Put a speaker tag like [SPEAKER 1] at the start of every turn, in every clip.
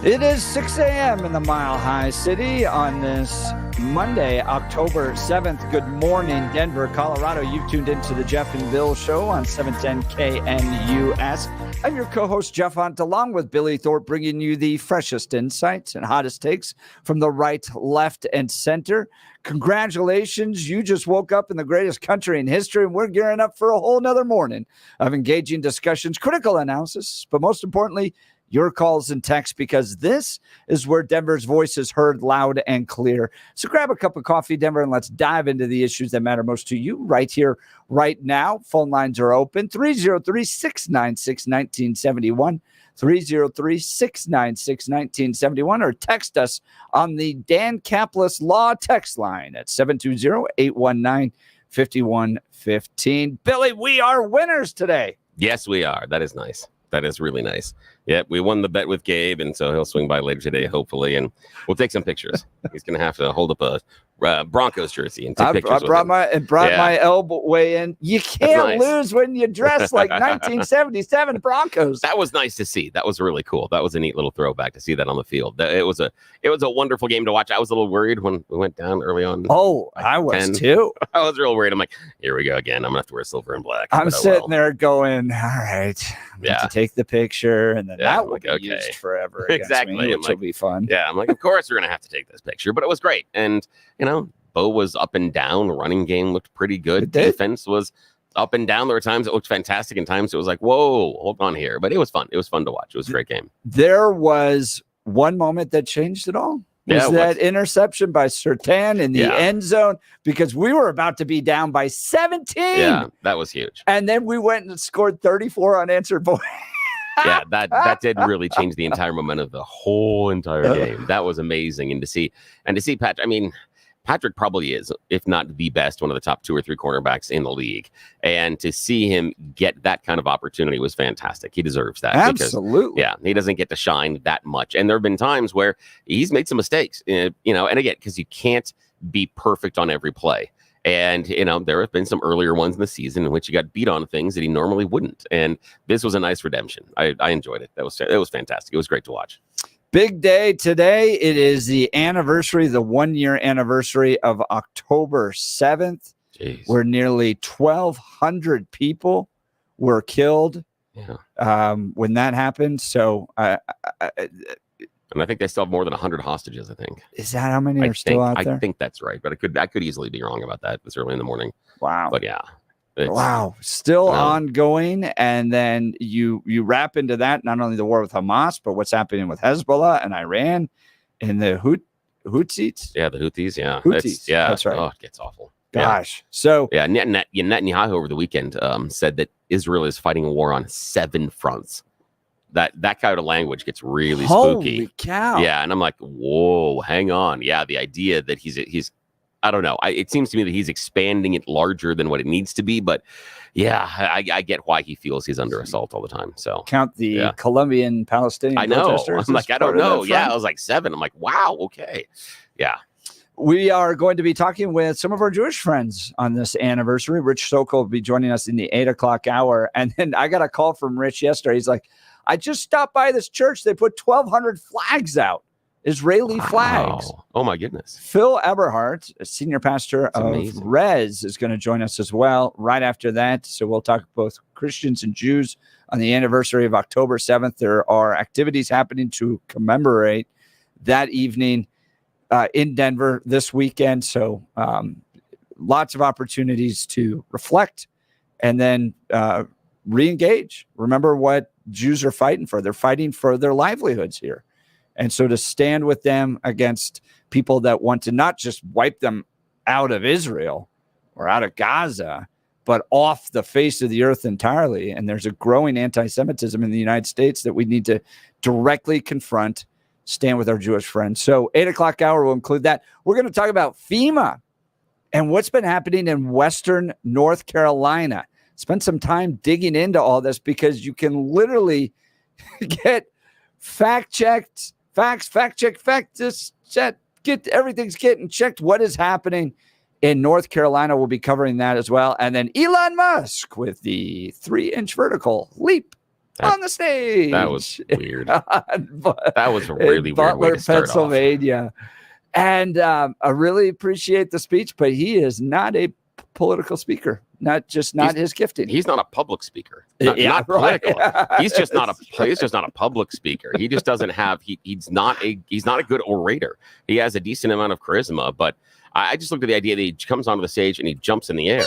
[SPEAKER 1] It is 6 a.m. in the Mile High City on this Monday, October 7th. Good morning, Denver, Colorado. You've tuned into the Jeff and Bill Show on 710 KNUS. I'm your co-host, Jeff Hunt, along with Billy Thorpe, bringing you the freshest insights and hottest takes from the right, left, and center. Congratulations. You just woke up in the greatest country in history, and we're gearing up for a whole nother morning of engaging discussions, critical analysis, but most importantly, your calls and texts, because this is where Denver's voice is heard loud and clear. So grab a cup of coffee, Denver, and let's dive into the issues that matter most to you right here, right now. Phone lines are open, 303-696-1971, 303-696-1971, or text us on the Dan Caplis Law text line at 720-819-5115. Billy, we are winners today.
[SPEAKER 2] Yes, we are. That is nice. That is really nice. Yeah, we won the bet with Gabe, and so he'll swing by later today, hopefully, and we'll take some pictures. He's going to have to hold up a Broncos jersey and take pictures.
[SPEAKER 1] I brought my elbow in. You can't lose when you dress like 1977 Broncos.
[SPEAKER 2] That was nice to see. That was really cool. That was a neat little throwback to see that on the field. It was a wonderful game to watch. I was a little worried when we went down early on.
[SPEAKER 1] Oh, I was too.
[SPEAKER 2] I was real worried. I'm like, here we go again. I'm gonna have to wear silver and black.
[SPEAKER 1] I'm sitting there going, all right, I'm going to take the picture, and then that will be used forever.
[SPEAKER 2] Exactly,
[SPEAKER 1] me, which will be fun.
[SPEAKER 2] Yeah, I'm like, of course we're gonna have to take this picture, but it was great, and Bo was up and down. Running game looked pretty good. Defense was up and down. There were times it looked fantastic, and times it was like, whoa, hold on here. But it was fun. It was fun to watch. It was a great game.
[SPEAKER 1] There was one moment that changed it all. Was that interception by Surtain in the end zone, because we were about to be down by 17.
[SPEAKER 2] Yeah, that was huge.
[SPEAKER 1] And then we went and scored 34 unanswered points.
[SPEAKER 2] Yeah, that did really change the entire momentum of the whole entire game. That was amazing. And to see Patrick, I mean, Patrick probably is, if not the best, one of the top 2 or 3 cornerbacks in the league. And to see him get that kind of opportunity was fantastic. He deserves that.
[SPEAKER 1] Absolutely.
[SPEAKER 2] Because, he doesn't get to shine that much. And there have been times where he's made some mistakes, and again, because you can't be perfect on every play. And, there have been some earlier ones in the season in which he got beat on things that he normally wouldn't. And this was a nice redemption. I enjoyed it. It was fantastic. It was great to watch.
[SPEAKER 1] Big day today. It is the anniversary, the 1-year anniversary of October 7th, where nearly 1,200 people were killed when that happened. So, and
[SPEAKER 2] I think they still have more than 100 hostages, I think.
[SPEAKER 1] Is that how many are still out there?
[SPEAKER 2] I think that's right, but I could easily be wrong about that. It's early in the morning.
[SPEAKER 1] Wow.
[SPEAKER 2] But yeah.
[SPEAKER 1] Wow. Still ongoing. And then you wrap into that not only the war with Hamas, but what's happening with Hezbollah and Iran and the Houthis.
[SPEAKER 2] Yeah, the Houthis. Yeah.
[SPEAKER 1] Houthis.
[SPEAKER 2] That's right. Oh, it gets awful.
[SPEAKER 1] Gosh.
[SPEAKER 2] Yeah.
[SPEAKER 1] So
[SPEAKER 2] Netanyahu over the weekend said that Israel is fighting a war on 7 fronts. That kind of language gets really spooky.
[SPEAKER 1] Holy cow.
[SPEAKER 2] Yeah, and I'm like, whoa, hang on. Yeah, the idea that he's I don't know. It seems to me that he's expanding it larger than what it needs to be. But yeah, I get why he feels he's under assault all the time. So
[SPEAKER 1] count the Colombian Palestinian.
[SPEAKER 2] I know.
[SPEAKER 1] Protesters.
[SPEAKER 2] I'm like, I don't know. Yeah, I was like 7. I'm like, wow, okay. Yeah.
[SPEAKER 1] We are going to be talking with some of our Jewish friends on this anniversary. Rich Sokol will be joining us in the 8 o'clock hour. And then I got a call from Rich yesterday. He's like, I just stopped by this church. They put 1,200 flags out. Israeli flags.
[SPEAKER 2] Oh, my goodness.
[SPEAKER 1] Phil Eberhart, a senior pastor of
[SPEAKER 2] amazing.
[SPEAKER 1] Rez, is going to join us as well right after that. So we'll talk both Christians and Jews on the anniversary of October 7th. There are activities happening to commemorate that evening in Denver this weekend. So lots of opportunities to reflect and then re-engage. Remember what Jews are fighting for. They're fighting for their livelihoods here. And so to stand with them against people that want to not just wipe them out of Israel or out of Gaza, but off the face of the earth entirely. And there's a growing anti-Semitism in the United States that we need to directly confront, stand with our Jewish friends. So 8 o'clock hour will include that. We're going to talk about FEMA and what's been happening in Western North Carolina. Spend some time digging into all this because you can literally get fact-checked, get everything's getting checked. What is happening in North Carolina? We'll be covering that as well. And then Elon Musk with the 3-inch vertical leap. on the stage.
[SPEAKER 2] That was weird.
[SPEAKER 1] But
[SPEAKER 2] That was a really weird way
[SPEAKER 1] Butler,
[SPEAKER 2] to start
[SPEAKER 1] Pennsylvania. And I really appreciate the speech, but he is not a political speaker. Not his gifting.
[SPEAKER 2] He's not a public speaker. Not political. He's just not a public speaker. He just doesn't have. He's not a good orator. He has a decent amount of charisma, but I just looked at the idea that he comes onto the stage and he jumps in the air.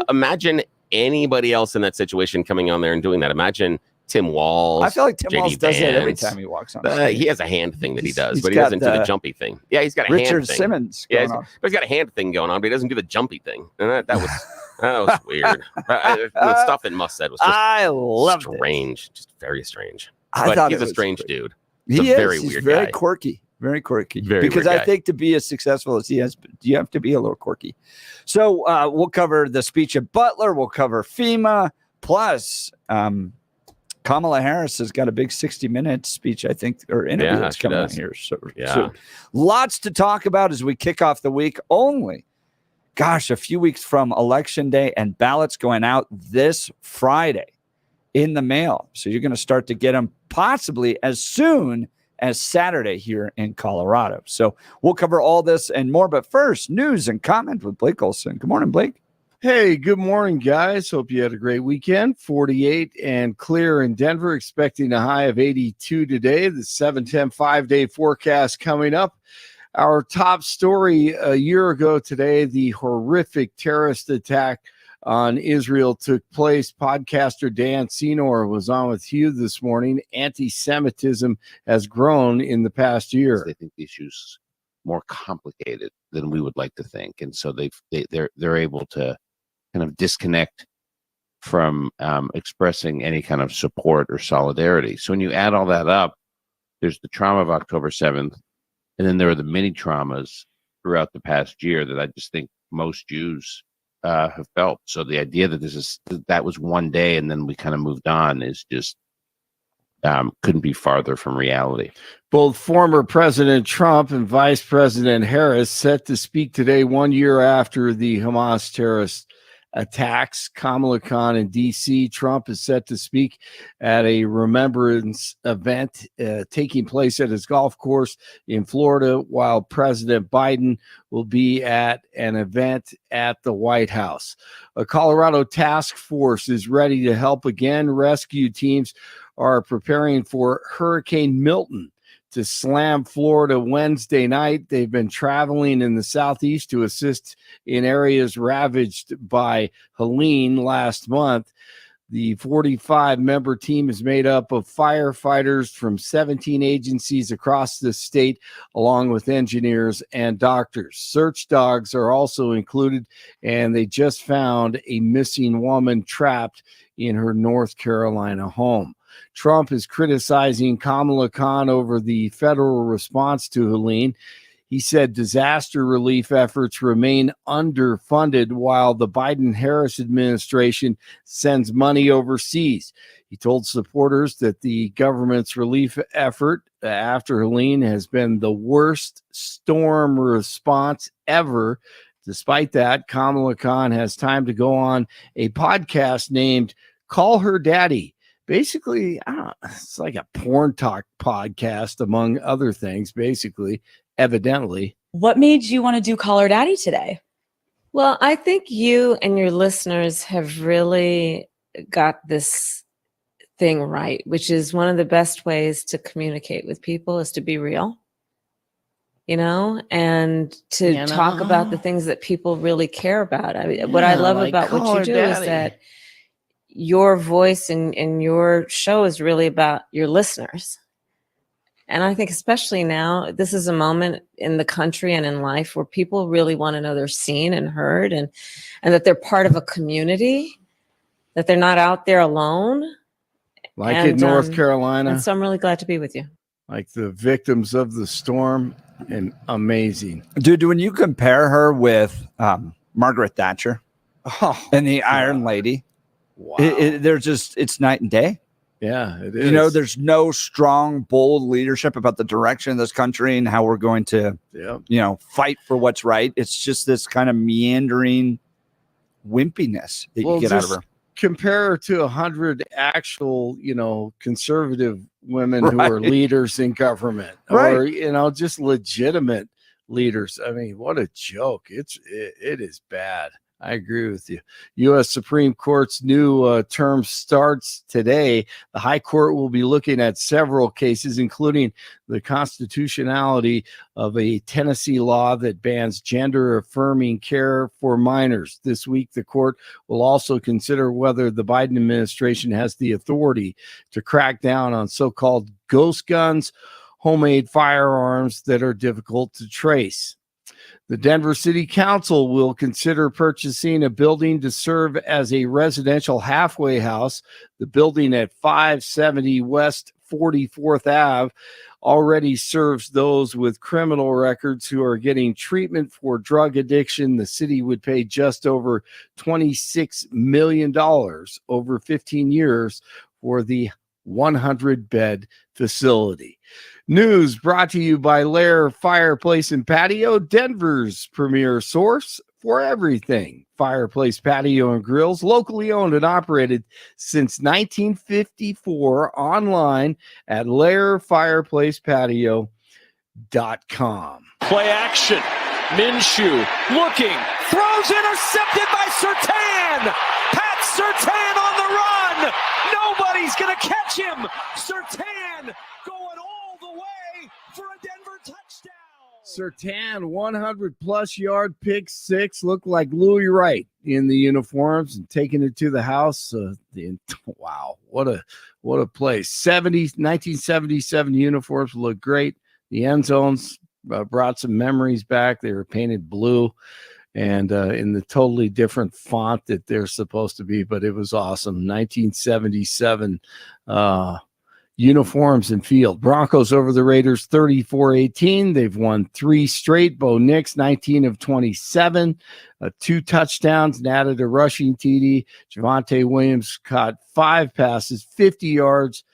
[SPEAKER 2] Imagine anybody else in that situation coming on there and doing that. Imagine Tim Walz.
[SPEAKER 1] I feel like Tim Walz does that every
[SPEAKER 2] Vance.
[SPEAKER 1] time he walks on.
[SPEAKER 2] He has a hand thing that he does, but he doesn't do the jumpy thing. Yeah, he's got a
[SPEAKER 1] Richard
[SPEAKER 2] hand thing.
[SPEAKER 1] Simmons.
[SPEAKER 2] Yeah, he's got a hand thing going on, but he doesn't do the jumpy thing. And that was weird. The stuff that Musk said was just strange, just very strange. But he's a strange dude. He's a very weird
[SPEAKER 1] very
[SPEAKER 2] guy.
[SPEAKER 1] Quirky. Very quirky.
[SPEAKER 2] Very
[SPEAKER 1] because
[SPEAKER 2] weird
[SPEAKER 1] I think to be as successful as he has, you have to be a little quirky. So we'll cover the speech of Butler. We'll cover FEMA. Plus, Kamala Harris has got a big 60-minute speech, I think, or interview that's coming out here. So lots to talk about as we kick off the week. Only, a few weeks from Election Day, and ballots going out this Friday in the mail. So you're going to start to get them possibly as soon as Saturday here in Colorado. So we'll cover all this and more. But first, news and comment with Blake Olson. Good morning, Blake.
[SPEAKER 3] Hey, good morning, guys. Hope you had a great weekend. 48 and clear in Denver, expecting a high of 82 today. The 7-10 5-day forecast coming up. Our top story a year ago today, the horrific terrorist attack on Israel took place. Podcaster Dan Senor was on with Hugh this morning. Anti-Semitism has grown in the past year.
[SPEAKER 4] They think the issue's more complicated than we would like to think, and so they're able to kind of disconnect from expressing any kind of support or solidarity. So when you add all that up, there's the trauma of October 7th, and then there are the many traumas throughout the past year that I just think most Jews have felt. So the idea that that was one day and then we kind of moved on is just couldn't be farther from reality.
[SPEAKER 3] Both former President Trump and Vice President Harris set to speak today, 1 year after the Hamas terrorist attacks. Kamala Khan in D.C. Trump is set to speak at a remembrance event taking place at his golf course in Florida, while President Biden will be at an event at the White House. A Colorado task force is ready to help again. Rescue teams are preparing for Hurricane Milton to slam Florida Wednesday night. They've been traveling in the southeast to assist in areas ravaged by Helene last month. The 45-member team is made up of firefighters from 17 agencies across the state, along with engineers and doctors. Search dogs are also included, and they just found a missing woman trapped in her North Carolina home. Trump is criticizing Kamala Khan over the federal response to Helene. He said disaster relief efforts remain underfunded while the Biden-Harris administration sends money overseas. He told supporters that the government's relief effort after Helene has been the worst storm response ever. Despite that, Kamala Khan has time to go on a podcast named Call Her Daddy. Basically, it's like a porn talk podcast, among other things, basically, evidently.
[SPEAKER 5] What made you want to do Call Her Daddy today?
[SPEAKER 6] Well, I think you and your listeners have really got this thing right, which is one of the best ways to communicate with people is to be real, and to talk about the things that people really care about. I mean, what I love about what you do is that your voice and your show is really about your listeners. And I think especially now, this is a moment in the country and in life where people really want to know they're seen and heard and that they're part of a community, that they're not out there alone.
[SPEAKER 3] Like in North Carolina.
[SPEAKER 6] And so I'm really glad to be with you.
[SPEAKER 3] Like the victims of the storm, and amazing.
[SPEAKER 1] Dude, when you compare her with Margaret Thatcher and the Iron Lady,
[SPEAKER 3] wow.
[SPEAKER 1] It's night and day.
[SPEAKER 3] Yeah, it is.
[SPEAKER 1] There's no strong, bold leadership about the direction of this country and how we're going to, fight for what's right. It's just this kind of meandering wimpiness that you get out of her.
[SPEAKER 3] compare her to 100 actual, conservative women who are leaders in government, or just legitimate leaders. I mean, what a joke. It is bad. I agree with you. U.S. Supreme Court's new term starts today. The High Court will be looking at several cases, including the constitutionality of a Tennessee law that bans gender-affirming care for minors. This week, the court will also consider whether the Biden administration has the authority to crack down on so-called ghost guns, homemade firearms that are difficult to trace. The Denver City Council will consider purchasing a building to serve as a residential halfway house. The building at 570 West 44th Ave already serves those with criminal records who are getting treatment for drug addiction. The city would pay just over $26 million over 15 years for the 100-bed facility. News brought to you by Lair Fireplace and Patio, Denver's premier source for everything fireplace, patio, and grills. Locally owned and operated since 1954. Online at lairfireplacepatio.com.
[SPEAKER 7] Play action. Minshew looking. Throws intercepted by Surtain. Pat Surtain on the run. Nobody's going to catch him. Surtain going all the way for a Denver touchdown.
[SPEAKER 3] Surtain, 100-plus yard pick six, looked like Louis Wright in the uniforms and taking it to the house. Wow, what a play. 1977 uniforms look great. The end zones brought some memories back. They were painted blue and in the totally different font that they're supposed to be, but it was awesome. 1977 uniforms and field. Broncos over the Raiders 34-18. They've won 3 straight. Bo Nix 19 of 27, 2 touchdowns and added a rushing TD. Javonte Williams caught 5 passes, 50 yards,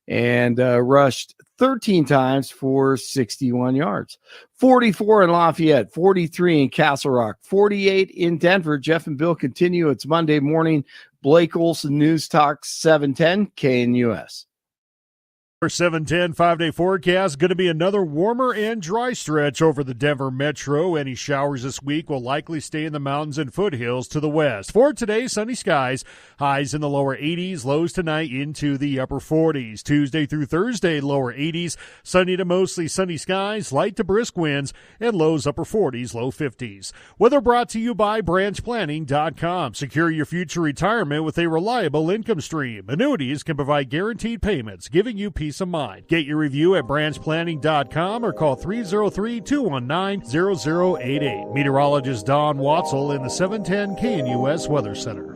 [SPEAKER 3] and rushed 13 times for 61 yards. 44 in Lafayette, 43 in Castle Rock, 48 in Denver. Jeff and Bill continue. It's Monday morning. Blake Olson, News Talk 710 KNUS.
[SPEAKER 8] 710 5-day forecast. Going to be another warmer and dry stretch over the Denver metro. Any showers this week will likely stay in the mountains and foothills to the west. For today, sunny skies, highs in the lower 80s, lows tonight into the upper 40s. Tuesday through Thursday, lower 80s, sunny to mostly sunny skies, light to brisk winds, and lows upper 40s, low 50s. Weather brought to you by branchplanning.com. Secure your future retirement with a reliable income stream. Annuities can provide guaranteed payments, giving you peace of mind. Get your review at branchplanning.com or call 303-219-0088. Meteorologist Don Watzel in the 710 KNUS Weather Center.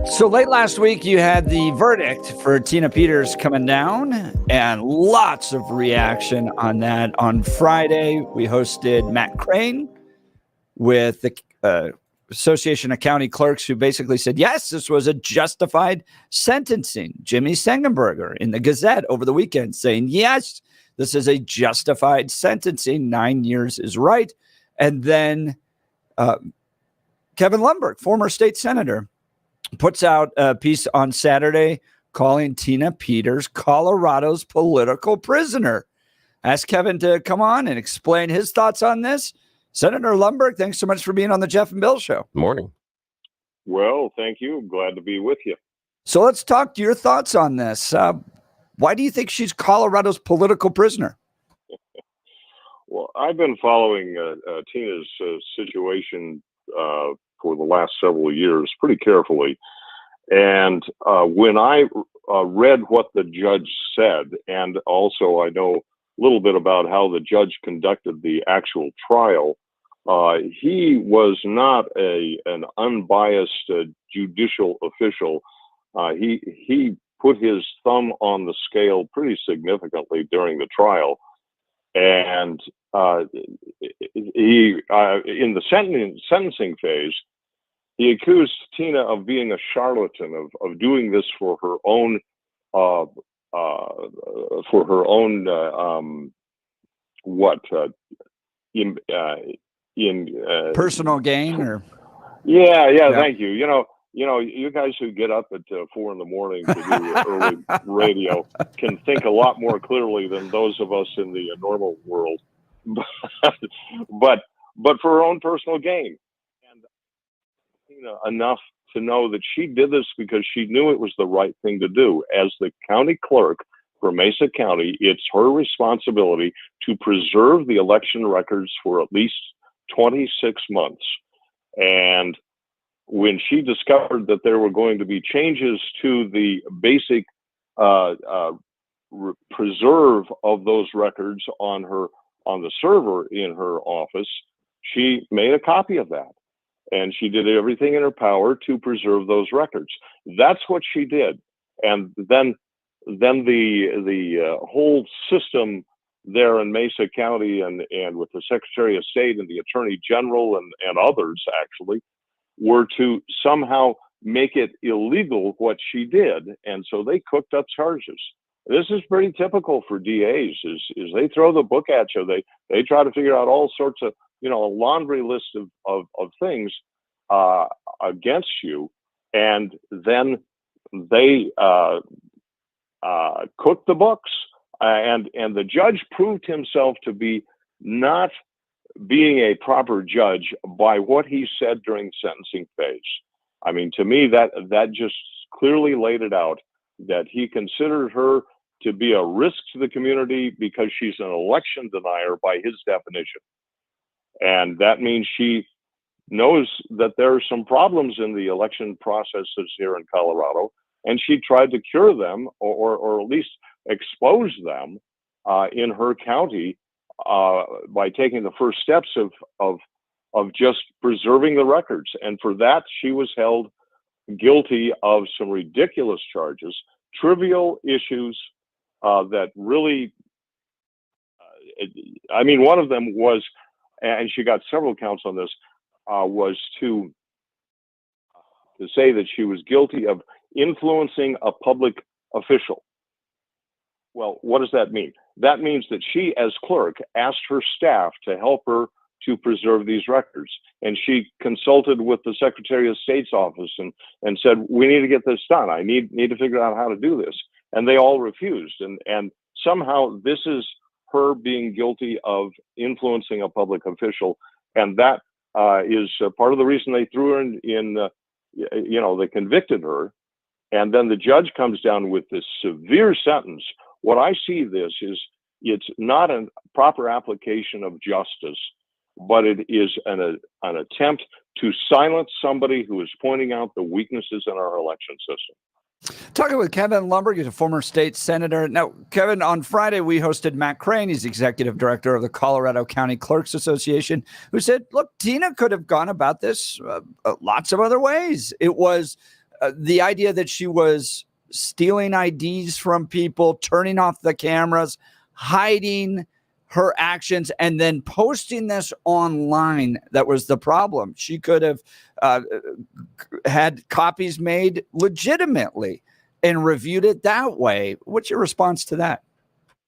[SPEAKER 1] So late last week, you had the verdict for Tina Peters coming down and lots of reaction on that. On Friday, we hosted Matt Crane with the Association of County Clerks, who basically said, yes, this was a justified sentencing. Jimmy Sengenberger in the Gazette over the weekend saying, yes, this is a justified sentencing. 9 years is right. And then Kevin Lundberg, former state senator, puts out a piece on Saturday calling Tina Peters Colorado's political prisoner. Ask Kevin to come on and explain his thoughts on this. Senator Lundberg, thanks so much for being on the Jeff and Bill Show.
[SPEAKER 2] Morning.
[SPEAKER 9] Well, thank you. I'm glad to be with you.
[SPEAKER 1] So let's talk to your thoughts on this. Why do you think she's Colorado's political prisoner?
[SPEAKER 9] Well, I've been following Tina's situation for the last several years pretty carefully. And when I read what the judge said, and also I know a little bit about how the judge conducted the actual trial, he was not an unbiased judicial official. He put his thumb on the scale pretty significantly during the trial. And he, in the sentencing phase, he accused Tina of being a charlatan, of doing this for her own
[SPEAKER 1] personal gain, or
[SPEAKER 9] yeah. Thank you. You guys who get up at 4 a.m. to do early radio can think a lot more clearly than those of us in the normal world. But for her own personal gain, and enough to know that she did this because she knew it was the right thing to do. As the county clerk for Mesa County, it's her responsibility to preserve the election records for at least 26 months. And when she discovered that there were going to be changes to the basic preserve of those records on the server in her office, she made a copy of that, and she did everything in her power to preserve those records. That's what she did. And then the whole system there in Mesa County and with the Secretary of State and the Attorney General and others actually were to somehow make it illegal what she did. And so they cooked up charges. This is pretty typical for DAs is they throw the book at you. They try to figure out all sorts of, a laundry list of things against you. And then they cook the books. And the judge proved himself to be not being a proper judge by what he said during the sentencing phase. I mean, to me, that just clearly laid it out that he considered her to be a risk to the community because she's an election denier by his definition. And that means she knows that there are some problems in the election processes here in Colorado, and she tried to cure them or at least expose them in her county by taking the first steps of just preserving the records. And for that, she was held guilty of some ridiculous charges, trivial issues that really, one of them was, and she got several counts on this, was to say that she was guilty of influencing a public official. Well, what does that mean? That means that she, as clerk, asked her staff to help her to preserve these records. And she consulted with the Secretary of State's office and said, we need to get this done. I need to figure out how to do this. And they all refused. And somehow this is her being guilty of influencing a public official. And that is part of the reason they threw her in they convicted her. And then the judge comes down with this severe sentence. What I see this is, it's not a proper application of justice, but it is an attempt to silence somebody who is pointing out the weaknesses in our election system.
[SPEAKER 1] Talking with Kevin Lundberg, he's a former state senator. Now, Kevin, on Friday, we hosted Matt Crane. He's executive director of the Colorado County Clerks Association, who said, look, Tina could have gone about this lots of other ways. It was the idea that she was stealing IDs from people, turning off the cameras, hiding her actions, and then posting this online. That was the problem. She could have had copies made legitimately and reviewed it that way. What's your response to that?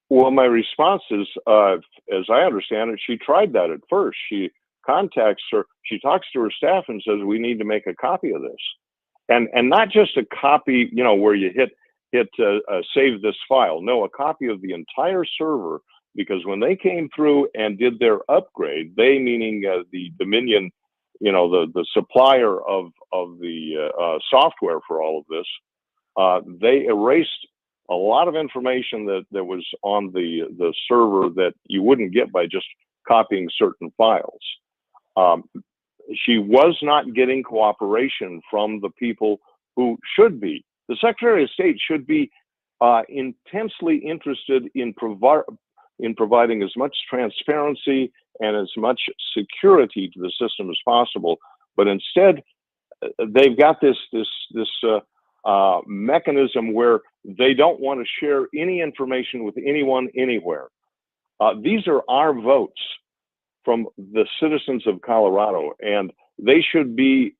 [SPEAKER 9] Well, my response is, as I understand it, she tried that at first. She contacts her, she talks to her staff and says, we need to make a copy of this. And not just a copy, where you hit saved this file. No, a copy of the entire server, because when they came through and did their upgrade, they meaning the Dominion, the supplier of the software for all of this, they erased a lot of information that was on the server that you wouldn't get by just copying certain files. She was not getting cooperation from the people who should be. The Secretary of State should be intensely interested in providing as much transparency and as much security to the system as possible. But instead, they've got this mechanism where they don't want to share any information with anyone anywhere. These are our votes from the citizens of Colorado, and they should be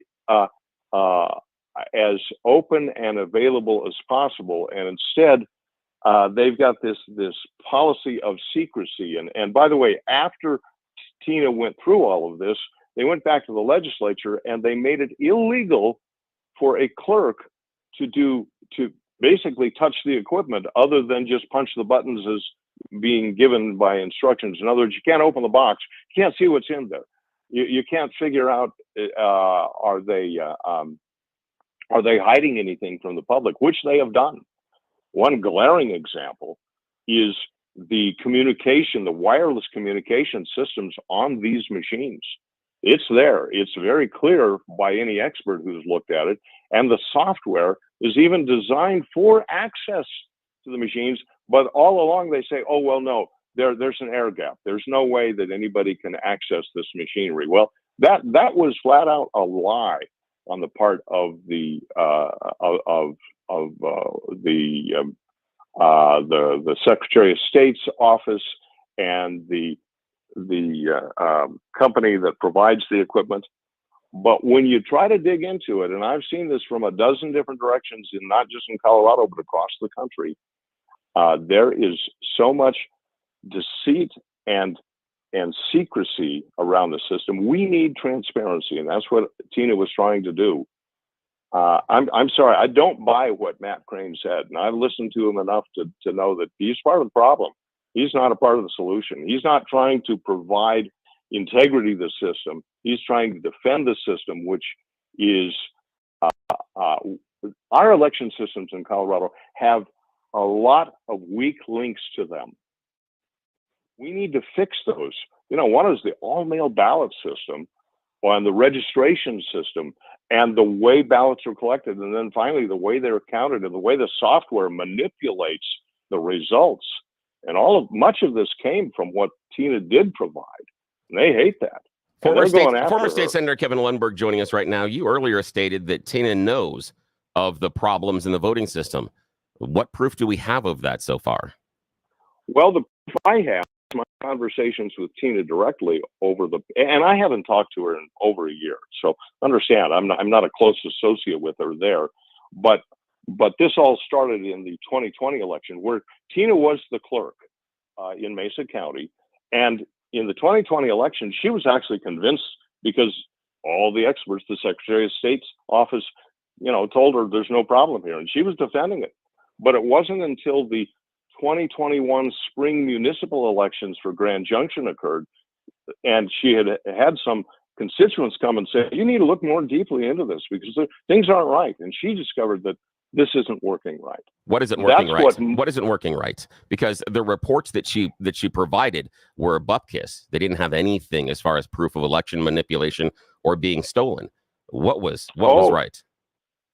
[SPEAKER 9] as open and available as possible. And instead, they've got this policy of secrecy. And by the way, after Tina went through all of this, they went back to the legislature and they made it illegal for a clerk to basically touch the equipment other than just punch the buttons as being given by instructions. In other words, you can't open the box, you can't see what's in there. You can't figure out are they hiding anything from the public, which they have done. One glaring example is the wireless communication systems on these machines. It's there. It's very clear by any expert who's looked at it. And the software is even designed for access to the machines. But all along they say, oh, well, no, there's an air gap. There's no way that anybody can access this machinery. Well, that was flat out a lie on the part of the Secretary of State's office and the company that provides the equipment. But when you try to dig into it, and I've seen this from a dozen different directions, and not just in Colorado, but across the country, there is so much deceit and secrecy around the system. We need transparency, and that's what Tina was trying to do. I'm sorry, I don't buy what Matt Crane said, and I've listened to him enough to know that he's part of the problem. He's not a part of the solution. He's not trying to provide integrity to the system. He's trying to defend the system, which is our election systems in Colorado have a lot of weak links to them. We need to fix those. One is the all-mail ballot system, and the registration system, and the way ballots are collected, and then finally the way they're counted, and the way the software manipulates the results. And much of this came from what Tina did provide, and they hate that.
[SPEAKER 2] Former State Senator Kevin Lundberg joining us right now. You earlier stated that Tina knows of the problems in the voting system. What proof do we have of that so far?
[SPEAKER 9] Well, the proof I have is my conversations with Tina directly and I haven't talked to her in over a year. So understand, I'm not a close associate with her there, but this all started in the 2020 election, where Tina was the clerk in Mesa County, and in the 2020 election, she was actually convinced, because all the experts, the Secretary of State's office, told her there's no problem here, and she was defending it. But it wasn't until the 2021 spring municipal elections for Grand Junction occurred, and she had some constituents come and say, you need to look more deeply into this because things aren't right. And she discovered that this isn't working right.
[SPEAKER 2] What isn't working right? What isn't working right? Because the reports that she provided were a bupkis. They didn't have anything as far as proof of election manipulation or being stolen. What was right?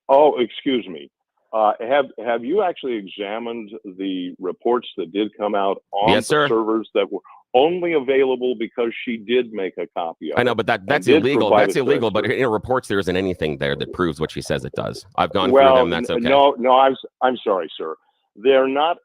[SPEAKER 9] Oh, excuse me. Have you actually examined the reports that did come out on the servers that were only available because she did make a copy of it?
[SPEAKER 2] I know, but that's illegal. That's illegal. But in her reports, there isn't anything there that proves what she says it does. I've gone through them. That's okay.
[SPEAKER 9] No, I'm sorry, sir. We're not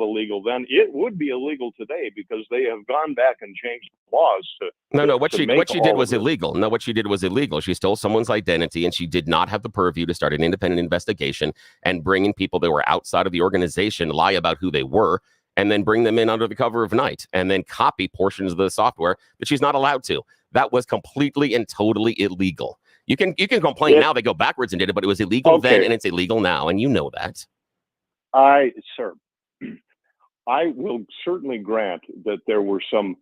[SPEAKER 9] illegal then. It would be illegal today because they have gone back and changed laws to.
[SPEAKER 2] What she did was illegal. No, what she did was illegal. She stole someone's identity, and she did not have the purview to start an independent investigation and bring in people that were outside of the organization, lie about who they were, and then bring them in under the cover of night, and then copy portions of the software that she's not allowed to. That was completely and totally illegal. You can complain now they go backwards and did it, but it was illegal then, and it's illegal now, and you know that.
[SPEAKER 9] Sir, I will certainly grant that there were some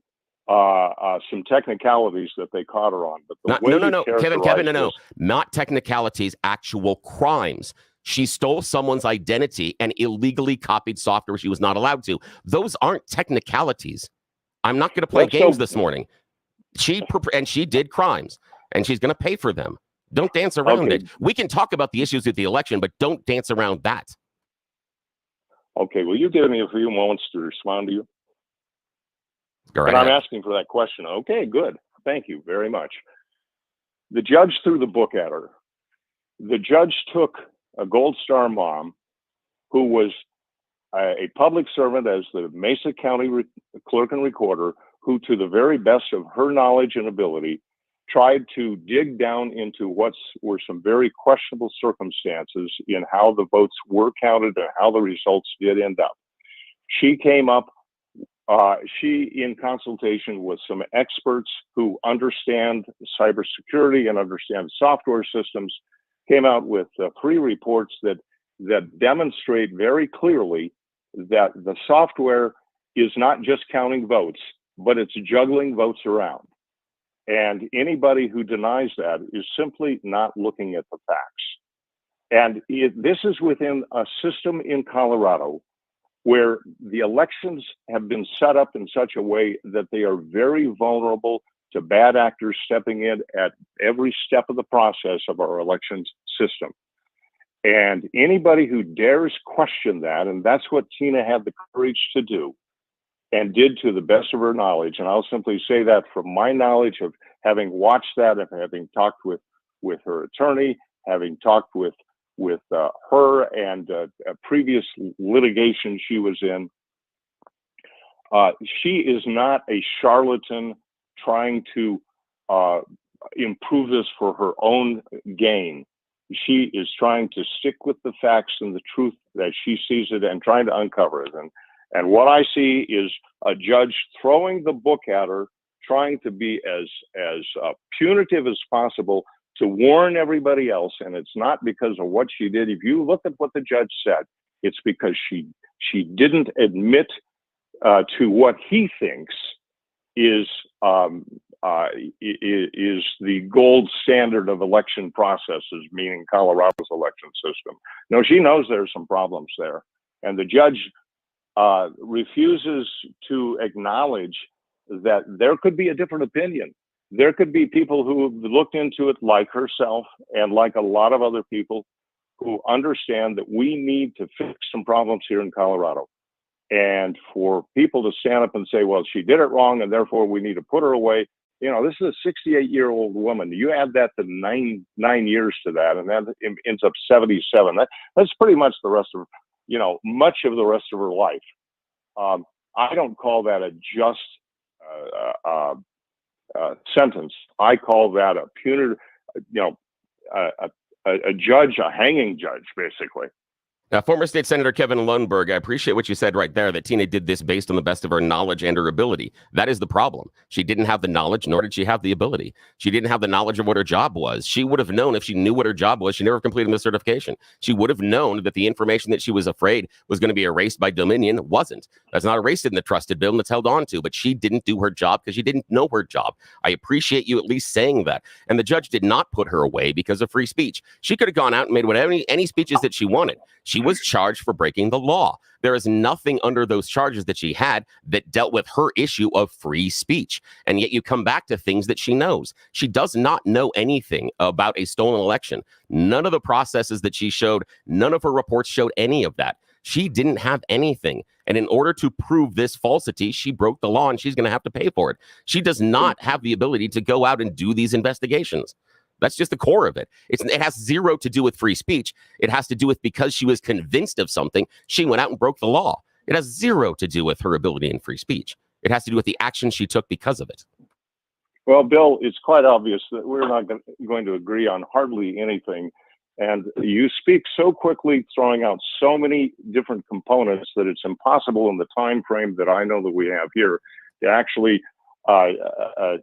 [SPEAKER 9] technicalities that they caught her on, but the way
[SPEAKER 2] no, Kevin,
[SPEAKER 9] this,
[SPEAKER 2] not technicalities, actual crimes. She stole someone's identity and illegally copied software she was not allowed to. Those aren't technicalities. I'm not going to play games this morning. She did crimes, and she's going to pay for them. Don't dance around it. We can talk about the issues with the election, but don't dance around that.
[SPEAKER 9] Okay, will you give me a few moments to respond to you? And I'm asking for that question. Okay, good. Thank you very much. The judge threw the book at her. The judge took a Gold Star mom who was a public servant as the Mesa County clerk and recorder, who, to the very best of her knowledge and ability, tried to dig down into what were some very questionable circumstances in how the votes were counted and how the results did end up. She came up, in consultation with some experts who understand cybersecurity and understand software systems, came out with 3 reports that demonstrate very clearly that the software is not just counting votes, but it's juggling votes around. And anybody who denies that is simply not looking at the facts. And this is within a system in Colorado where the elections have been set up in such a way that they are very vulnerable to bad actors stepping in at every step of the process of our elections system. And anybody who dares question that, and that's what Tina had the courage to do and did to the best of her knowledge. And I'll simply say that from my knowledge of having watched that, of having talked with her attorney, having talked with her and a previous litigation she was in. She is not a charlatan trying to improve this for her own gain. She is trying to stick with the facts and the truth that she sees it and trying to uncover it. And what I see is a judge throwing the book at her, trying to be as punitive as possible to warn everybody else. And it's not because of what she did. If you look at what the judge said, it's because she didn't admit to what he thinks is the gold standard of election processes, meaning Colorado's election system. No, she knows there's some problems there. And the judge refuses to acknowledge that there could be a different opinion. There could be people who have looked into it like herself and like a lot of other people who understand that we need to fix some problems here in Colorado. And for people to stand up and say, well, she did it wrong and therefore we need to put her away. You know, this is a 68-year-old woman. You add that to nine years to that, and that ends up 77. That's pretty much the rest of, much of the rest of her life. I don't call that a just sentence. I call that a punitive, a judge, a hanging judge, basically.
[SPEAKER 2] Now, former State Senator Kevin Lundberg, I appreciate what you said right there, that Tina did this based on the best of her knowledge and her ability. That is the problem. She didn't have the knowledge, nor did she have the ability. She didn't have the knowledge of what her job was. She would have known if she knew what her job was. She never completed the certification. She would have known that the information that she was afraid was going to be erased by Dominion wasn't. That's not erased in the trusted bill and it's held on to, but she didn't do her job because she didn't know her job. I appreciate you at least saying that. And the judge did not put her away because of free speech. She could have gone out and made whatever any speeches that she wanted. She was charged for breaking the law. There is nothing under those charges that she had that dealt with her issue of free speech. And yet you come back to things that she knows. She does not know anything about a stolen election. None of the processes that she showed, none of her reports showed any of that. She didn't have anything. And in order to prove this falsity, she broke the law and she's going to have to pay for it. She does not have the ability to go out and do these investigations. That's just the core of it. It has zero to do with free speech. It has to do with because she was convinced of something, she went out and broke the law. It has zero to do with her ability in free speech. It has to do with the action she took because of it.
[SPEAKER 9] Well, Bill, it's quite obvious that we're not going to agree on hardly anything. And you speak so quickly, throwing out so many different components that it's impossible in the time frame that I know that we have here to actually to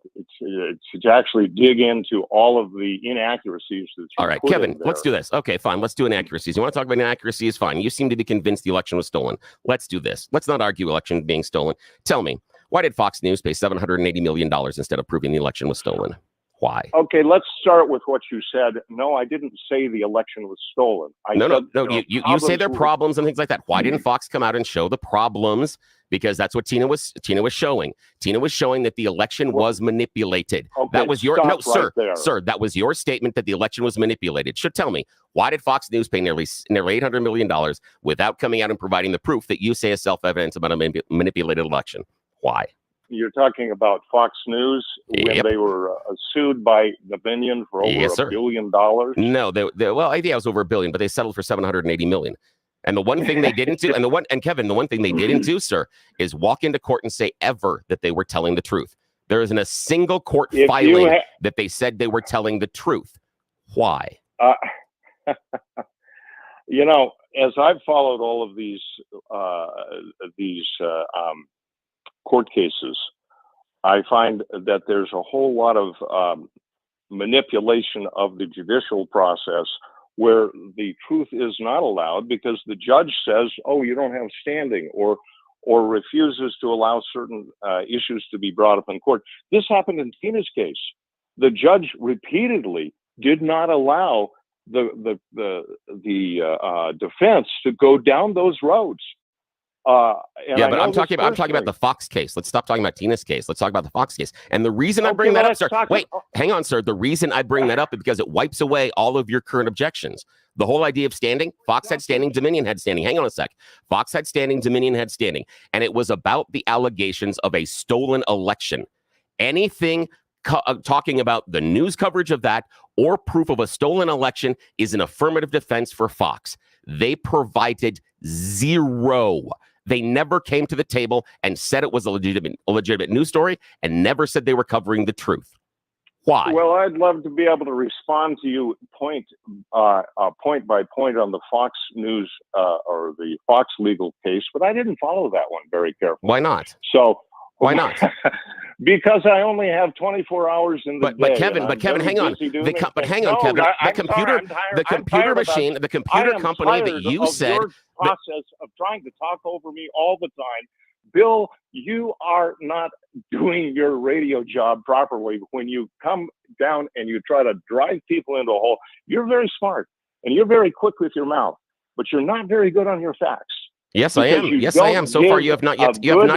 [SPEAKER 9] actually dig into all of the inaccuracies that you
[SPEAKER 2] all right,
[SPEAKER 9] put
[SPEAKER 2] Kevin,
[SPEAKER 9] in there.
[SPEAKER 2] let's do this. Okay, fine. Let's do inaccuracies. You want to talk about inaccuracies? Fine. You seem to be convinced the election was stolen. Let's do this. Let's not argue election being stolen. Tell me, why did Fox News pay $780 million instead of proving the election was stolen? Why?
[SPEAKER 9] Okay, let's start with what you said. No, I didn't say the election was stolen.
[SPEAKER 2] No. You say there are problems and things like that. Why didn't Fox come out and show the problems? Because that's what Tina was showing. Tina was showing that the election was manipulated.
[SPEAKER 9] Okay,
[SPEAKER 2] that was your
[SPEAKER 9] right there.
[SPEAKER 2] Sir. That was your statement that the election was manipulated. Should tell me, why did Fox News pay nearly $800 million without coming out and providing the proof that you say is self-evident about a manipulated election? Why?
[SPEAKER 9] You're talking about Fox News when they were sued by Dominion for over $1 billion?
[SPEAKER 2] No, well, yeah, it was over $1 billion, but they settled for $780 million. And the one thing they didn't do, Kevin, the one thing they didn't do, sir, is walk into court and say ever that they were telling the truth. There isn't a single court filing that they said they were telling the truth. Why?
[SPEAKER 9] As I've followed all of these court cases, I find that there's a whole lot of manipulation of the judicial process where the truth is not allowed because the judge says, oh, you don't have standing, or refuses to allow certain issues to be brought up in court. This happened in Tina's case. The judge repeatedly did not allow the defense to go down those roads.
[SPEAKER 2] But I'm talking about the Fox case. Let's stop talking about Tina's case. Let's talk about the Fox case. And the reason I bring that up, sir, hang on, sir. The reason I bring that up is because it wipes away all of your current objections. The whole idea of standing, Fox had standing, Dominion had standing. Hang on a sec. Fox had standing, Dominion had standing. And it was about the allegations of a stolen election. Anything talking about the news coverage of that or proof of a stolen election is an affirmative defense for Fox. They provided zero. They never came to the table and said it was a legitimate news story and never said they were covering the truth. Why?
[SPEAKER 9] Well, I'd love to be able to respond to you point by point on the Fox News or the Fox legal case, but I didn't follow that one very carefully.
[SPEAKER 2] Why not?
[SPEAKER 9] So
[SPEAKER 2] why not?
[SPEAKER 9] Because I only have 24 hours in the day.
[SPEAKER 2] But Kevin, hang on. Kevin. The computer machine, the computer company that you said.
[SPEAKER 9] Your process of trying to talk over me all the time. Bill, you are not doing your radio job properly when you come down and you try to drive people into a hole. You're very smart and you're very quick with your mouth, but you're not very good on your facts.
[SPEAKER 2] Yes, I am. Yes, I am. So far, you have not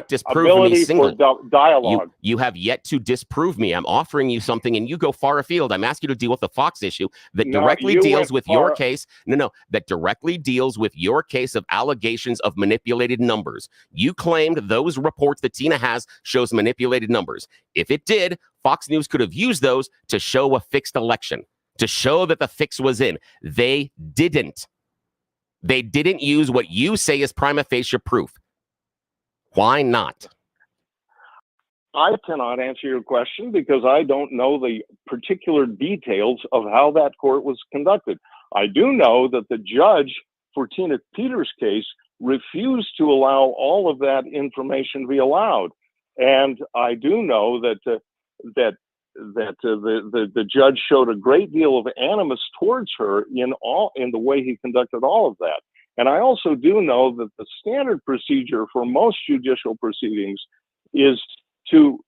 [SPEAKER 2] disproven me single.
[SPEAKER 9] Dialogue.
[SPEAKER 2] You have yet to disprove me. I'm offering you something, and you go far afield. I'm asking you to deal with the Fox issue that directly deals with your case. That directly deals with your case of allegations of manipulated numbers. You claimed those reports that Tina has shows manipulated numbers. If it did, Fox News could have used those to show a fixed election, to show that the fix was in. They didn't. They didn't use what you say is prima facie proof. Why not?
[SPEAKER 9] I cannot answer your question because I don't know the particular details of how that court was conducted. I do know that the judge for Tina Peters' case refused to allow all of that information to be allowed. And I do know that the judge showed a great deal of animus towards her in the way he conducted all of that. And I also do know that the standard procedure for most judicial proceedings is to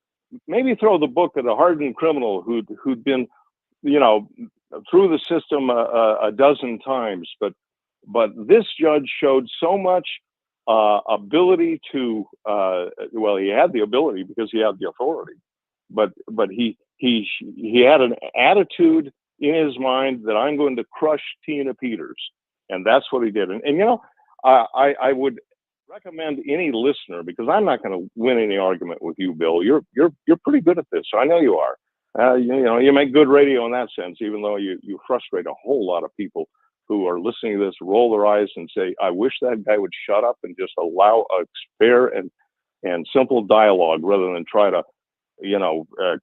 [SPEAKER 9] maybe throw the book at a hardened criminal who'd been, through the system a dozen times. But this judge showed so much ability to, he had the ability because he had the authority, but he had an attitude in his mind that I'm going to crush Tina Peters. And that's what he did. And I would recommend any listener, because I'm not going to win any argument with you, Bill. You're pretty good at this. I know you are. You make good radio in that sense, even though you frustrate a whole lot of people who are listening to this, roll their eyes and say, I wish that guy would shut up and just allow a fair and simple dialogue rather than try to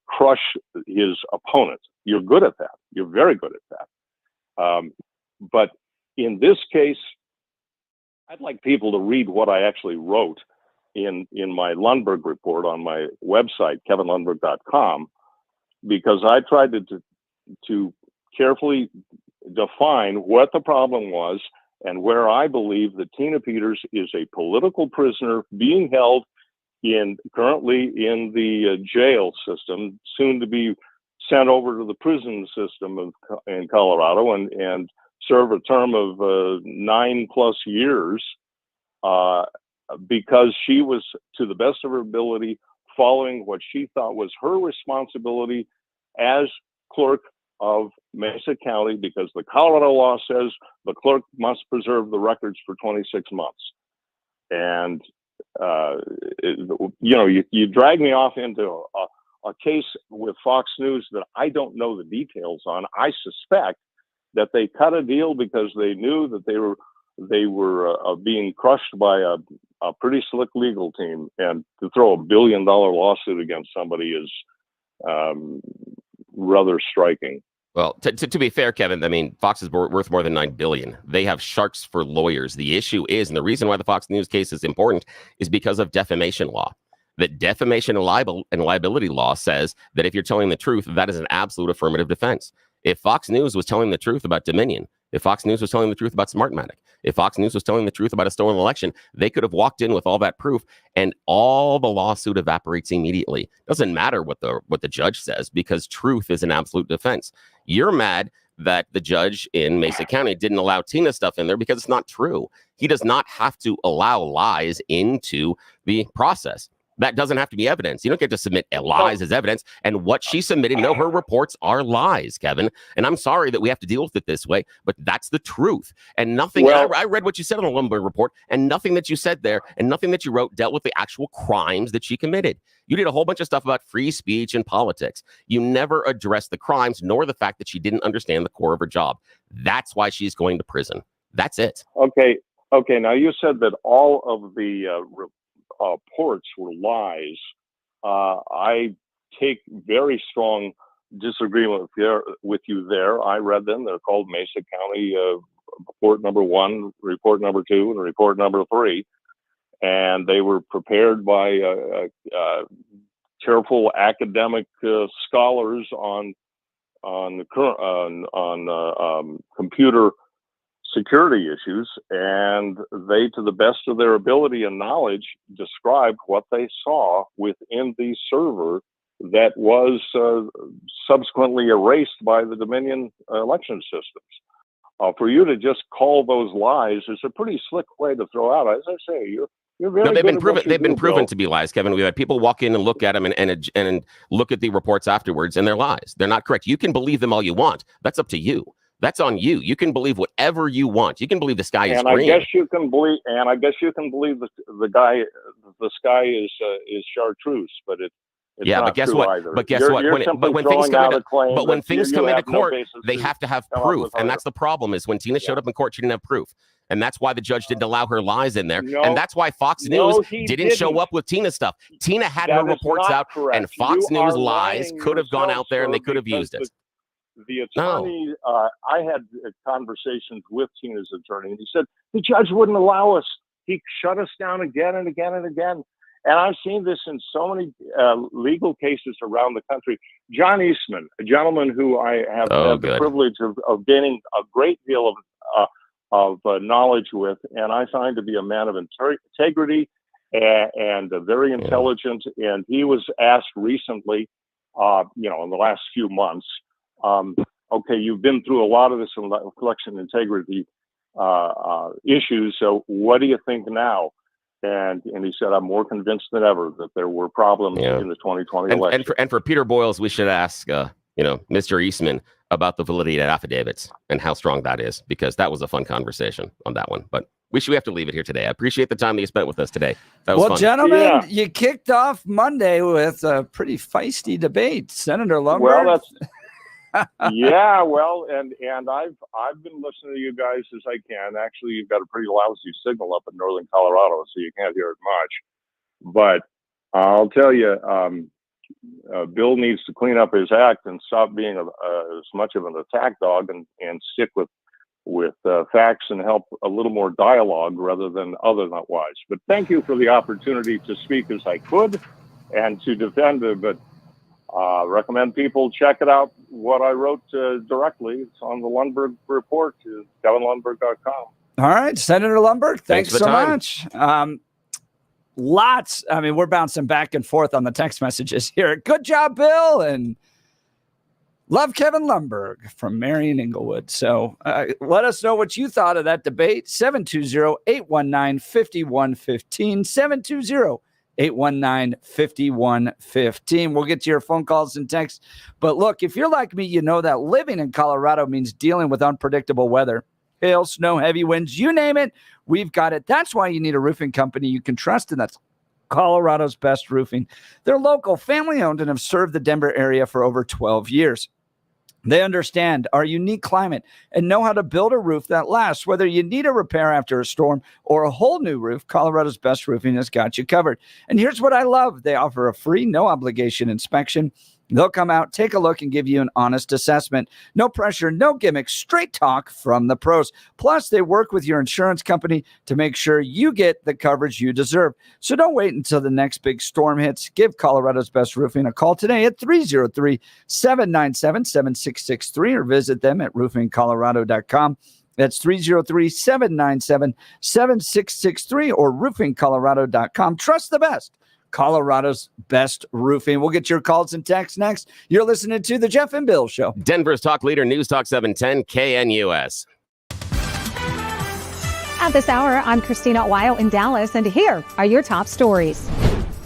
[SPEAKER 9] crush his opponent. You're good at that. You're very good at that. But in this case, I'd like people to read what I actually wrote in my Lundberg report on my website, kevinlundberg.com, because I tried to carefully define what the problem was and where I believe that Tina Peters is a political prisoner being held currently in the jail system, soon to be sent over to the prison system in Colorado and serve a term of 9+ years because she was, to the best of her ability, following what she thought was her responsibility as clerk of Mesa County, because the Colorado law says the clerk must preserve the records for 26 months. And, you drag me off into a case with Fox News that I don't know the details on. I suspect that they cut a deal because they knew that they were being crushed by a pretty slick legal team, and to throw $1 billion lawsuit against somebody is rather striking.
[SPEAKER 2] Well, to be fair, Kevin, I mean, Fox is worth more than $9 billion. They have sharks for lawyers. The issue is, and the reason why the Fox News case is important, is because of defamation law. That defamation and liability law says that if you're telling the truth, that is an absolute affirmative defense. If Fox News was telling the truth about Dominion, if Fox News was telling the truth about Smartmatic, if Fox News was telling the truth about a stolen election, they could have walked in with all that proof, and all the lawsuit evaporates immediately. Doesn't matter what the judge says, because truth is an absolute defense. You're mad that the judge in Mesa County didn't allow Tina stuff in there because it's not true. He does not have to allow lies into the process. That doesn't have to be evidence. You don't get to submit lies as evidence. And what she submitted, no, her reports are lies, Kevin. And I'm sorry that we have to deal with it this way, but that's the truth. And nothing, I read what you said on the Lundberg report, and nothing that you said there and nothing that you wrote dealt with the actual crimes that she committed. You did a whole bunch of stuff about free speech and politics. You never addressed the crimes, nor the fact that she didn't understand the core of her job. That's why she's going to prison. That's it.
[SPEAKER 9] Okay. Now, you said that all of the reports were lies. I take very strong disagreement with you there. I read them. They're called Mesa County Report Number 1, Report Number 2, and Report Number 3. And they were prepared by careful academic scholars on computer security issues, and they, to the best of their ability and knowledge, described what they saw within the server that was subsequently erased by the Dominion election systems. For you to just call those lies is a pretty slick way to throw out. As I say, you're very
[SPEAKER 2] no, they've
[SPEAKER 9] good
[SPEAKER 2] been proven. They've been proven
[SPEAKER 9] Bill.
[SPEAKER 2] to be lies, Kevin. We've had people walk in and look at them and look at the reports afterwards, and they're lies. They're not correct. You can believe them all you want. That's up to you. That's on you. You can believe whatever you want. You can believe the sky is green.
[SPEAKER 9] I guess you can believe the sky is chartreuse, but it's not
[SPEAKER 2] but guess
[SPEAKER 9] true
[SPEAKER 2] what?
[SPEAKER 9] either.
[SPEAKER 2] But guess
[SPEAKER 9] You're
[SPEAKER 2] what? When things come into court, they have to have proof, and that's the problem. Is when Tina showed up in court, she didn't have proof, and that's why the judge didn't allow her lies in there, and that's why Fox News didn't show up with Tina stuff. Tina had her reports out, and Fox News lies could have gone out there, and they could have used it.
[SPEAKER 9] The attorney, I had conversations with Tina's attorney, and he said the judge wouldn't allow us. He shut us down again and again and again. And I've seen this in so many legal cases around the country. John Eastman, a gentleman who I have had the privilege of gaining a great deal of knowledge with, and I find to be a man of integrity and very intelligent. And he was asked recently, in the last few months, okay, you've been through a lot of this election integrity issues, so what do you think now? And he said, I'm more convinced than ever that there were problems in the 2020 election.
[SPEAKER 2] And for Peter Boyles, we should ask, Mr. Eastman about the validity of affidavits and how strong that is, because that was a fun conversation on that one. But we have to leave it here today. I appreciate the time that you spent with us today. That was fun.
[SPEAKER 1] Gentlemen, you kicked off Monday with a pretty feisty debate, Senator Lundberg.
[SPEAKER 9] Well, that's and I've been listening to you guys as I can. Actually, you've got a pretty lousy signal up in northern Colorado, so you can't hear it much. But I'll tell you, Bill needs to clean up his act and stop being as much of an attack dog and stick with facts and help a little more dialogue rather than otherwise. But thank you for the opportunity to speak as I could and to defend it. But recommend people check it out. What I wrote directly, it's on the Lundberg report, kevinlundberg.com.
[SPEAKER 1] All right, Senator Lundberg, thanks
[SPEAKER 2] for the
[SPEAKER 1] so
[SPEAKER 2] time.
[SPEAKER 1] much. Lots. I mean, we're bouncing back and forth on the text messages here. Good job, Bill, and love Kevin Lundberg from Marion Inglewood. So let us know what you thought of that debate. 720-819-5115. 720-819-5115. We'll get to your phone calls and texts. But look, if you're like me, you know that living in Colorado means dealing with unpredictable weather. Hail, snow, heavy winds, you name it, we've got it. That's why you need a roofing company you can trust, and that's Colorado's Best Roofing. They're local, family-owned, and have served the Denver area for over 12 years. They understand our unique climate and know how to build a roof that lasts. Whether you need a repair after a storm or a whole new roof, Colorado's Best Roofing has got you covered. And here's what I love. They offer a free, no-obligation inspection. They'll come out, take a look, and give you an honest assessment. No pressure, no gimmicks, straight talk from the pros. Plus, they work with your insurance company to make sure you get the coverage you deserve. So don't wait until the next big storm hits. Give Colorado's Best Roofing a call today at 303-797-7663 or visit them at roofingcolorado.com. That's 303-797-7663 or roofingcolorado.com. Trust the best. Colorado's Best Roofing. We'll get your calls and texts next. You're listening to The Jeff and Bill Show.
[SPEAKER 2] Denver's talk leader, News Talk 710 KNUS.
[SPEAKER 10] At this hour, I'm Christina Weil in Dallas, and here are your top stories.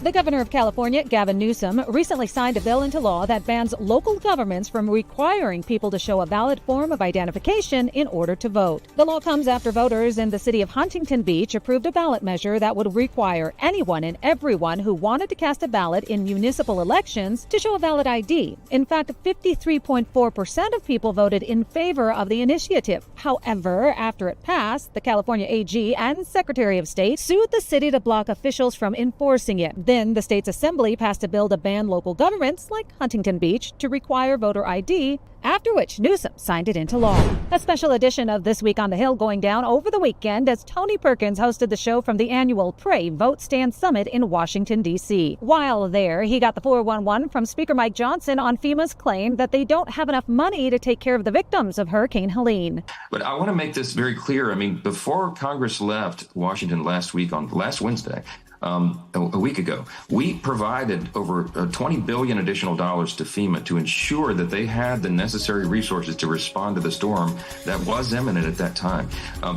[SPEAKER 10] The governor of California, Gavin Newsom, recently signed a bill into law that bans local governments from requiring people to show a valid form of identification in order to vote. The law comes after voters in the city of Huntington Beach approved a ballot measure that would require anyone and everyone who wanted to cast a ballot in municipal elections to show a valid ID. In fact, 53.4% of people voted in favor of the initiative. However, after it passed, the California AG and Secretary of State sued the city to block officials from enforcing it. Then the state's assembly passed a bill to ban local governments like Huntington Beach to require voter ID, after which Newsom signed it into law. A special edition of This Week on the Hill going down over the weekend as Tony Perkins hosted the show from the annual Pray, Vote, Stand Summit in Washington, D.C. While there, he got the 411 from Speaker Mike Johnson on FEMA's claim that they don't have enough money to take care of the victims of Hurricane Helene.
[SPEAKER 11] But I want to make this very clear. I mean, before Congress left Washington last Wednesday, a week ago, we provided over $20 billion additional dollars to FEMA to ensure that they had the necessary resources to respond to the storm that was imminent at that time.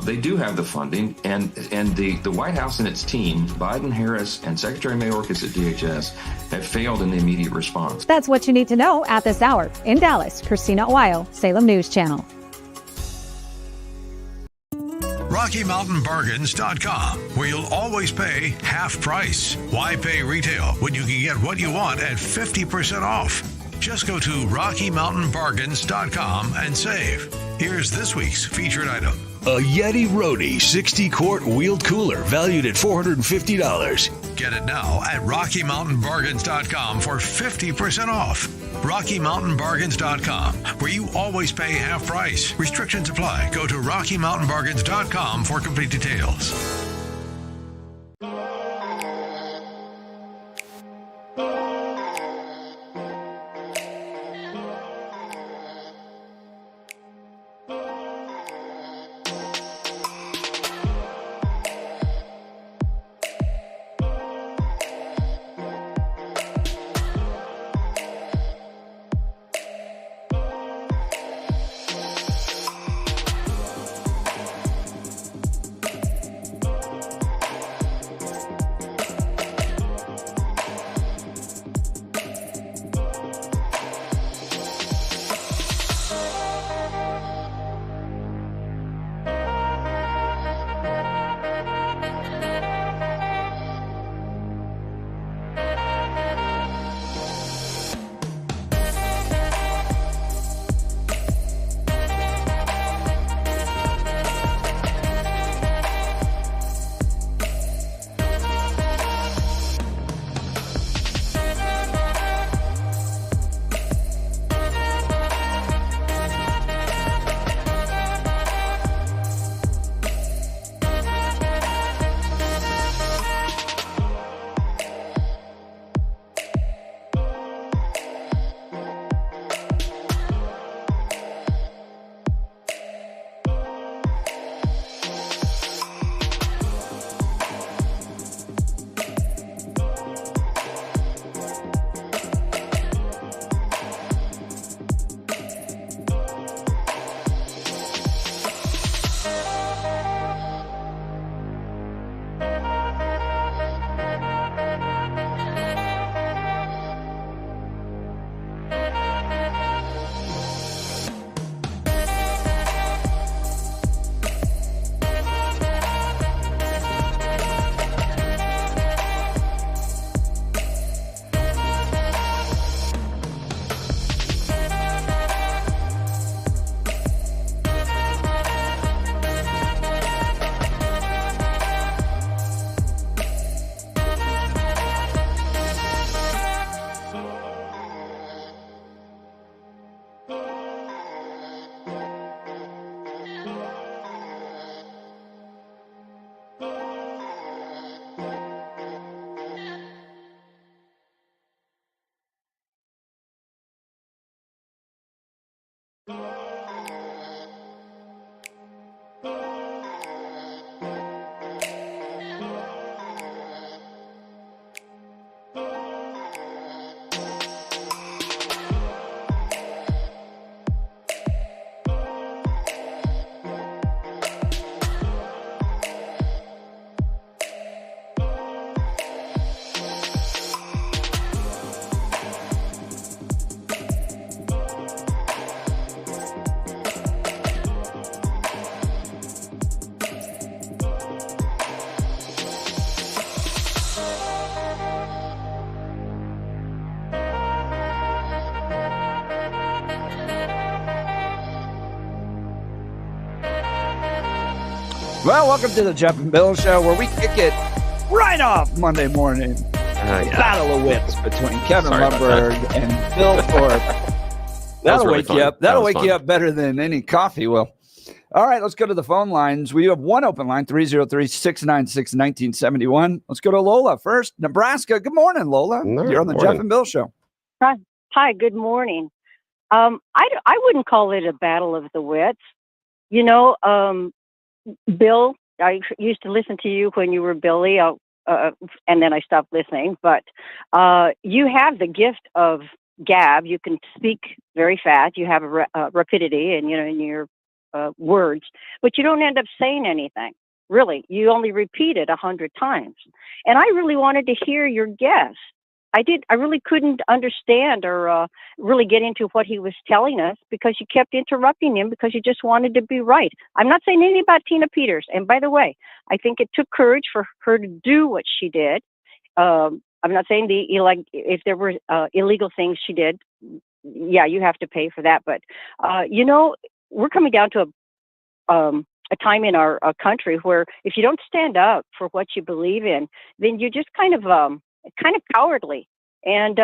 [SPEAKER 11] They do have the funding, and the White House and its team, Biden, Harris, and Secretary Mayorkas at DHS, have failed in the immediate response.
[SPEAKER 10] That's what you need to know at this hour. In Dallas, Christina Weil, Salem News Channel.
[SPEAKER 12] RockyMountainBargains.com, where you'll always pay half price. Why pay retail when you can get what you want at 50% off? Just go to RockyMountainBargains.com and save. Here's this week's featured item.
[SPEAKER 13] A Yeti Roadie 60-quart wheeled cooler valued at $450.
[SPEAKER 12] Get it now at RockyMountainBargains.com for 50% off. RockyMountainBargains.com, where you always pay half price. Restrictions apply. Go to RockyMountainBargains.com for complete details.
[SPEAKER 1] Well, welcome to the Jeff and Bill Show, where we kick it right off Monday morning. Battle of wits between Kevin Lundberg and Bill Thorpe. That'll
[SPEAKER 2] really
[SPEAKER 1] wake
[SPEAKER 2] fun.
[SPEAKER 1] you up.
[SPEAKER 2] That
[SPEAKER 1] That'll
[SPEAKER 2] was
[SPEAKER 1] wake you
[SPEAKER 2] fun.
[SPEAKER 1] up better than any coffee will. All right, let's go to the phone lines. We have one open line, 303-696-1971. Let's go to Lola first. Nebraska. Good morning, Lola. You're on the Jeff and Bill Show.
[SPEAKER 14] Hi, good morning. I wouldn't call it a battle of the wits. You know, Bill, I used to listen to you when you were Billy, and then I stopped listening. But you have the gift of gab. You can speak very fast. You have a rapidity, and in your words, but you don't end up saying anything. Really, you only repeat it 100 times. And I really wanted to hear your guess. I really couldn't understand or really get into what he was telling us because you kept interrupting him because you just wanted to be right. I'm not saying anything about Tina Peters. And by the way, I think it took courage for her to do what she did. I'm not saying if there were illegal things she did, yeah, you have to pay for that. But, we're coming down to a time in our country where if you don't stand up for what you believe in, then you're just kind of cowardly. And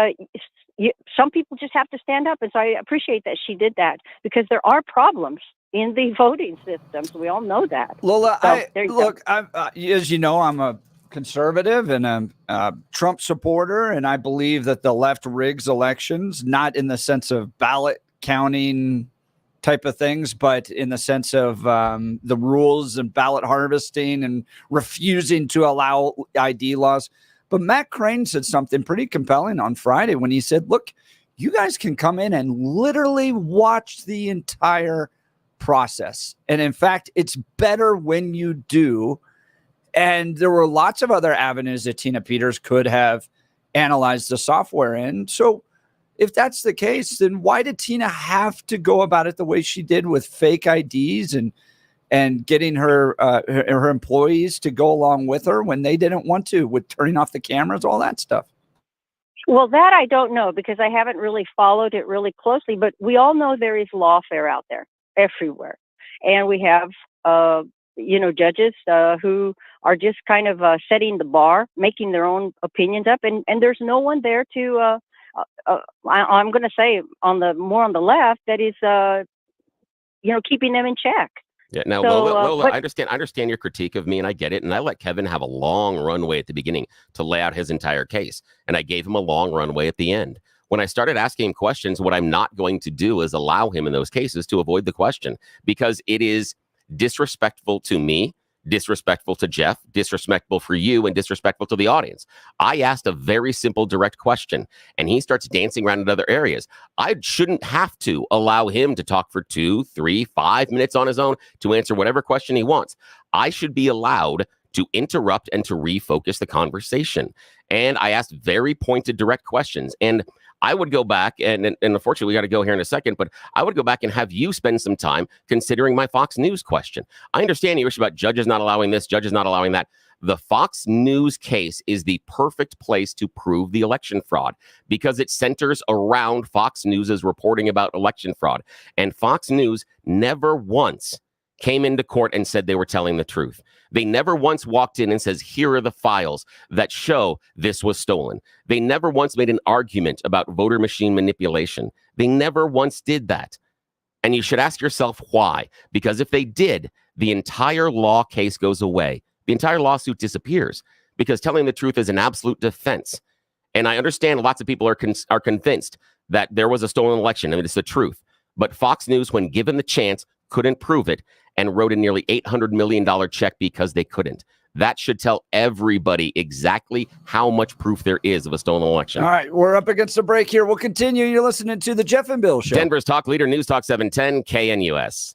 [SPEAKER 14] some people just have to stand up. And so I appreciate that she did that because there are problems in the voting systems. We all know that.
[SPEAKER 1] Lola,
[SPEAKER 14] So,
[SPEAKER 1] as you know, I'm a conservative and a Trump supporter, and I believe that the left rigs elections, not in the sense of ballot counting type of things, but in the sense of the rules and ballot harvesting and refusing to allow ID laws. But Matt Crane said something pretty compelling on Friday when he said, look, you guys can come in and literally watch the entire process. And in fact, it's better when you do. And there were lots of other avenues that Tina Peters could have analyzed the software in. So if that's the case, then why did Tina have to go about it the way she did with fake IDs and getting her employees to go along with her when they didn't want to, with turning off the cameras, all that stuff?
[SPEAKER 14] Well, that I don't know because I haven't really followed it really closely, but we all know there is lawfare out there everywhere. And we have, judges who are just kind of setting the bar, making their own opinions up. And there's no one there to, I'm going to say on the left, that is, keeping them in check.
[SPEAKER 2] Yeah. Now,
[SPEAKER 14] So,
[SPEAKER 2] Lola, I understand your critique of me, and I get it. And I let Kevin have a long runway at the beginning to lay out his entire case, and I gave him a long runway at the end. When I started asking him questions, what I'm not going to do is allow him in those cases to avoid the question, because it is disrespectful to me, disrespectful to Jeff, disrespectful for you, and disrespectful to the audience. I asked a very simple, direct question, and he starts dancing around in other areas. I shouldn't have to allow him to talk for 2, 3, 5 minutes on his own to answer whatever question he wants. I should be allowed to interrupt and to refocus the conversation. And I asked very pointed, direct questions. And I would go back, and unfortunately, we got to go here in a second, but I would go back and have you spend some time considering my Fox News question. I understand your issue about judges not allowing this, judges not allowing that. The Fox News case is the perfect place to prove the election fraud because it centers around Fox News's reporting about election fraud. And Fox News never once came into court and said they were telling the truth. They never once walked in and says, here are the files that show this was stolen. They never once made an argument about voter machine manipulation. They never once did that. And you should ask yourself why. Because if they did, the entire law case goes away. The entire lawsuit disappears because telling the truth is an absolute defense. And I understand lots of people are convinced that there was a stolen election. I mean, it's the truth. But Fox News, when given the chance, couldn't prove it and wrote a nearly $800 million check because they couldn't. That should tell everybody exactly how much proof there is of a stolen election.
[SPEAKER 1] All right, we're up against a break here. We'll continue. You're listening to the Jeff and Bill Show.
[SPEAKER 2] Denver's talk leader, News Talk 710 KNUS.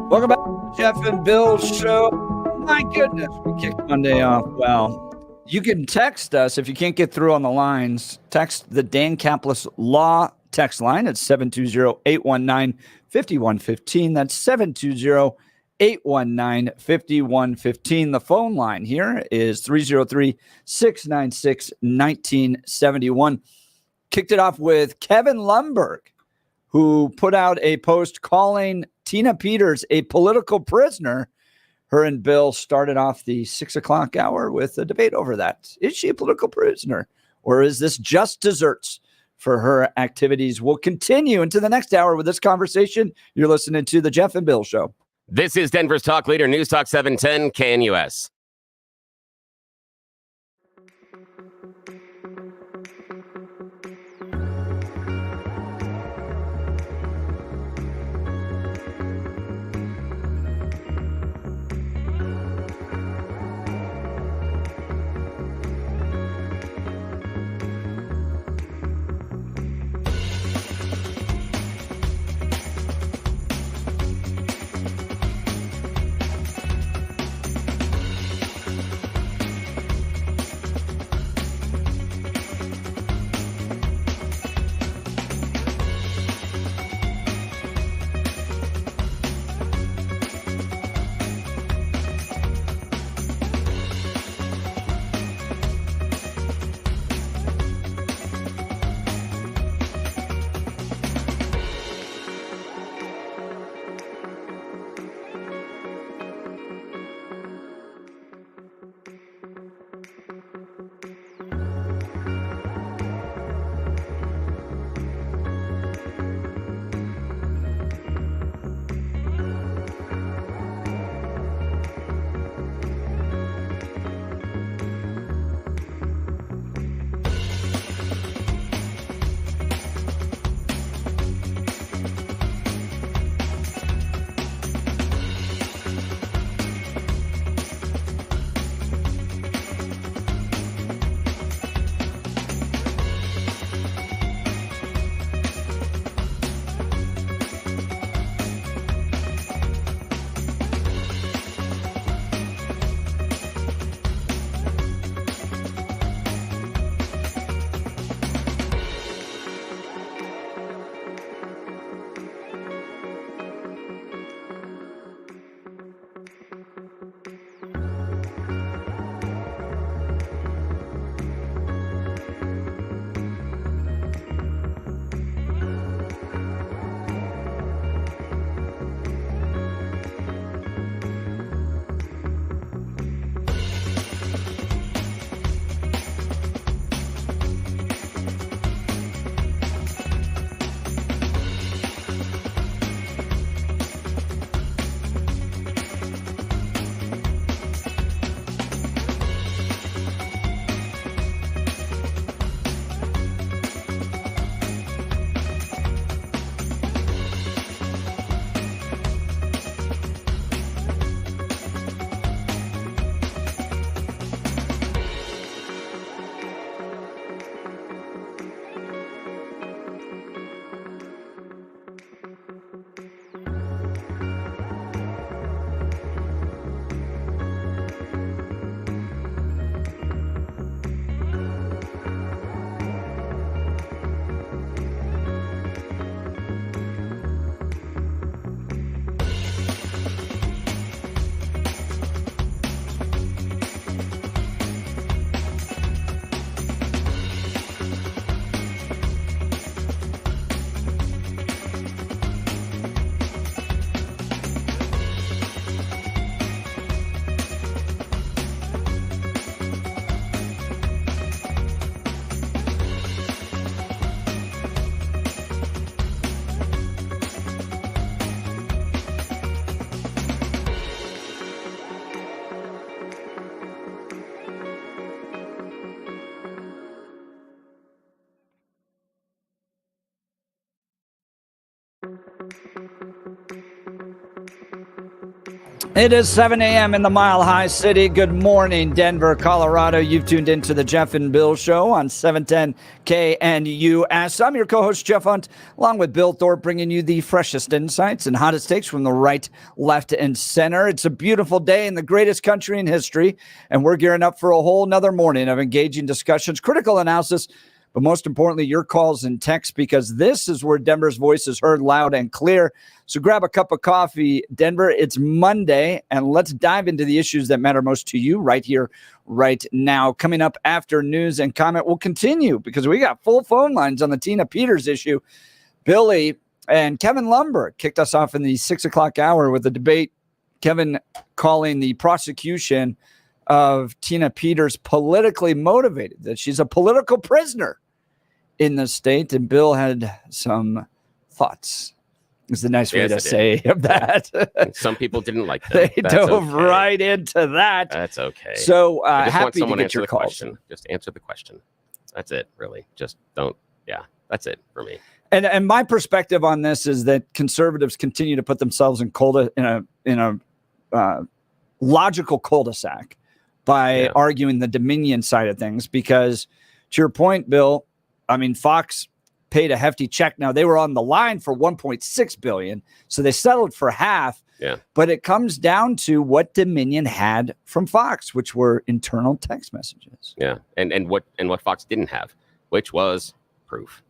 [SPEAKER 1] Welcome back to the Jeff and Bill Show. My goodness, we kicked Monday off. Well, you can text us if you can't get through on the lines. Text the Dan Caplis Law text line at 720-819-5115. That's 720-819-5115. The phone line here is 303-696-1971. Kicked it off with Kevin Lundberg, who put out a post calling Tina Peters a political prisoner. Her and Bill started off the 6 o'clock hour with a debate over that. Is she a political prisoner, or is this just desserts for her activities? We'll continue into the next hour with this conversation. You're listening to the Jeff and Bill Show.
[SPEAKER 2] This is Denver's talk leader, News Talk 710 KNUS.
[SPEAKER 1] It is 7 a.m. in the Mile High City. Good morning, Denver, Colorado. You've tuned into the Jeff and Bill Show on 710 KNUS. I'm your co-host, Jeff Hunt, along with Bill Thorpe, bringing you the freshest insights and hottest takes from the right, left, and center. It's a beautiful day in the greatest country in history, and we're gearing up for a whole nother morning of engaging discussions, critical analysis, but most importantly, your calls and texts, because this is where Denver's voice is heard loud and clear. So grab a cup of coffee, Denver. It's Monday, and let's dive into the issues that matter most to you right here, right now. Coming up after news and comment, we'll continue because we got full phone lines on the Tina Peters issue. Billy and Kevin Lundberg kicked us off in the 6 o'clock hour with a debate. Kevin calling the prosecution of Tina Peters politically motivated, that she's a political prisoner in the state. And Bill had some thoughts. Is the nice way to say of that.
[SPEAKER 2] Some people didn't like that.
[SPEAKER 1] They dove right into that.
[SPEAKER 2] That's okay.
[SPEAKER 1] So
[SPEAKER 2] I just want
[SPEAKER 1] happy
[SPEAKER 2] someone
[SPEAKER 1] to
[SPEAKER 2] to
[SPEAKER 1] get your
[SPEAKER 2] the
[SPEAKER 1] calls.
[SPEAKER 2] question. Just answer the question. That's it, really. Just don't. Yeah, that's it for me.
[SPEAKER 1] And my perspective on this is that conservatives continue to put themselves in a logical cul-de-sac by arguing the Dominion side of things. Because to your point, Bill, I mean, Fox paid a hefty check. Now they were on the line for $1.6 billion, so they settled for half.
[SPEAKER 2] Yeah.
[SPEAKER 1] But it comes down to what Dominion had from Fox, which were internal text messages.
[SPEAKER 2] Yeah, and what Fox didn't have, which was proof.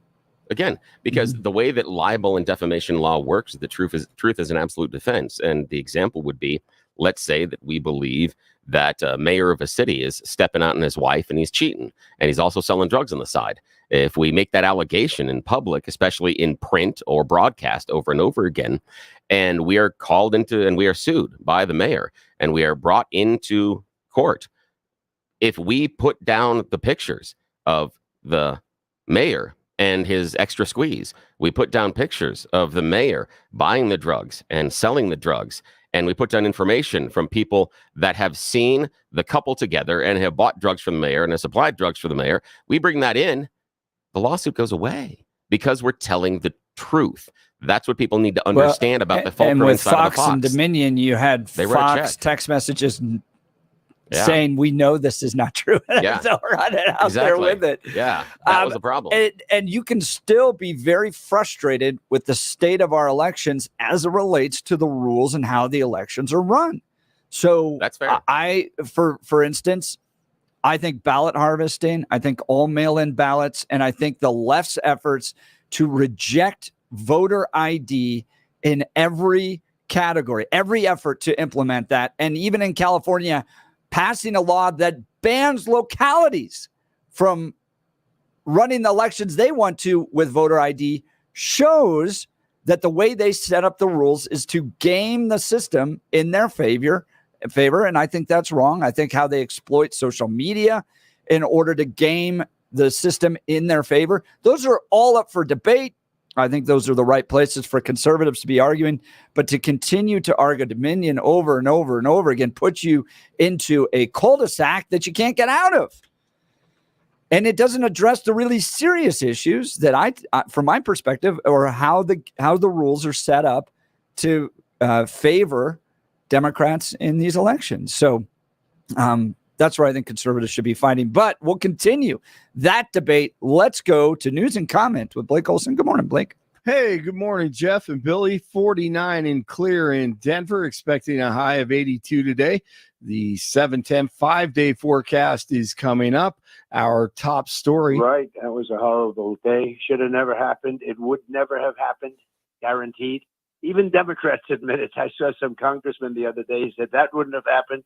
[SPEAKER 2] Again, because the way that libel and defamation law works, the truth is an absolute defense. And the example would be, let's say that we believe that a mayor of a city is stepping out on his wife and he's cheating, and he's also selling drugs on the side. If we make that allegation in public, especially in print or broadcast over and over again, and we are called into and we are sued by the mayor and we are brought into court, if we put down the pictures of the mayor and his extra squeeze, we put down pictures of the mayor buying the drugs and selling the drugs, and we put down information from people that have seen the couple together and have bought drugs from the mayor and have supplied drugs for the mayor, we bring that in, the lawsuit goes away because we're telling the truth. That's what people need to understand about the fulcrum
[SPEAKER 1] and with
[SPEAKER 2] inside of the Fox.
[SPEAKER 1] And Dominion, you had
[SPEAKER 2] They
[SPEAKER 1] Fox text messages saying, we know this is not true. So run it out there with it.
[SPEAKER 2] Yeah, that was the problem.
[SPEAKER 1] And you can still be very frustrated with the state of our elections as it relates to the rules and how the elections are run. So
[SPEAKER 2] that's fair.
[SPEAKER 1] For instance, I think ballot harvesting, I think all mail-in ballots, and I think the left's efforts to reject voter ID in every category, every effort to implement that, and even in California, passing a law that bans localities from running the elections they want to with voter ID, shows that the way they set up the rules is to game the system in their favor. And I think that's wrong. I think how they exploit social media in order to game the system in their favor, those are all up for debate. I think those are the right places for conservatives to be arguing, but to continue to argue Dominion over and over and over again puts you into a cul-de-sac that you can't get out of. And it doesn't address the really serious issues that I from my perspective, or how the rules are set up to favor Democrats in these elections. So that's where I think conservatives should be fighting. But we'll continue that debate. Let's go to news and comment with Blake Olson. Good morning, Blake.
[SPEAKER 3] Hey, good morning, Jeff and Billy. 49 and clear in Denver, expecting a high of 82 today. The 7-10 5-day forecast is coming up. Our top story.
[SPEAKER 15] Right. That was a horrible day. Should have never happened. It would never have happened. Guaranteed. Even Democrats admit it. I saw some congressman the other day said that wouldn't have happened.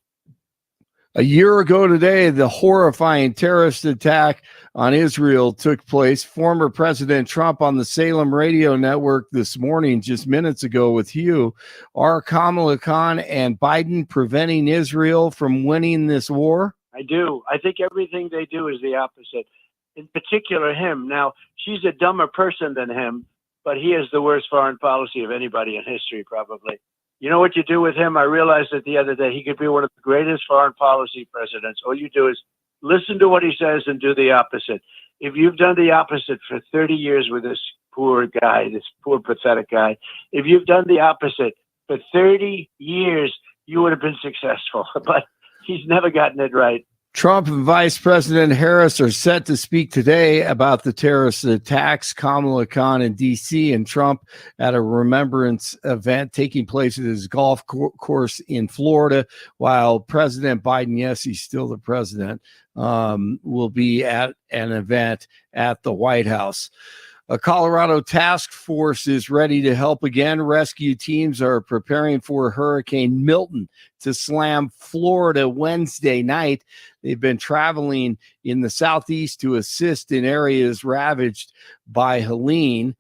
[SPEAKER 3] A year ago today, the horrifying terrorist attack on Israel took place. Former President Trump on the Salem radio network this morning, just minutes ago with Hugh. Are Kamala Khan and Biden preventing Israel from winning this war?
[SPEAKER 15] I do. I think everything they do is the opposite. In particular, him. Now, she's a dumber person than him, but he has the worst foreign policy of anybody in history, probably. You know what you do with him? I realized it the other day. He could be one of the greatest foreign policy presidents. All you do is listen to what he says and do the opposite. If you've done the opposite for 30 years with this poor guy, this poor, pathetic guy, if you've done the opposite for 30 years, you would have been successful. But he's never gotten it right.
[SPEAKER 3] Trump and Vice President Harris are set to speak today about the terrorist attacks. Kamala Khan in D.C. and Trump at a remembrance event taking place at his golf course in Florida, while President Biden, yes, he's still the president, will be at an event at the White House. A Colorado task force is ready to help again. Rescue teams are preparing for Hurricane Milton to slam Florida Wednesday night. They've been traveling in the southeast to assist in areas ravaged by Helene.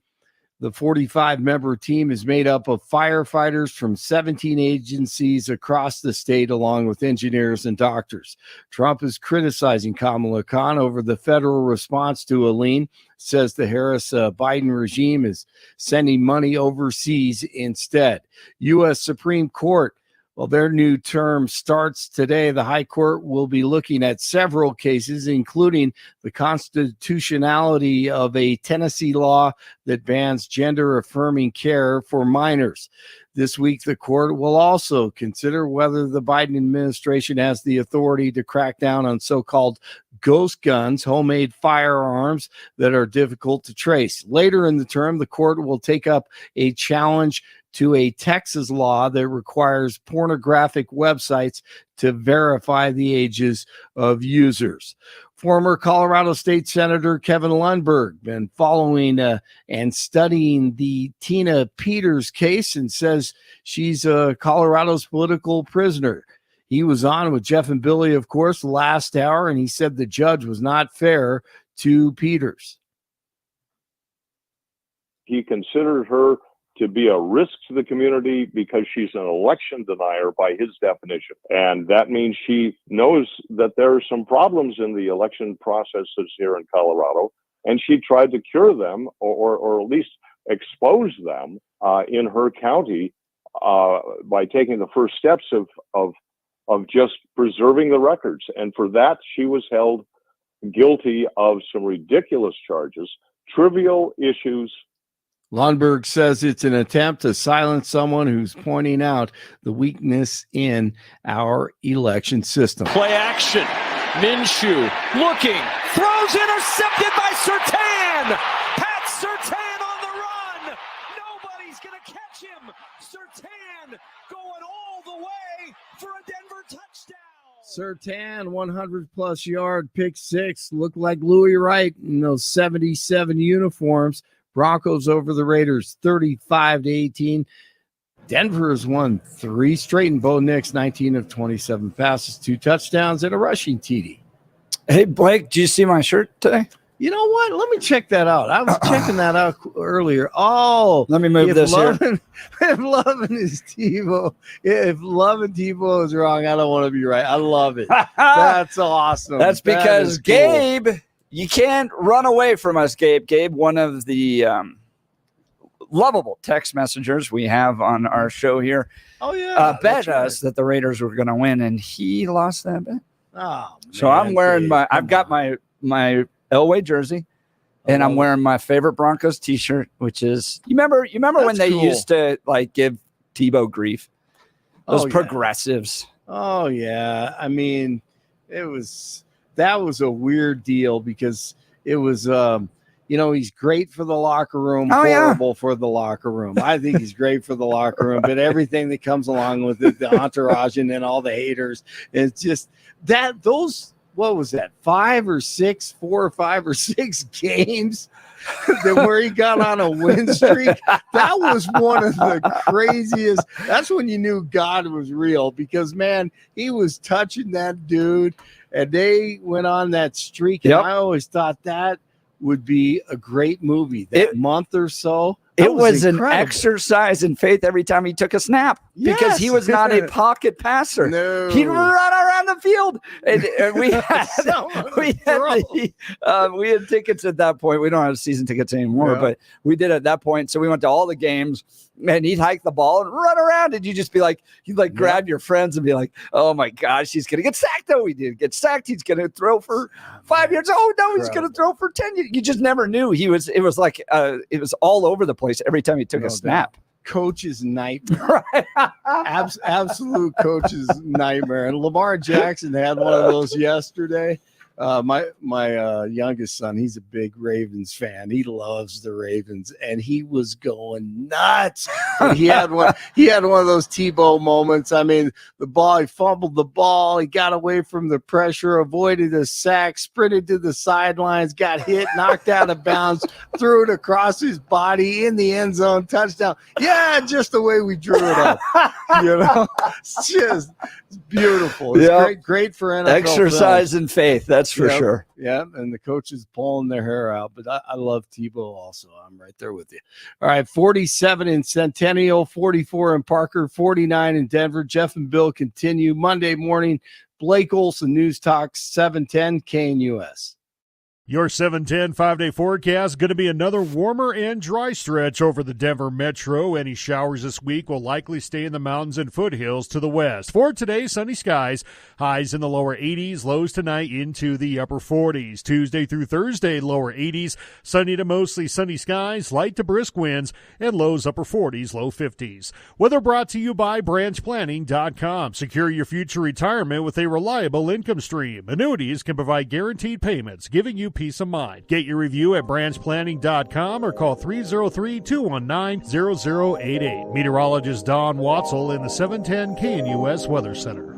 [SPEAKER 3] The 45-member team is made up of firefighters from 17 agencies across the state, along with engineers and doctors. Trump is criticizing Kamala Khan over the federal response to Helene, says the Harris-Biden regime is sending money overseas instead. U.S. Supreme Court, well, their new term starts today. The High Court will be looking at several cases, including the constitutionality of a Tennessee law that bans gender-affirming care for minors. This week, the court will also consider whether the Biden administration has the authority to crack down on so-called ghost guns, homemade firearms that are difficult to trace. Later in the term, the court will take up a challenge to a Texas law that requires pornographic websites to verify the ages of users. Former Colorado State Senator Kevin Lundberg been following and studying the Tina Peters case and says she's Colorado's political prisoner. He was on with Jeff and Billy, of course, last hour, and he said the judge was not fair to Peters.
[SPEAKER 9] He considered her to be a risk to the community because she's an election denier by his definition. And that means she knows that there are some problems in the election processes here in Colorado, and she tried to cure them or at least expose them in her county by taking the first steps of just preserving the records. And for that, she was held guilty of some ridiculous charges, trivial issues.
[SPEAKER 3] Lundberg says it's an attempt to silence someone who's pointing out the weakness in our election system.
[SPEAKER 7] Play action. Minshew looking, throws intercepted by Surtain. Pat Surtain on the run. Nobody's going to catch him. Surtain going all the way for a Denver touchdown.
[SPEAKER 3] Surtain, 100-plus yard pick six, looked like Louis Wright in those 77 uniforms. Broncos over the Raiders, 35-18. Denver has won 3 straight, and Bo Nix, 19 of 27 passes, 2 touchdowns, and a rushing TD.
[SPEAKER 1] Hey, Blake, do you see my shirt today?
[SPEAKER 3] You know what? Let me check that out. I was checking that out earlier. Oh,
[SPEAKER 1] let me move this here.
[SPEAKER 3] If loving is Tebow, if loving Tebow is wrong, I don't want to be right. I love it. That's awesome.
[SPEAKER 1] That's because Gabe, you can't run away from us, Gabe. Gabe, one of the lovable text messengers we have on our show here, bet us that the Raiders were going to win, and he lost that bet.
[SPEAKER 3] Oh,
[SPEAKER 1] so
[SPEAKER 3] man,
[SPEAKER 1] I'm wearing I've got my Elway jersey, and I'm wearing my favorite Broncos T-shirt, which is you remember when they used to like give Tebow grief? Those progressives.
[SPEAKER 3] Oh yeah, I mean, that was a weird deal because it was he's great for the locker room, horrible for the locker room. I think he's great for the locker room, but everything that comes along with it, the entourage and then all the haters, it's just what was that, 4 or 5 or 6 games where he got on a win streak? That was one of the craziest. That's when you knew God was real because, man, he was touching that dude, and they went on that streak. And I always thought that would be a great movie, month or so.
[SPEAKER 1] It was an exercise in faith every time he took a snap because he was not a pocket passer.
[SPEAKER 3] No.
[SPEAKER 1] He'd run around the field. And we had tickets at that point. We don't have season tickets anymore, but we did at that point. So we went to all the games, and he'd hike the ball and run around. And you'd just be like, grab your friends and be like, oh my gosh, he's going to get sacked. Oh, he did get sacked. He's going to throw for 5 yards. Oh no, he's going to throw for 10. You just never knew. It was all over the place every time he took a snap.
[SPEAKER 3] coach's nightmare. Absolute coach's nightmare. And Lamar Jackson had one of those yesterday. My youngest son, he's a big Ravens fan. He loves the Ravens, and he was going nuts. He had one of those Tebow moments. I mean, he fumbled the ball, he got away from the pressure, avoided a sack, sprinted to the sidelines, got hit, knocked out of bounds, threw it across his body in the end zone, touchdown. Yeah, just the way we drew it up. It's beautiful. It's great for NFL
[SPEAKER 1] exercise
[SPEAKER 3] film.
[SPEAKER 1] and faith. That's for sure.
[SPEAKER 3] Yeah, and the coaches pulling their hair out. But I love Tebow also. I'm right there with you. All right, 47 in Centennial, 44 in Parker, 49 in Denver. Jeff and Bill continue Monday morning. Blake Olson, News Talk 710 KNUS.
[SPEAKER 8] Your 710 5-day forecast going to be another warmer and dry stretch over the Denver metro. Any showers this week will likely stay in the mountains and foothills to the west. For today, sunny skies, highs in the lower 80s, lows tonight into the upper 40s. Tuesday through Thursday, lower 80s, sunny to mostly sunny skies, light to brisk winds, and lows upper 40s, low 50s. Weather brought to you by branchplanning.com. Secure your future retirement with a reliable income stream. Annuities can provide guaranteed payments, giving you peace of mind. Get your review at branchplanning.com or call 303-219-0088. Meteorologist Don Watzel in the 710 KNUS Weather Center.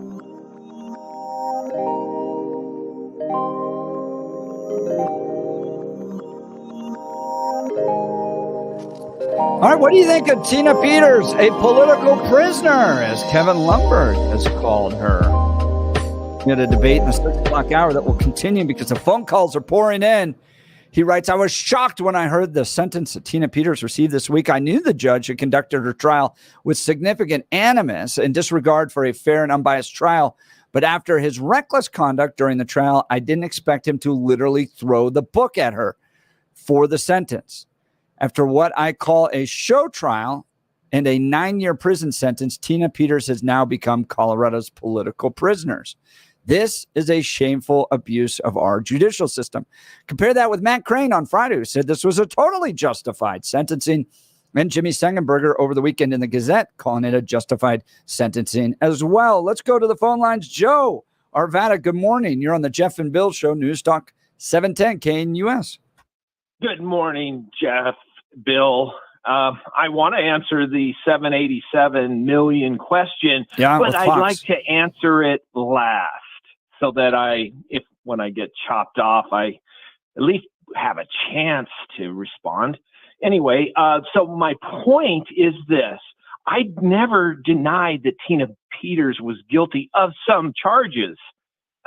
[SPEAKER 1] All right, what do you think of Tina Peters, a political prisoner, as Kevin Lundberg has called her? We had a debate in the 6 o'clock hour that will continue because the phone calls are pouring in. He writes, I was shocked when I heard the sentence that Tina Peters received this week. I knew the judge had conducted her trial with significant animus and disregard for a fair and unbiased trial. But after his reckless conduct during the trial, I didn't expect him to literally throw the book at her for the sentence. After what I call a show trial and a 9-year prison sentence, Tina Peters has now become Colorado's political prisoners. This is a shameful abuse of our judicial system. Compare that with Matt Crane on Friday, who said this was a totally justified sentencing, and Jimmy Sengenberger over the weekend in the Gazette calling it a justified sentencing as well. Let's go to the phone lines. Joe Arvada, good morning. You're on the Jeff and Bill Show, News Talk 710 KNUS.
[SPEAKER 16] Good morning, Jeff, Bill. I want to answer the 787 million question, but I'd like to answer it last so that when I get chopped off, I at least have a chance to respond. Anyway, so my point is this. I never denied that Tina Peters was guilty of some charges.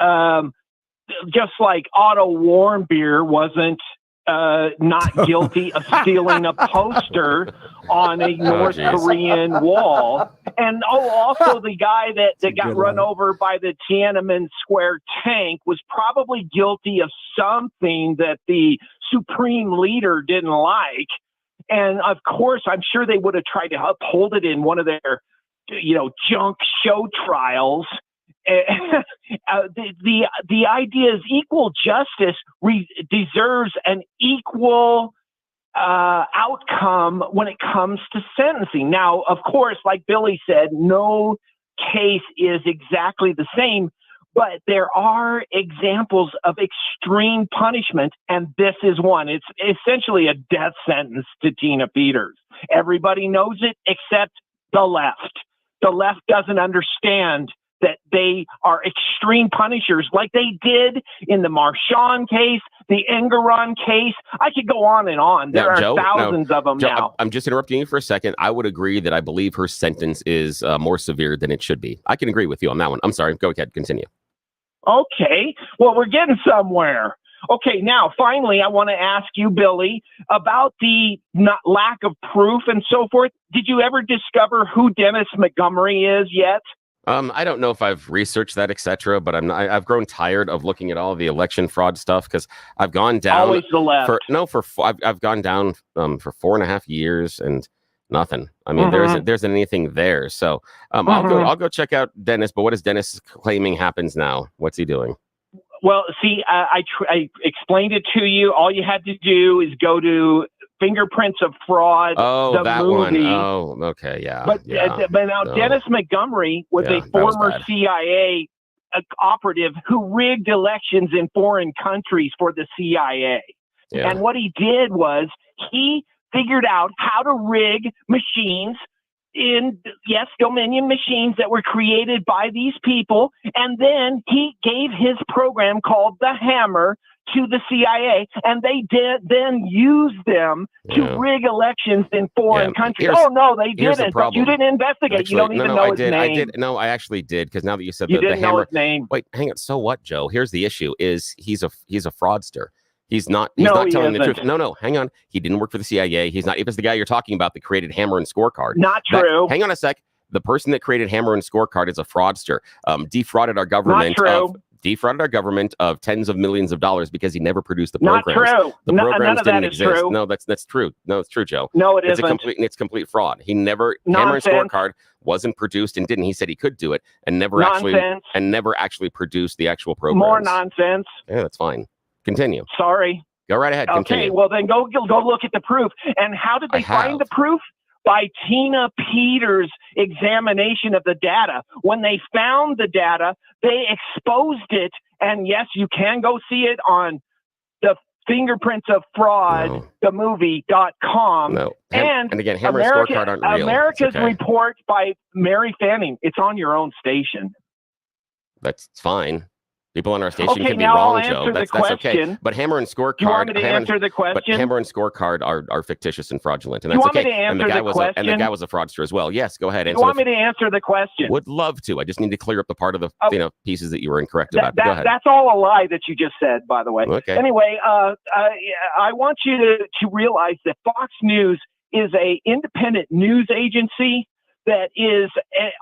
[SPEAKER 16] Just like Otto Warmbier wasn't not guilty of stealing a poster on a North Korean wall. And also the guy that got run over by the Tiananmen Square tank was probably guilty of something that the supreme leader didn't like. And of course, I'm sure they would have tried to uphold it in one of their, junk show trials. The idea is equal justice deserves an equal outcome when it comes to sentencing. Now, of course, like Billy said, no case is exactly the same, but there are examples of extreme punishment, and this is one. It's essentially a death sentence to Tina Peters. Everybody knows it except the left. The left doesn't understand that they are extreme punishers like they did in the Marchand case, the Engeron case. I could go on and on. There are thousands of them now.
[SPEAKER 2] I'm just interrupting you for a second. I would agree that I believe her sentence is more severe than it should be. I can agree with you on that one. I'm sorry. Go ahead. Continue.
[SPEAKER 16] Okay. Well, we're getting somewhere. Okay, now, finally, I want to ask you, Billy, about the lack of proof and so forth. Did you ever discover who Dennis Montgomery is yet?
[SPEAKER 2] I don't know if I've researched that, etc., but I've grown tired of looking at all the election fraud stuff because I've gone down.
[SPEAKER 16] Always the left.
[SPEAKER 2] I've gone down for 4.5 years and nothing. I mean, there isn't anything there. So I'll go check out Dennis. But what is Dennis claiming happens now? What's he doing?
[SPEAKER 16] Well, see, I explained it to you. All you had to do is go to Fingerprints of Fraud,
[SPEAKER 2] Oh,
[SPEAKER 16] the
[SPEAKER 2] that
[SPEAKER 16] movie.
[SPEAKER 2] one. Oh, okay, yeah.
[SPEAKER 16] But,
[SPEAKER 2] yeah.
[SPEAKER 16] but now
[SPEAKER 2] No.
[SPEAKER 16] Dennis Montgomery was
[SPEAKER 2] Yeah,
[SPEAKER 16] a
[SPEAKER 2] that was
[SPEAKER 16] former
[SPEAKER 2] bad.
[SPEAKER 16] CIA operative who rigged elections in foreign countries for the CIA.
[SPEAKER 2] Yeah.
[SPEAKER 16] And what he did was he figured out how to rig machines Dominion machines that were created by these people. And then he gave his program called the Hammer to the CIA, and they then used them to rig elections in foreign countries. Oh, no, they didn't, but you didn't investigate.
[SPEAKER 2] Actually,
[SPEAKER 16] you don't even know his name.
[SPEAKER 2] I did. No, I actually did, because now that you said
[SPEAKER 16] You
[SPEAKER 2] the
[SPEAKER 16] didn't know
[SPEAKER 2] Hammer.
[SPEAKER 16] his name.
[SPEAKER 2] Wait, hang on. So what, Joe? Here's the issue: is he's a fraudster. He's not
[SPEAKER 16] No,
[SPEAKER 2] not
[SPEAKER 16] he
[SPEAKER 2] telling the
[SPEAKER 16] isn't.
[SPEAKER 2] truth. No, hang on. He didn't work for the CIA. He's not. If it's the guy you're talking about that created Hammer and Scorecard.
[SPEAKER 16] Not true.
[SPEAKER 2] Hang on a sec. The person that created Hammer and Scorecard is a fraudster. Defrauded our government.
[SPEAKER 16] Not true.
[SPEAKER 2] Defrauded our government of tens of millions of dollars because he never produced the
[SPEAKER 16] Not
[SPEAKER 2] programs.
[SPEAKER 16] true.
[SPEAKER 2] The
[SPEAKER 16] None
[SPEAKER 2] programs
[SPEAKER 16] of that
[SPEAKER 2] didn't
[SPEAKER 16] is
[SPEAKER 2] exist.
[SPEAKER 16] true.
[SPEAKER 2] No, that's true. No, it's true, Joe.
[SPEAKER 16] No, it
[SPEAKER 2] it's
[SPEAKER 16] isn't.
[SPEAKER 2] It's complete fraud. He never Hammer and
[SPEAKER 16] Nonsense.
[SPEAKER 2] Scorecard wasn't produced and didn't. He said he could do it and never
[SPEAKER 16] Nonsense.
[SPEAKER 2] actually produced the actual programs.
[SPEAKER 16] More nonsense.
[SPEAKER 2] Yeah, that's fine. Continue.
[SPEAKER 16] Sorry.
[SPEAKER 2] Go right ahead. Continue.
[SPEAKER 16] Okay, well then go look at the proof. And how did they find the proof? By Tina Peters' examination of the data. When they found the data, they exposed it. And yes, you can go see it on the Fingerprints of Fraud, the movie.com.
[SPEAKER 2] No.
[SPEAKER 16] And
[SPEAKER 2] again, Hammer and Scorecard aren't real.
[SPEAKER 16] America's
[SPEAKER 2] It's okay.
[SPEAKER 16] Report by Mary Fanning. It's on your own station.
[SPEAKER 2] That's fine. People on our station
[SPEAKER 16] Okay,
[SPEAKER 2] can be
[SPEAKER 16] now
[SPEAKER 2] wrong,
[SPEAKER 16] I'll
[SPEAKER 2] Joe.
[SPEAKER 16] answer the
[SPEAKER 2] That's okay.
[SPEAKER 16] question.
[SPEAKER 2] But Hammer and Scorecard.
[SPEAKER 16] Do you want me to answer the question?
[SPEAKER 2] But Hammer and Scorecard are fictitious and fraudulent, and
[SPEAKER 16] Do you
[SPEAKER 2] that's
[SPEAKER 16] want me
[SPEAKER 2] okay.
[SPEAKER 16] to
[SPEAKER 2] And the
[SPEAKER 16] answer
[SPEAKER 2] guy
[SPEAKER 16] the
[SPEAKER 2] was and the guy was a fraudster as well. Yes, go ahead.
[SPEAKER 16] Do you want me to answer the question?
[SPEAKER 2] Would love to. I just need to clear up the part of the pieces that you were incorrect about. Go ahead.
[SPEAKER 16] That's all a lie that you just said, by the way.
[SPEAKER 2] Okay.
[SPEAKER 16] Anyway, I want you to realize that Fox News is a independent news agency that is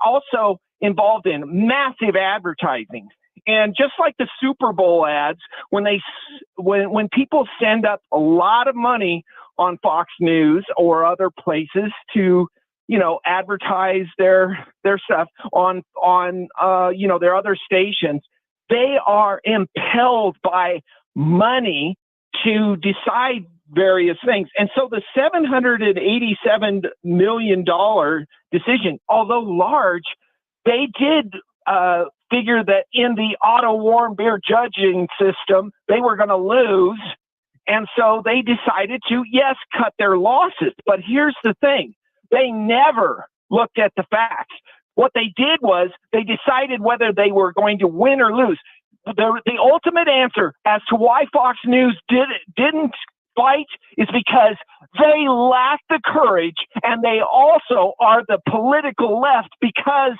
[SPEAKER 16] also involved in massive advertising. And just like the Super Bowl ads, when people send up a lot of money on Fox News or other places to, advertise their stuff on their other stations, they are impelled by money to decide various things. And so the $787 million decision, although large, they did figure that in the Otto Warmbier judging system, they were going to lose. And so they decided to, yes, cut their losses. But here's the thing. They never looked at the facts. What they did was they decided whether they were going to win or lose. The ultimate answer as to why Fox News didn't fight is because they lack the courage, and they also are the political left because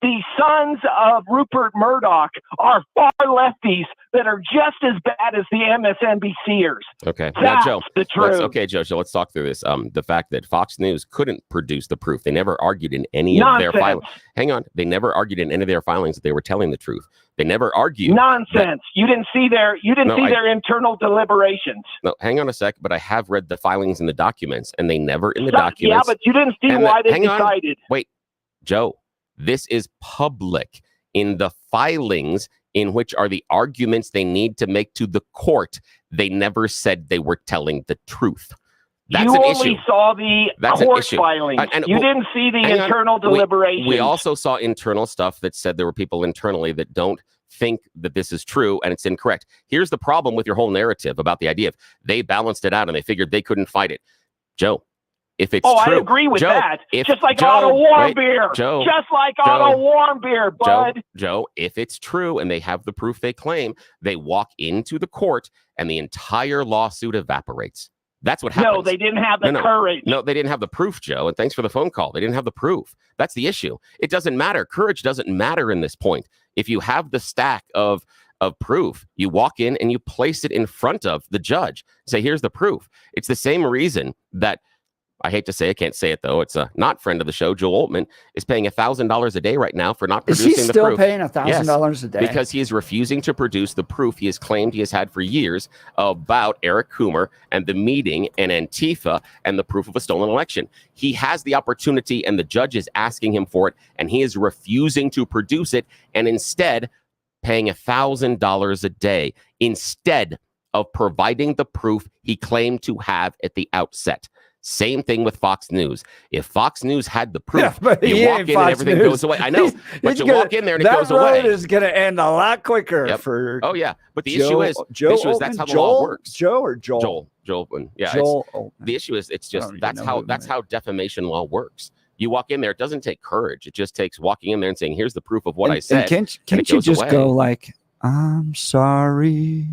[SPEAKER 16] the sons of Rupert Murdoch are far lefties that are just as bad as the MSNBCers.
[SPEAKER 2] Okay.
[SPEAKER 16] That's
[SPEAKER 2] Now, Joe,
[SPEAKER 16] the truth.
[SPEAKER 2] Joe, let's talk through this. The fact that Fox News couldn't produce the proof. They never argued in any of their filings. Hang on. They never argued in any of their filings that they were telling the truth. They never argued.
[SPEAKER 16] Nonsense. You didn't see their their internal deliberations.
[SPEAKER 2] No, hang on a sec, but I have read the filings and the documents, and they never in the documents.
[SPEAKER 16] Yeah, but you didn't see why they
[SPEAKER 2] hang on.
[SPEAKER 16] decided.
[SPEAKER 2] Wait, Joe, this is public in the filings in which are the arguments they need to make to the court. They never said they were telling the truth. That's
[SPEAKER 16] you
[SPEAKER 2] an
[SPEAKER 16] only
[SPEAKER 2] issue.
[SPEAKER 16] Saw the
[SPEAKER 2] That's an
[SPEAKER 16] court
[SPEAKER 2] issue.
[SPEAKER 16] filings. You didn't see the
[SPEAKER 2] hang on.
[SPEAKER 16] internal deliberations.
[SPEAKER 2] We also saw internal stuff that said there were people internally that don't think that this is true and it's incorrect. Here's the problem with your whole narrative about the idea of they balanced it out and they figured they couldn't fight it. Joe, if it's true.
[SPEAKER 16] I agree with
[SPEAKER 2] Joe,
[SPEAKER 16] that. Just like
[SPEAKER 2] Joe,
[SPEAKER 16] Otto Warmbier.
[SPEAKER 2] Joe,
[SPEAKER 16] just like
[SPEAKER 2] Joe,
[SPEAKER 16] Otto Warmbier, bud.
[SPEAKER 2] Joe, if it's true and they have the proof they claim, they walk into the court and the entire lawsuit evaporates. That's what happens.
[SPEAKER 16] No, they didn't have the courage.
[SPEAKER 2] No, they didn't have the proof, Joe. And thanks for the phone call. They didn't have the proof. That's the issue. It doesn't matter. Courage doesn't matter in this point. If you have the stack of proof, you walk in and you place it in front of the judge. Say, here's the proof. It's the same reason that, I hate to say, I can't say it though, it's a not friend of the show, Joel Altman, is paying $1,000 a day right now for not producing the proof.
[SPEAKER 1] Is he still paying $1,000 a day?
[SPEAKER 2] Because he is refusing to produce the proof he has claimed he has had for years about Eric Coomer and the meeting and Antifa and the proof of a stolen election. He has the opportunity and the judge is asking him for it, and he is refusing to produce it and instead paying $1,000 a day instead of providing the proof he claimed to have at the outset. Same thing with Fox News. If Fox News had the proof, you walk in and everything goes away. I know, but you walk in there and it goes away.
[SPEAKER 1] That road is going to end a lot quicker for.
[SPEAKER 2] Oh yeah, but the issue is that's how the law works.
[SPEAKER 1] Joel.
[SPEAKER 2] Joel. Yeah. The issue is it's just that's how defamation law works. You walk in there, it doesn't take courage. It just takes walking in there and saying, "Here's the proof of what I said."
[SPEAKER 1] And can't you just go like, "I'm sorry"?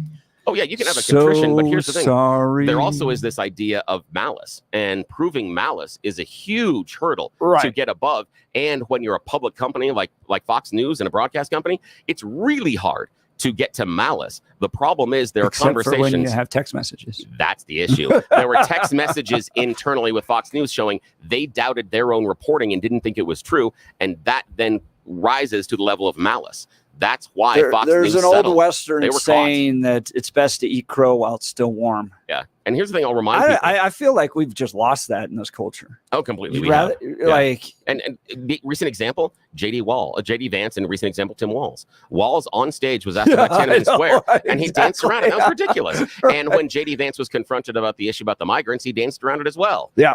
[SPEAKER 2] Oh yeah, you can have a contrition, but here's the thing.
[SPEAKER 1] Sorry.
[SPEAKER 2] There also is this idea of malice, and proving malice is a huge hurdle to get above. And when you're a public company like Fox News and a broadcast company, it's really hard to get to malice. The problem is there are conversations.
[SPEAKER 1] For when you have text messages.
[SPEAKER 2] That's the issue. There were text messages internally with Fox News showing they doubted their own reporting and didn't think it was true, and that then rises to the level of malice. That's why Fox News
[SPEAKER 1] There's an old
[SPEAKER 2] settled.
[SPEAKER 1] Western saying that it's best to eat crow while it's still warm.
[SPEAKER 2] Yeah. And here's the thing I'll remind people.
[SPEAKER 1] I feel like we've just lost that in this culture.
[SPEAKER 2] Oh, completely. And recent example, JD Vance, and recent example, Tim Walz. Walz on stage was asked about Tiananmen Square, and he danced around it. That was ridiculous. And when JD Vance was confronted about the issue about the migrants, he danced around it as well.
[SPEAKER 1] Yeah.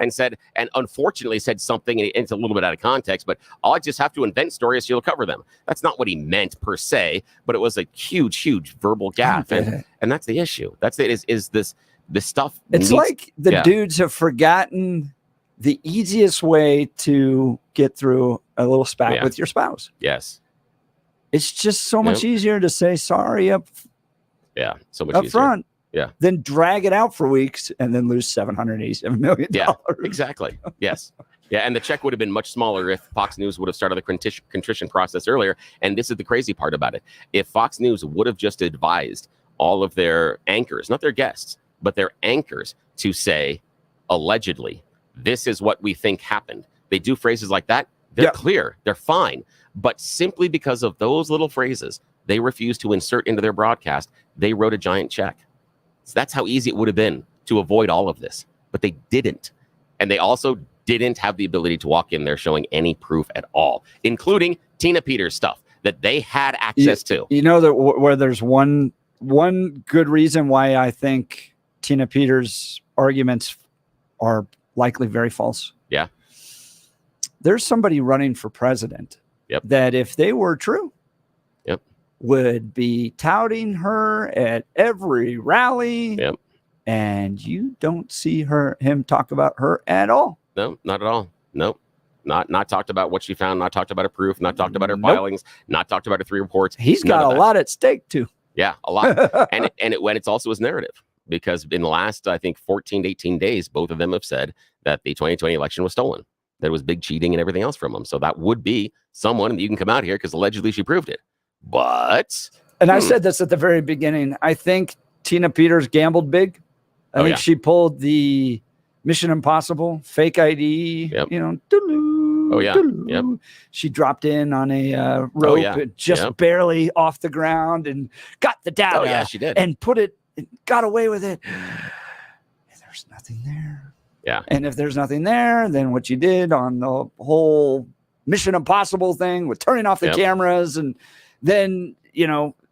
[SPEAKER 2] And unfortunately said something, and it's a little bit out of context, but I just have to invent stories so you'll cover them. That's not what he meant per se, but it was a huge verbal gaffe. And that's the issue. That's it, is this stuff.
[SPEAKER 1] It's like the dudes have forgotten the easiest way to get through a little spat with your spouse.
[SPEAKER 2] Yes.
[SPEAKER 1] It's just so much easier to say sorry up
[SPEAKER 2] so much
[SPEAKER 1] front.
[SPEAKER 2] Yeah.
[SPEAKER 1] Then drag it out for weeks and then lose $787 million.
[SPEAKER 2] Yeah, exactly. Yes. Yeah, and the check would have been much smaller if Fox News would have started the contrition process earlier. And this is the crazy part about it. If Fox News would have just advised all of their anchors, not their guests, but their anchors, to say, allegedly, this is what we think happened. They do phrases like that. They're clear. They're fine. But simply because of those little phrases, they refused to insert into their broadcast. They wrote a giant check. So that's how easy it would have been to avoid all of this. But they didn't. And they also didn't have the ability to walk in there showing any proof at all, including Tina Peters stuff that they had access to.
[SPEAKER 1] You know that where there's one good reason why I think Tina Peters' arguments are likely very false.
[SPEAKER 2] Yeah.
[SPEAKER 1] There's somebody running for president that if they were true, would be touting her at every rally. And you don't see him talk about her at all.
[SPEAKER 2] No, not at all. Nope. Not talked about what she found, not talked about her proof, not talked about her filings, not talked about her 3 reports.
[SPEAKER 1] He's got a lot at stake too.
[SPEAKER 2] Yeah, a lot. and it's also his narrative, because in the last, I think, 14 to 18 days, both of them have said that the 2020 election was stolen. That it was big cheating and everything else from them. So that would be someone, and you can come out here because allegedly she proved it. But
[SPEAKER 1] I said this at the very beginning. I think Tina Peters gambled big. I think she pulled the Mission Impossible fake ID. She dropped in on a rope, just barely off the ground, and got the data.
[SPEAKER 2] Oh yeah, she did,
[SPEAKER 1] and got away with it. There's nothing there.
[SPEAKER 2] Yeah,
[SPEAKER 1] and if there's nothing there, then what you did on the whole Mission Impossible thing with turning off the cameras, and then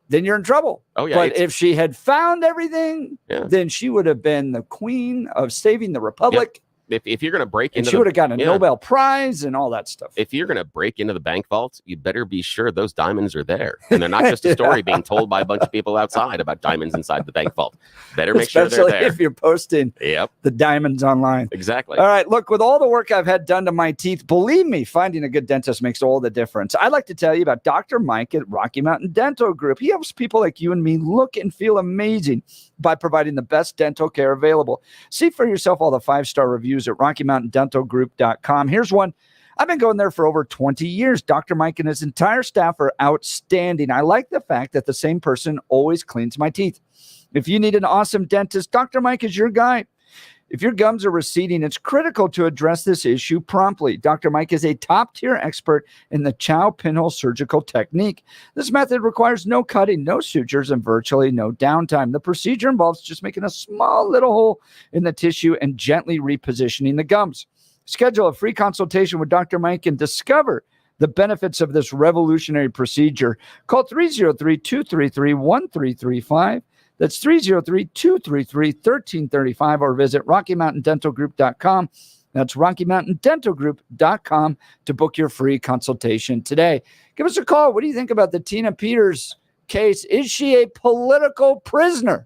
[SPEAKER 1] then you're in trouble.
[SPEAKER 2] Oh yeah.
[SPEAKER 1] But if she had found everything, then she would have been the queen of saving the republic.
[SPEAKER 2] If you're going to break into,
[SPEAKER 1] she would have gotten a Nobel Prize and all that stuff.
[SPEAKER 2] If you're going to break into the bank vault, you better be sure those diamonds are there, and they're not just a story being told by a bunch of people outside about diamonds inside the bank vault. Better make sure they're there.
[SPEAKER 1] If you're posting the diamonds online.
[SPEAKER 2] Exactly.
[SPEAKER 1] All right. Look, with all the work I've had done to my teeth, believe me, finding a good dentist makes all the difference. I'd like to tell you about Dr. Mike at Rocky Mountain Dental Group. He helps people like you and me look and feel amazing by providing the best dental care available. See for yourself all the 5-star reviews at RockyMountainDentalGroup.com. Here's one. I've been going there for over 20 years. Dr. Mike and his entire staff are outstanding. I like the fact that the same person always cleans my teeth. If you need an awesome dentist, Dr. Mike is your guy. If your gums are receding, it's critical to address this issue promptly. Dr. Mike is a top-tier expert in the Chow pinhole surgical technique. This method requires no cutting, no sutures, and virtually no downtime. The procedure involves just making a small little hole in the tissue and gently repositioning the gums. Schedule a free consultation with Dr. Mike and discover the benefits of this revolutionary procedure. Call 303-233-1335. That's 303-233-1335, or visit RockyMountainDentalGroup.com. That's RockyMountainDentalGroup.com to book your free consultation today. Give us a call. What do you think about the Tina Peters case? Is she a political prisoner?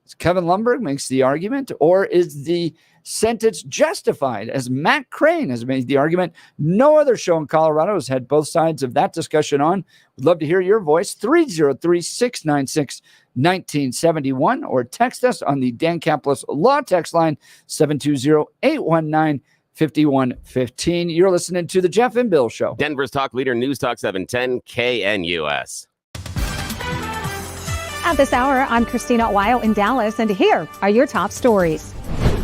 [SPEAKER 1] As Kevin Lundberg makes the argument, or is the sentence justified, as Matt Crane has made the argument? No other show in Colorado has had both sides of that discussion on. We'd love to hear your voice. 303-696-1971, or text us on the Dan Caplis Law text line, 720-819-5115. You're listening to the Jeff and Bill Show.
[SPEAKER 2] Denver's talk leader, News Talk 710 KNUS.
[SPEAKER 10] At this hour, I'm Christina Weil in Dallas, and here are your top stories.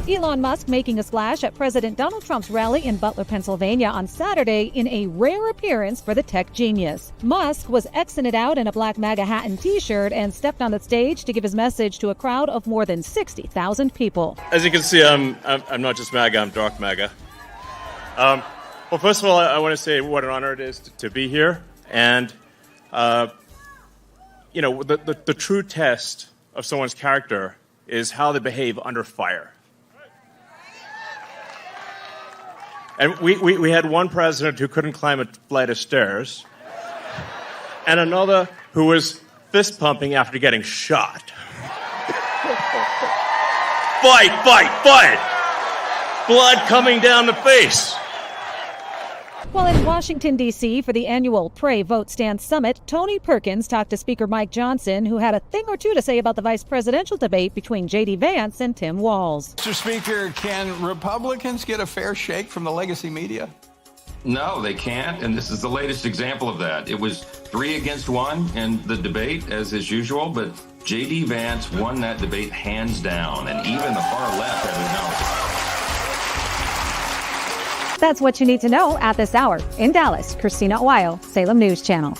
[SPEAKER 10] Elon Musk making a splash at President Donald Trump's rally in Butler, Pennsylvania on Saturday in a rare appearance for the tech genius. Musk was accented out in a black MAGA hat and t-shirt and stepped on the stage to give his message to a crowd of more than 60,000 people.
[SPEAKER 17] As you can see, I'm not just MAGA, I'm dark MAGA. Well, first of all, I want to say what an honor it is to be here. And, the true test of someone's character is how they behave under fire. And we had one president who couldn't climb a flight of stairs, and another who was fist pumping after getting shot. Fight! Blood coming down the face.
[SPEAKER 10] While in Washington, D.C. for the annual Pray, Vote, Stand Summit, Tony Perkins talked to Speaker Mike Johnson, who had a thing or two to say about the vice presidential debate between J.D. Vance and Tim Walz.
[SPEAKER 18] Mr. Speaker, can Republicans get a fair shake from the legacy media?
[SPEAKER 11] No, they can't, and this is the latest example of that. It was 3 against 1 in the debate, as is usual, but J.D. Vance won that debate hands down, and even the far left had announced.
[SPEAKER 10] That's what you need to know at this hour. In Dallas, Christina Weil, Salem News Channel.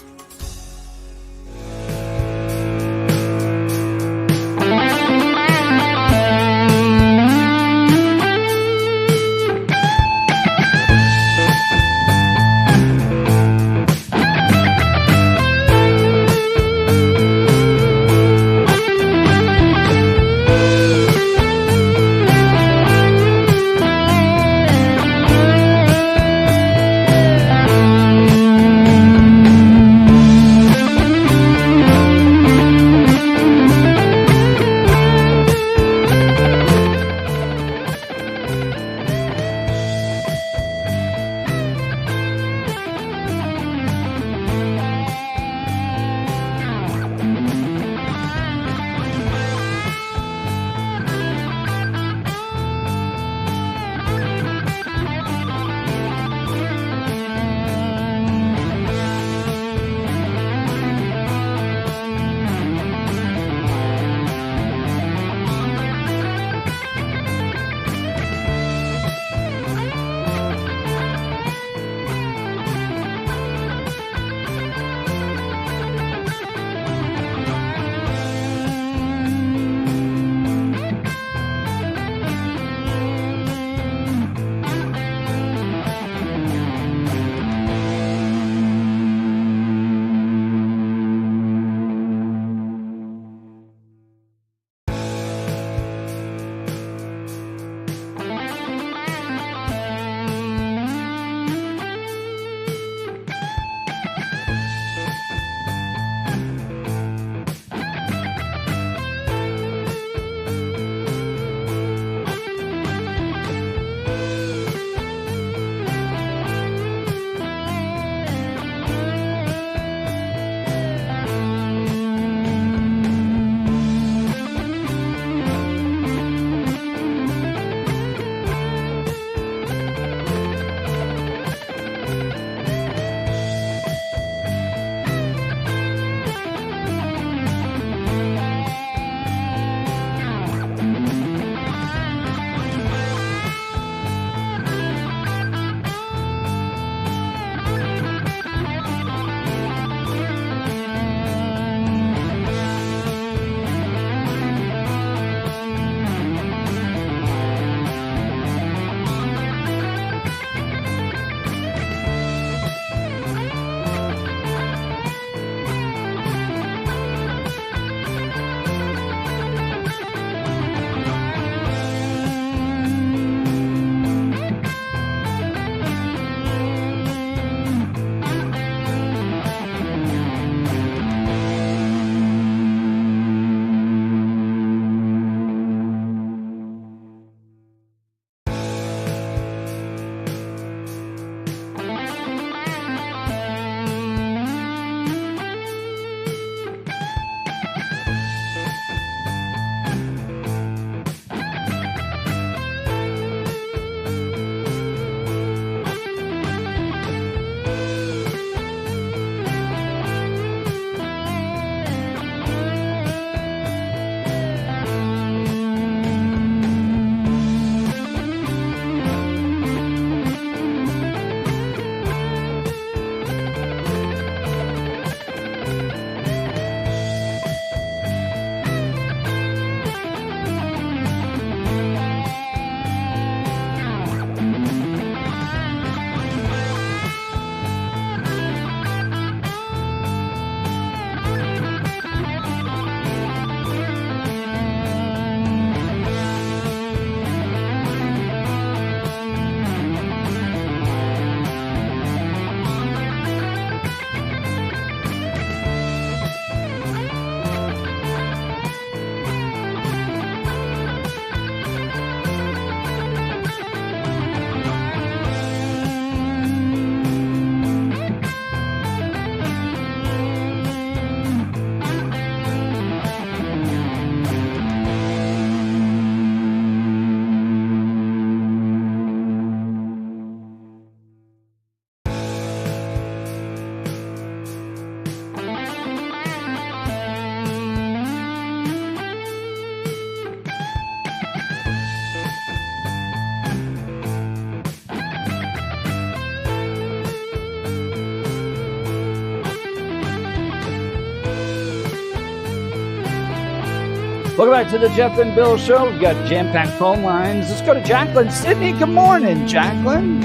[SPEAKER 1] Welcome back to the Jeff and Bill Show. We've got jam-packed phone lines. Let's go to Jacqueline. Sydney, good morning, Jacqueline.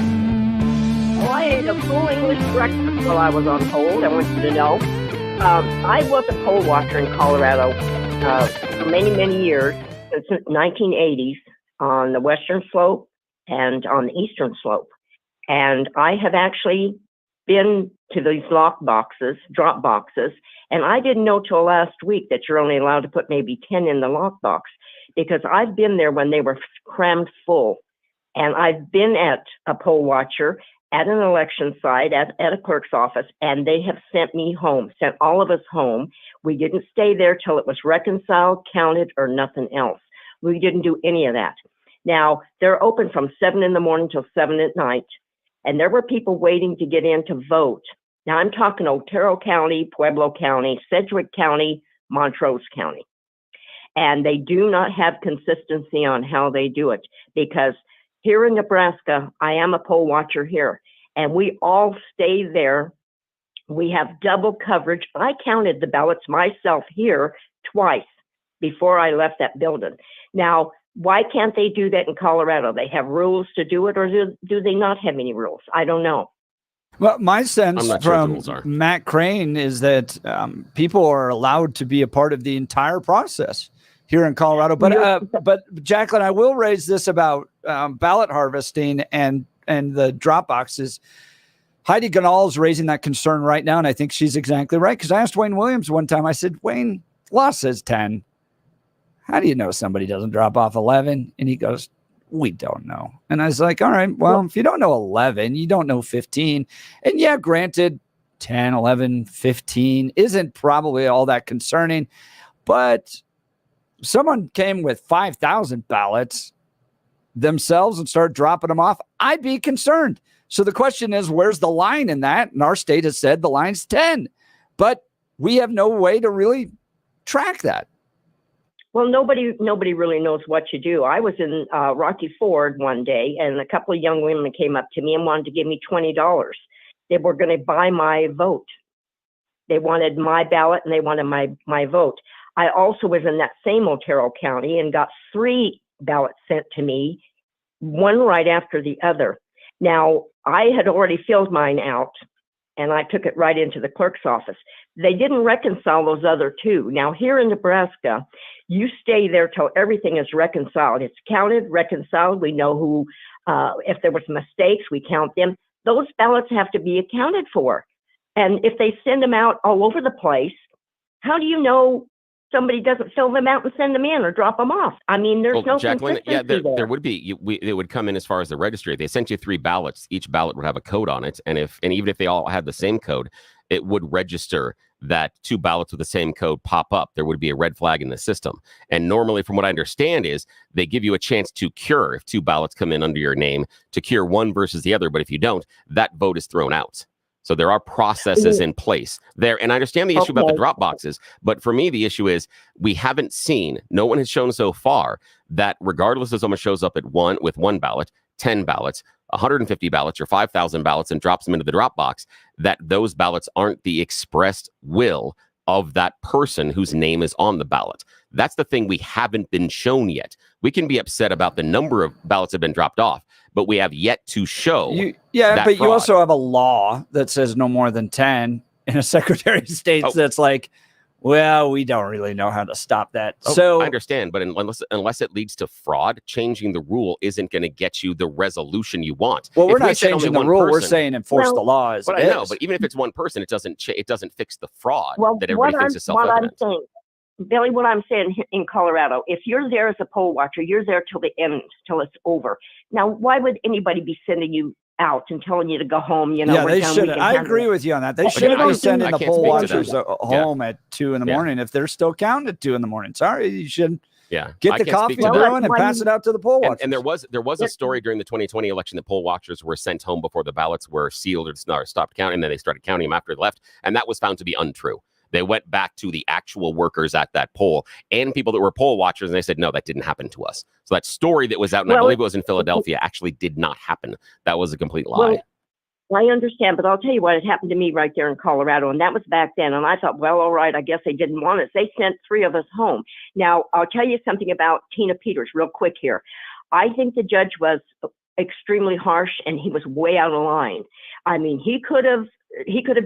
[SPEAKER 19] Well, I ate a full English breakfast while I was on hold. I want you to know. I was a poll watcher in Colorado for many, many years, since the 1980s, on the western slope and on the eastern slope. And I have actually been to these drop boxes, and I didn't know till last week that you're only allowed to put maybe 10 in the lockbox, because I've been there when they were crammed full. And I've been at a poll watcher at an election site, at a clerk's office, and they have sent me home, sent all of us home. We didn't stay there till it was reconciled, counted, or nothing else. We didn't do any of that. Now, they're open from 7 in the morning till 7 at night, and there were people waiting to get in to vote. Now, I'm talking Otero County, Pueblo County, Sedgwick County, Montrose County. And they do not have consistency on how they do it, because here in Nebraska, I am a poll watcher here, and we all stay there. We have double coverage. I counted the ballots myself here twice before I left that building. Now, why can't they do that in Colorado? They have rules to do it, or do they not have any rules? I don't know.
[SPEAKER 1] Well, my sense from
[SPEAKER 2] sure
[SPEAKER 1] Matt Crane is that people are allowed to be a part of the entire process here in Colorado. But Jacqueline, I will raise this about ballot harvesting and the drop boxes. Heidi Ganal is raising that concern right now, and I think she's exactly right, because I asked Wayne Williams one time, I said, Wayne, law says 10. How do you know somebody doesn't drop off 11? And he goes, we don't know. And I was like, all right, well, if you don't know 11, you don't know 15. And yeah, granted, 10, 11, 15 isn't probably all that concerning, but someone came with 5,000 ballots themselves and started dropping them off, I'd be concerned. So the question is, where's the line in that? And our state has said the line's 10, but we have no way to really track that.
[SPEAKER 19] Well, nobody really knows what you do. I was in Rocky Ford one day, and a couple of young women came up to me and wanted to give me $20. They were going to buy my vote. They wanted my ballot, and they wanted my vote. I also was in that same Otero County and got 3 ballots sent to me, one right after the other. Now, I had already filled mine out, and I took it right into the clerk's office. They didn't reconcile those other 2. Now, here in Nebraska, you stay there till everything is reconciled. It's counted, reconciled. We know who, if there was mistakes, we count them. Those ballots have to be accounted for. And if they send them out all over the place, how do you know somebody doesn't fill them out and send them in or drop them off? I mean, there's no
[SPEAKER 2] Jacqueline,
[SPEAKER 19] consistency
[SPEAKER 2] there would be. It would come in as far as the registry. If they sent you 3 ballots, each ballot would have a code on it, and even if they all had the same code, it would register that 2 ballots with the same code pop up. There would be a red flag in the system. And normally, from what I understand, is they give you a chance to cure if 2 ballots come in under your name, to cure one versus the other. But if you don't, that vote is thrown out. So there are processes in place there. And I understand the issue about the drop boxes, but for me, the issue is we haven't seen, no one has shown so far that regardless if someone shows up with 1 ballot, 10 ballots, 150 ballots, or 5,000 ballots and drops them into the drop box, that those ballots aren't the expressed will of that person whose name is on the ballot. That's the thing we haven't been shown yet. We can be upset about the number of ballots that have been dropped off, but we have yet to show.
[SPEAKER 1] But
[SPEAKER 2] fraud.
[SPEAKER 1] you also have a law that says no more than 10 in a Secretary of State that's like, well, we don't really know how to stop that. So
[SPEAKER 2] I understand, but unless it leads to fraud, changing the rule isn't going to get you the resolution you want.
[SPEAKER 1] Well, we're not changing the rule. We're saying enforce the law as
[SPEAKER 2] But
[SPEAKER 1] it
[SPEAKER 2] I know,
[SPEAKER 1] is.
[SPEAKER 2] but even if it's one person, it doesn't fix the fraud that
[SPEAKER 19] what
[SPEAKER 2] everybody thinks is self-evident.
[SPEAKER 19] I'm saying, Billy, what I'm saying in Colorado, if you're there as a poll watcher, you're there till the end, till it's over. Now, why would anybody be sending you out and telling you to go home? You know,
[SPEAKER 1] Yeah, they should. I agree with you on that. They shouldn't be sending the poll watchers home at 2 in the morning if they're still counting at 2 in the morning. Sorry, you should get the coffee brewing and pass it out to the poll watchers.
[SPEAKER 2] And there was a story during the 2020 election that poll watchers were sent home before the ballots were sealed or stopped counting, and then they started counting them after they left, and that was found to be untrue. They went back to the actual workers at that poll and people that were poll watchers, and they said, no, that didn't happen to us. So that story that was out, and I believe it was in Philadelphia, actually did not happen. That was a complete lie.
[SPEAKER 19] I understand, but I'll tell you what, it happened to me right there in Colorado, and that was back then. And I thought, well, all right, I guess they didn't want us. They sent 3 of us home. Now, I'll tell you something about Tina Peters real quick here. I think the judge was extremely harsh, and he was way out of line. I mean, he could have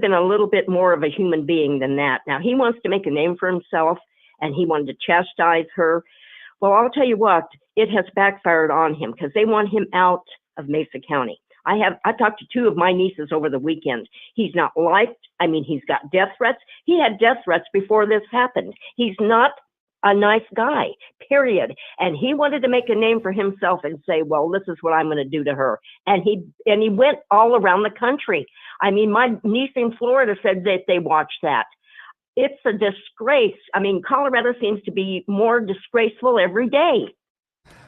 [SPEAKER 19] been a little bit more of a human being than that. Now, he wants to make a name for himself, and he wanted to chastise her. Well, I'll tell you what, it has backfired on him because they want him out of Mesa County. I talked to 2 of my nieces over the weekend. He's not liked. I mean, he's got death threats. He had death threats before this happened. He's not a nice guy, period. And he wanted to make a name for himself and say, well, this is what I'm going to do to her. And he went all around the country. I mean, my niece in Florida said that they watched that. It's a disgrace. I mean, Colorado seems to be more disgraceful every day.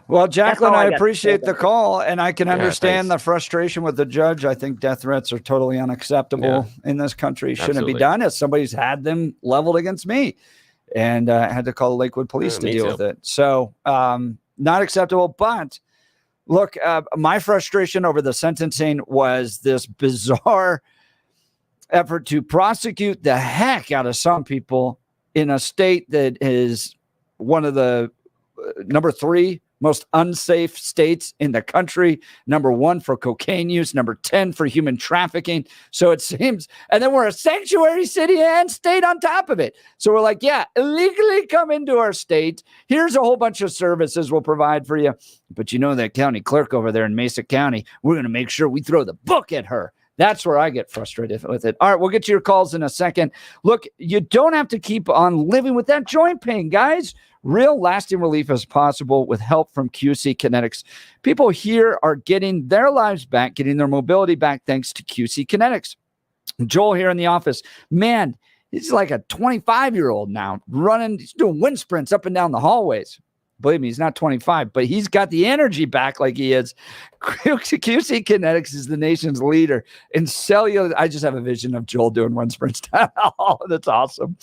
[SPEAKER 1] Well, Jacqueline, I appreciate the
[SPEAKER 19] say.
[SPEAKER 1] call, and I can understand the frustration with the judge. I think death threats are totally unacceptable in this country. Shouldn't be done. As somebody's had them leveled against me, and I had to call the Lakewood police to deal with it. So not acceptable. But look, my frustration over the sentencing was this bizarre effort to prosecute the heck out of some people in a state that is one of the number 3 most unsafe states in the country, number 1 for cocaine use, number 10 for human trafficking. So it seems, and then we're a sanctuary city and state on top of it. So we're like, yeah, illegally come into our state. Here's a whole bunch of services we'll provide for you. But you know that county clerk over there in Mesa County, we're going to make sure we throw the book at her. That's where I get frustrated with it. All right, we'll get to your calls in a second. Look, you don't have to keep on living with that joint pain, guys. Real lasting relief is possible with help from QC Kinetics. People here are getting their lives back, getting their mobility back thanks to QC Kinetics. Joel here in the office, man, he's like a 25-year-old now, he's doing wind sprints up and down the hallways. Believe me, he's not 25, but he's got the energy back like he is. QC Kinetics is the nation's leader in cellular. I just have a vision of Joel doing wind sprints down the hall. That's awesome.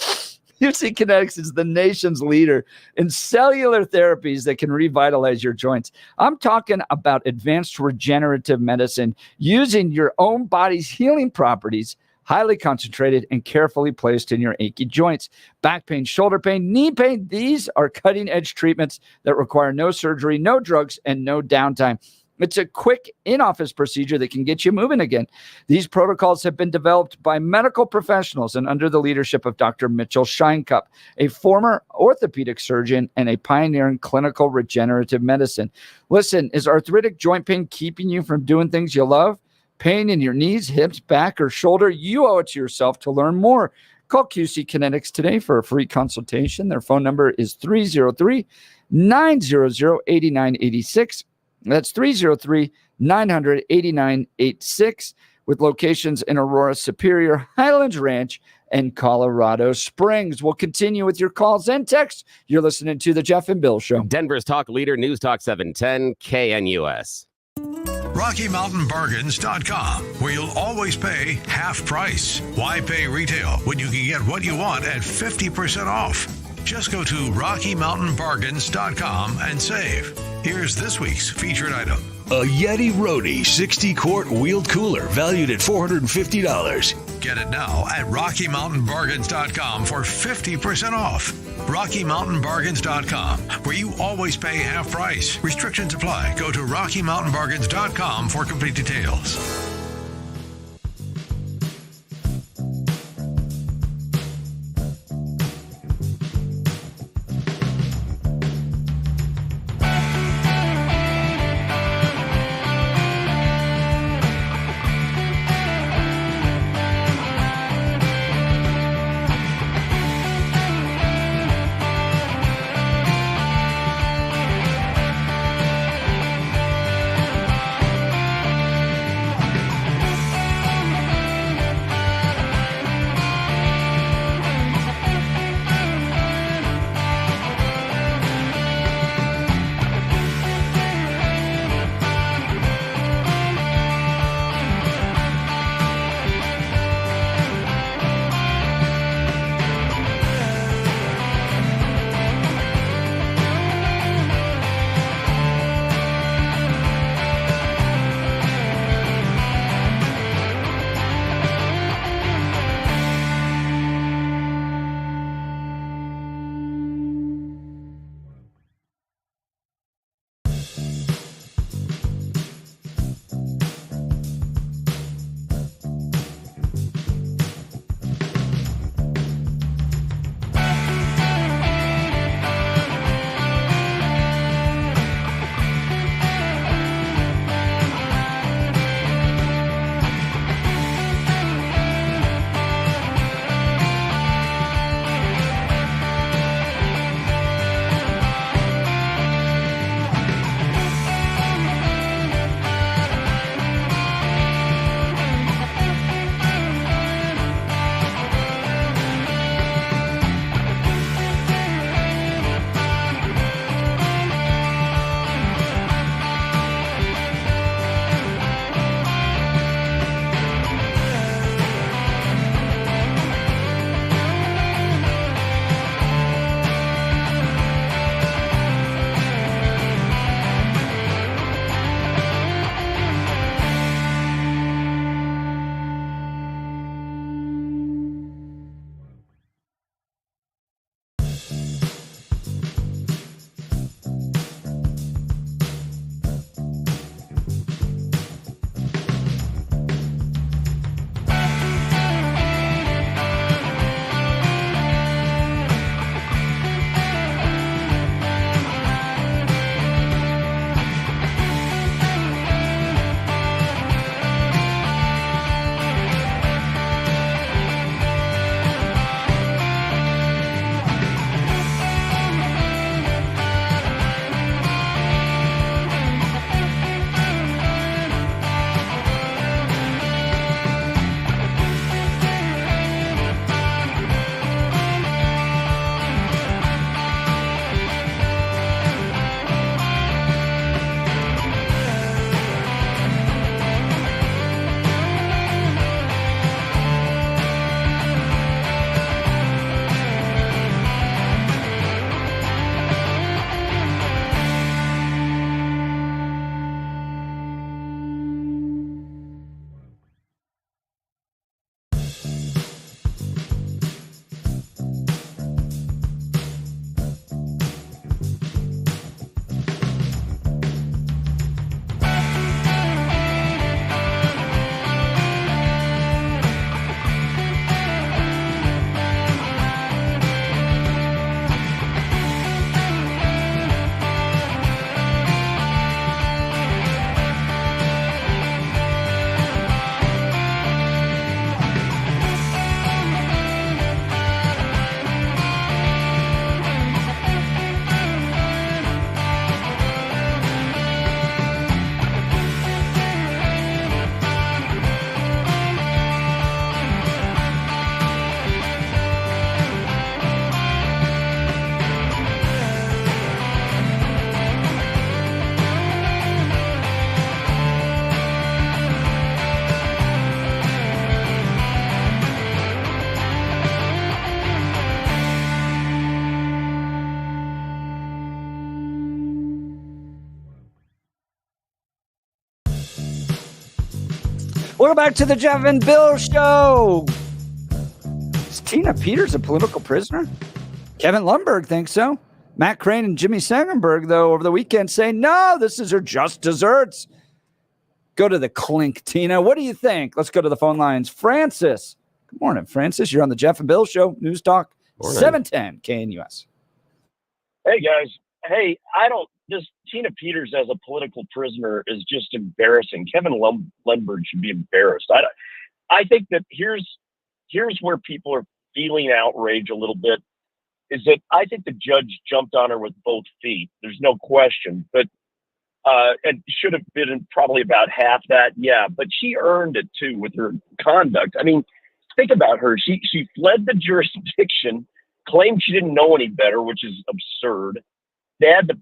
[SPEAKER 1] QC Kinetics is the nation's leader in cellular therapies that can revitalize your joints. I'm talking about advanced regenerative medicine using your own body's healing properties, highly concentrated and carefully placed in your achy joints. Back pain, shoulder pain, knee pain, these are cutting-edge treatments that require no surgery, no drugs, and no downtime. It's a quick in-office procedure that can get you moving again. These protocols have been developed by medical professionals and under the leadership of Dr. Mitchell Scheinkup, a former orthopedic surgeon and a pioneer in clinical regenerative medicine. Listen, is arthritic joint pain keeping you from doing things you love? Pain in your knees, hips, back, or shoulder? You owe it to yourself to learn more. Call QC Kinetics today for a free consultation. Their phone number is 303-900-8986. That's 303-900-8986 with locations in Aurora, Superior, Highlands Ranch, and Colorado Springs. We'll continue with your calls and texts. You're listening to The Jeff and Bill Show.
[SPEAKER 2] Denver's talk leader, News Talk 710 KNUS.
[SPEAKER 12] RockyMountainBargains.com, where you'll always pay half price. Why pay retail when you can get what you want at 50% off? Just go to RockyMountainBargains.com and save. Here's this week's featured item.
[SPEAKER 13] A Yeti Roadie 60-quart wheeled cooler valued at $450.
[SPEAKER 12] Get it now at RockyMountainBargains.com for 50% off. RockyMountainBargains.com, where you always pay half price. Restrictions apply. Go to RockyMountainBargains.com for complete details.
[SPEAKER 1] Welcome back to the Jeff and Bill Show. Is Tina Peters a political prisoner? Kevin Lundberg thinks so. Matt Crane and Jimmy Sangenberg, though, over the weekend say, no, this is her just desserts. Go to the clink, Tina. What do you think? Let's go to the phone lines. Francis. Good morning, Francis. You're on the Jeff and Bill Show. News Talk 710 KNUS.
[SPEAKER 20] Hey, guys. Hey, this Tina Peters as a political prisoner is just embarrassing. Kevin Lundberg should be embarrassed. I think that here's where people are feeling outrage a little bit, is that I think the judge jumped on her with both feet. There's no question, but and should have been probably about half that. Yeah, but she earned it too with her conduct. I mean, think about her. She fled the jurisdiction, claimed she didn't know any better, which is absurd. They had to,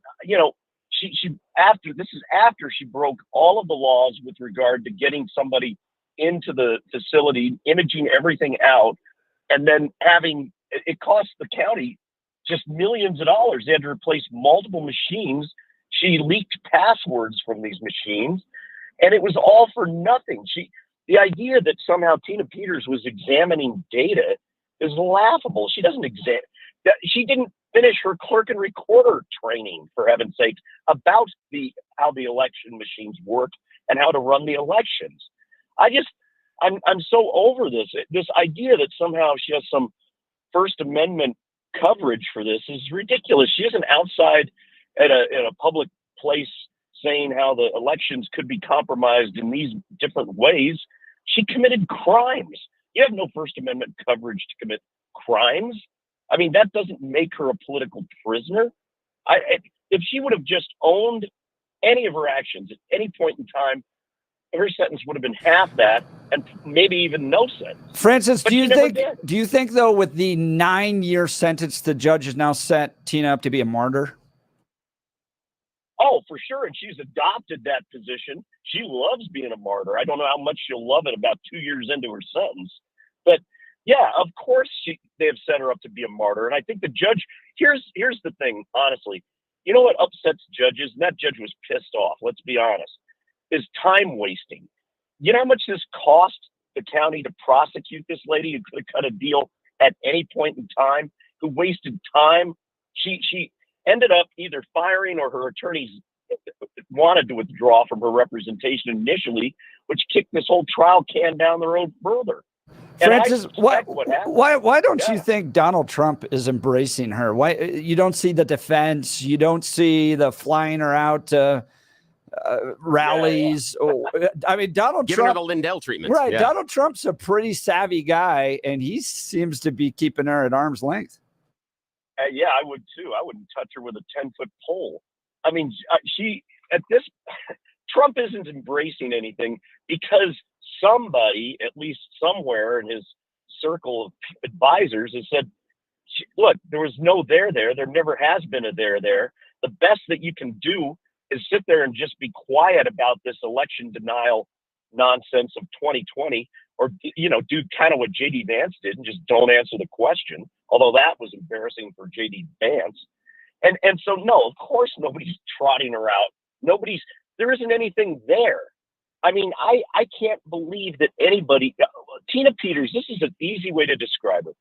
[SPEAKER 20] after she broke all of the laws with regard to getting somebody into the facility, imaging everything out, and then it cost the county just millions of dollars. They had to replace multiple machines. She leaked passwords from these machines, and it was all for nothing. The idea that somehow Tina Peters was examining data is laughable. She didn't finish her clerk and recorder training, for heaven's sake, about how the election machines work and how to run the elections. I'm so over this idea that somehow she has some First Amendment coverage for this is ridiculous. She isn't outside in a public place saying how the elections could be compromised in these different ways. She committed crimes. You have no First Amendment coverage to commit crimes. I mean, that doesn't make her a political prisoner. If she would have just owned any of her actions at any point in time, her sentence would have been half that, and maybe even no sentence.
[SPEAKER 1] Francis, do you think though, with the 9-year sentence, the judge has now set Tina up to be a martyr?
[SPEAKER 20] Oh, for sure. And she's adopted that position. She loves being a martyr. I don't know how much she'll love it about 2 years into her sentence. But yeah, of course they have set her up to be a martyr. And I think the judge, here's the thing, honestly. You know what upsets judges? And that judge was pissed off, let's be honest, is time wasting. You know how much this cost the county to prosecute this lady who could have cut a deal at any point in time, who wasted time? She ended up either firing or her attorneys wanted to withdraw from her representation initially, which kicked this whole trial can down the road further.
[SPEAKER 1] Francis, why don't you think Donald Trump is embracing her? Why you don't see the defense? You don't see the flying her out to rallies? I mean, Donald
[SPEAKER 2] giving
[SPEAKER 1] Trump,
[SPEAKER 2] her the Lindell treatment,
[SPEAKER 1] right? Yeah. Donald Trump's a pretty savvy guy, and he seems to be keeping her at arm's length.
[SPEAKER 20] Yeah, I would too. I wouldn't touch her with a 10-foot pole. I mean, Trump isn't embracing anything because somebody, at least somewhere in his circle of advisors, has said, look, there was no there. There never has been a there. The best that you can do is sit there and just be quiet about this election denial nonsense of 2020, or, do kind of what J.D. Vance did and just don't answer the question, although that was embarrassing for J.D. Vance. And so, no, of course, nobody's trotting her out. There isn't anything there. I mean, I can't believe that anybody, Tina Peters, this is an easy way to describe her.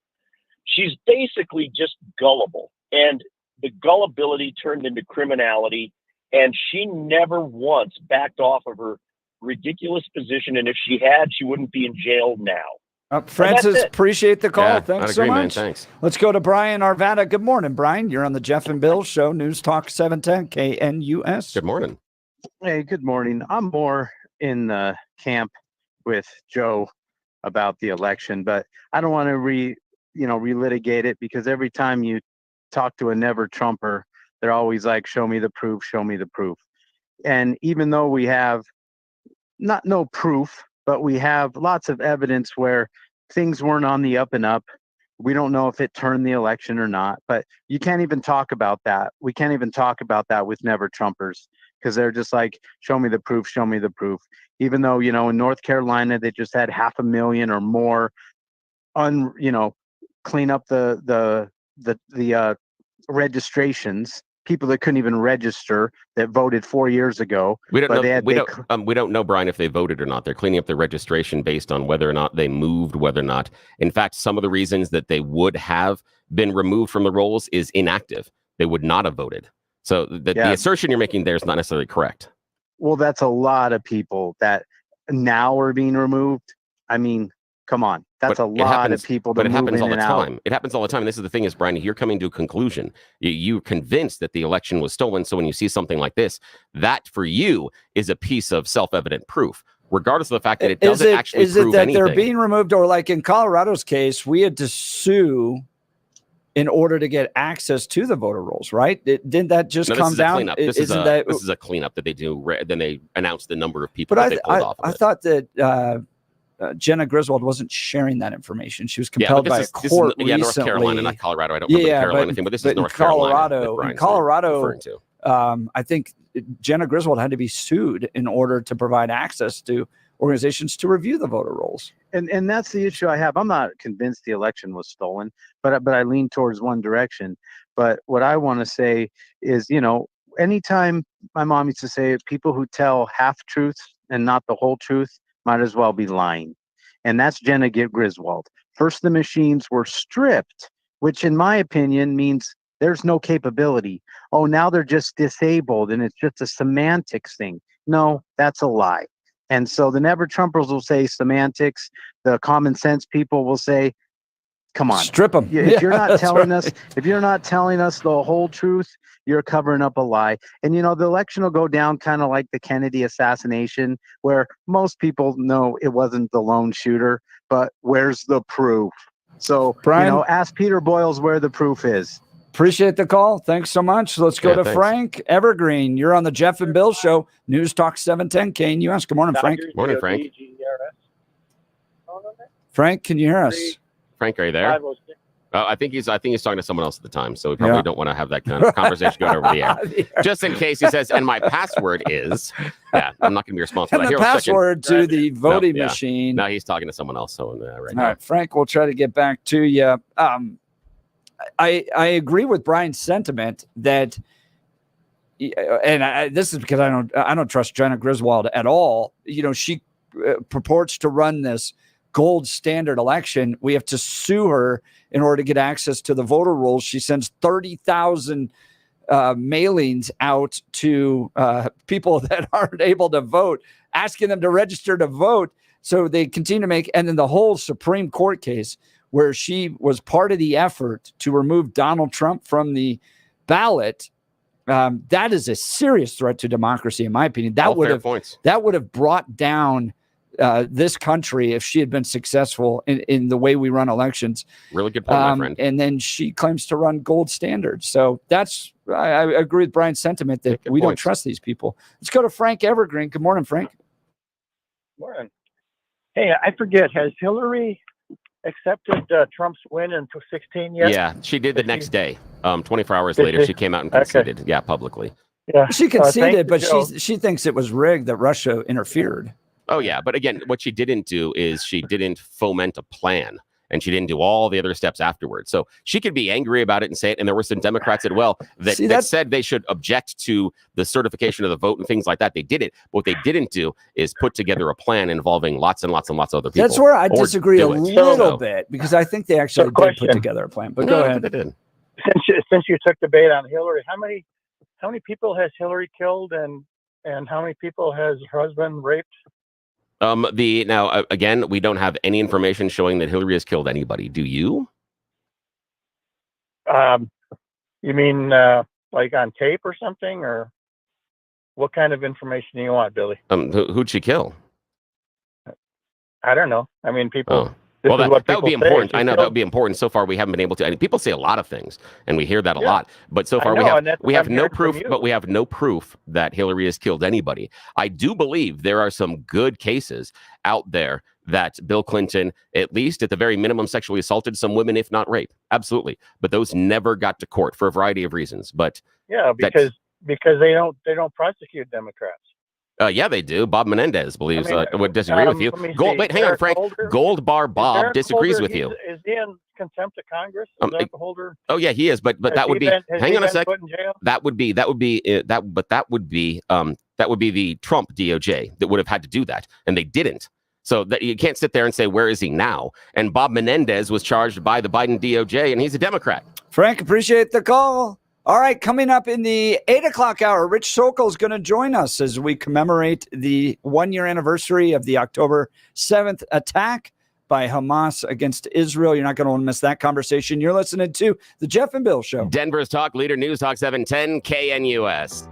[SPEAKER 20] She's basically just gullible, and the gullibility turned into criminality, and she never once backed off of her ridiculous position. And if she had, she wouldn't be in jail now.
[SPEAKER 1] Francis, appreciate the call.
[SPEAKER 2] Yeah,
[SPEAKER 1] Thanks so much.
[SPEAKER 2] Man, thanks.
[SPEAKER 1] Let's go to Brian Arvada. Good morning, Brian. You're on the Jeff and Bill Show, News Talk 710 KNUS.
[SPEAKER 2] Good morning.
[SPEAKER 21] Hey, good morning. I'm more in the camp with Joe about the election, but I don't want to relitigate it, because every time you talk to a never Trumper, they're always like, show me the proof, show me the proof. And even though we have no proof, but we have lots of evidence where things weren't on the up and up. We don't know if it turned the election or not, but you can't even talk about that. We can't even talk about that with never Trumpers, because they're just like, show me the proof, show me the proof. Even though, in North Carolina, they just had 500,000 or more clean up the registrations people that couldn't even register that voted 4 years ago.
[SPEAKER 2] We don't know. We don't know, Brian, if they voted or not. They're cleaning up their registration based on whether or not they moved, whether or not. In fact, some of the reasons that they would have been removed from the rolls is inactive. They would not have voted. So the assertion you're making there is not necessarily correct.
[SPEAKER 21] Well, that's a lot of people that now are being removed. I mean, come on. That's a lot of people.
[SPEAKER 2] But it happens all the time. It happens all the time. And this is the thing is, Brian, you're coming to a conclusion. You're convinced that the election was stolen. So when you see something like this, that for you is a piece of self-evident proof, regardless of the fact that it doesn't actually prove anything. Is it that
[SPEAKER 1] they're being removed, or like in Colorado's case, we had to sue in order to get access to the voter rolls, right? Didn't that just come down?
[SPEAKER 2] This is a cleanup that they do. Then they announce the number of people that they pulled off.
[SPEAKER 1] I thought that Jenna Griswold wasn't sharing that information. She was compelled by a court recently.
[SPEAKER 2] North Carolina, not Colorado. I don't remember the Carolina thing, but this is North Carolina.
[SPEAKER 1] In Colorado, I think Jenna Griswold had to be sued in order to provide access to organizations to review the voter rolls.
[SPEAKER 21] And that's the issue I have. I'm not convinced the election was stolen, but I lean towards one direction. But what I want to say is, anytime my mom used to say, people who tell half truths and not the whole truth might as well be lying. And that's Jenna Griswold. First, the machines were stripped, which in my opinion means there's no capability. Oh, now they're just disabled and it's just a semantics thing. No, that's a lie. And so the Never Trumpers will say semantics. The common sense people will say, come on,
[SPEAKER 1] strip them.
[SPEAKER 21] If you're not telling us, if you're not telling us the whole truth, you're covering up a lie. And, the election will go down kind of like the Kennedy assassination, where most people know it wasn't the lone shooter, but where's the proof? So,
[SPEAKER 1] Brian,
[SPEAKER 21] ask Peter Boyles where the proof is.
[SPEAKER 1] Appreciate the call. Thanks so much. Let's go to Frank Evergreen. You're on the Jeff and Bill Show, News Talk 710 KNUS. Good morning, Frank.
[SPEAKER 2] Morning, Frank.
[SPEAKER 1] Frank, can you hear us?
[SPEAKER 2] Frank, are you there? I think he's talking to someone else at the time, so we probably don't want to have that kind of conversation going over the air. Just in case he says, and my password is, I'm not going to be responsible.
[SPEAKER 1] And the password to the voting machine.
[SPEAKER 2] No, he's talking to someone else. So
[SPEAKER 1] right now. All right, Frank, we'll try to get back to you. I agree with Brian's sentiment that, and this is because I don't trust Jenna Griswold at all. She purports to run this gold standard election. We have to sue her in order to get access to the voter rolls. She sends 30,000 mailings out to people that aren't able to vote, asking them to register to vote. So they continue to make, and then the whole Supreme Court case where she was part of the effort to remove Donald Trump from the ballot. That is a serious threat to democracy, in my opinion. That would have brought down this country if she had been successful in the way we run elections.
[SPEAKER 2] Really good point, my friend.
[SPEAKER 1] And then she claims to run gold standards. So I agree with Brian's sentiment that we don't trust these people. Let's go to Frank Evergreen. Good morning, Frank.
[SPEAKER 4] Morning. Hey, I forget, has Hillary accepted Trump's win in 2016 yet?
[SPEAKER 2] Yeah, she did the next day. 24 hours later, she came out and conceded. Yeah, publicly.
[SPEAKER 4] Yeah,
[SPEAKER 1] she conceded, but she thinks it was rigged, that Russia interfered.
[SPEAKER 2] Oh, yeah. But again, what she didn't do is she didn't foment a plan, and she didn't do all the other steps afterwards. So she could be angry about it and say it. And there were some Democrats that said they should object to the certification of the vote and things like that. They did it. But what they didn't do is put together a plan involving lots and lots and lots of other people.
[SPEAKER 1] That's where I disagree a little bit, because I think they actually did put together a plan. But go ahead.
[SPEAKER 2] They did.
[SPEAKER 4] Since you took debate on Hillary, how many people has Hillary killed, and how many people has her husband raped?
[SPEAKER 2] Again, we don't have any information showing that Hillary has killed anybody. Do you?
[SPEAKER 4] You mean like on tape or something, or what kind of information do you want, Billy?
[SPEAKER 2] Who'd she kill?
[SPEAKER 4] I don't know. I mean, people.
[SPEAKER 2] Oh. Well, that would be important. I know that would be important. So far, we haven't been able to. And people say a lot of things, and we hear that a lot. But so far, we have no proof. But we have no proof that Hillary has killed anybody. I do believe there are some good cases out there that Bill Clinton, at least at the very minimum, sexually assaulted some women, if not rape. Absolutely. But those never got to court for a variety of reasons. But
[SPEAKER 4] yeah, because they don't prosecute Democrats.
[SPEAKER 2] Yeah, they do. Bob Menendez believes would disagree with you. Wait, hang on, Frank. Gold Bar Bob disagrees with you.
[SPEAKER 4] Is he in contempt of Congress? Is Eric Holder?
[SPEAKER 2] Oh yeah, he is. But that would be. Hang on a sec. That would be the Trump DOJ that would have had to do that, and they didn't. So that you can't sit there and say, where is he now? And Bob Menendez was charged by the Biden DOJ, and he's a Democrat.
[SPEAKER 1] Frank, appreciate the call. All right, coming up in the 8 o'clock hour, Rich Sokol is going to join us as we commemorate the 1-year anniversary of the October 7th attack by Hamas against Israel. You're not going to want to miss that conversation. You're listening to The Jeff and Bill Show.
[SPEAKER 2] Denver's Talk Leader, News Talk 710 KNUS.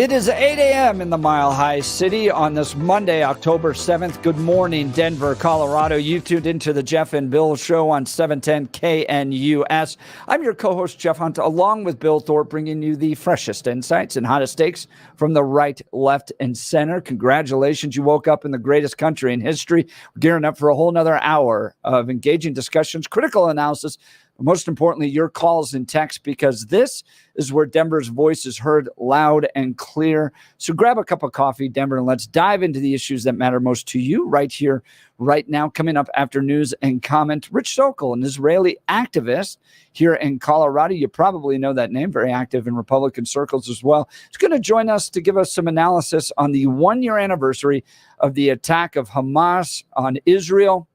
[SPEAKER 1] It is 8 a.m. in the Mile High City on this Monday, October 7th. Good morning, Denver, Colorado. You tuned into the Jeff and Bill Show on 710 KNUS. I'm your co-host, Jeff Hunt, along with Bill Thorpe, bringing you the freshest insights and hottest takes from the right, left, and center. Congratulations, you woke up in the greatest country in history. We're gearing up for a whole nother hour of engaging discussions, critical analysis, but most importantly, your calls and texts, because this is where Denver's voice is heard loud and clear. So grab a cup of coffee, Denver, and let's dive into the issues that matter most to you right here, right now. Coming up after news and comment, Rich Sokol, an Israeli activist here in Colorado. You probably know that name, very active in Republican circles as well. He's going to join us to give us some analysis on the 1-year anniversary of the attack of Hamas on Israel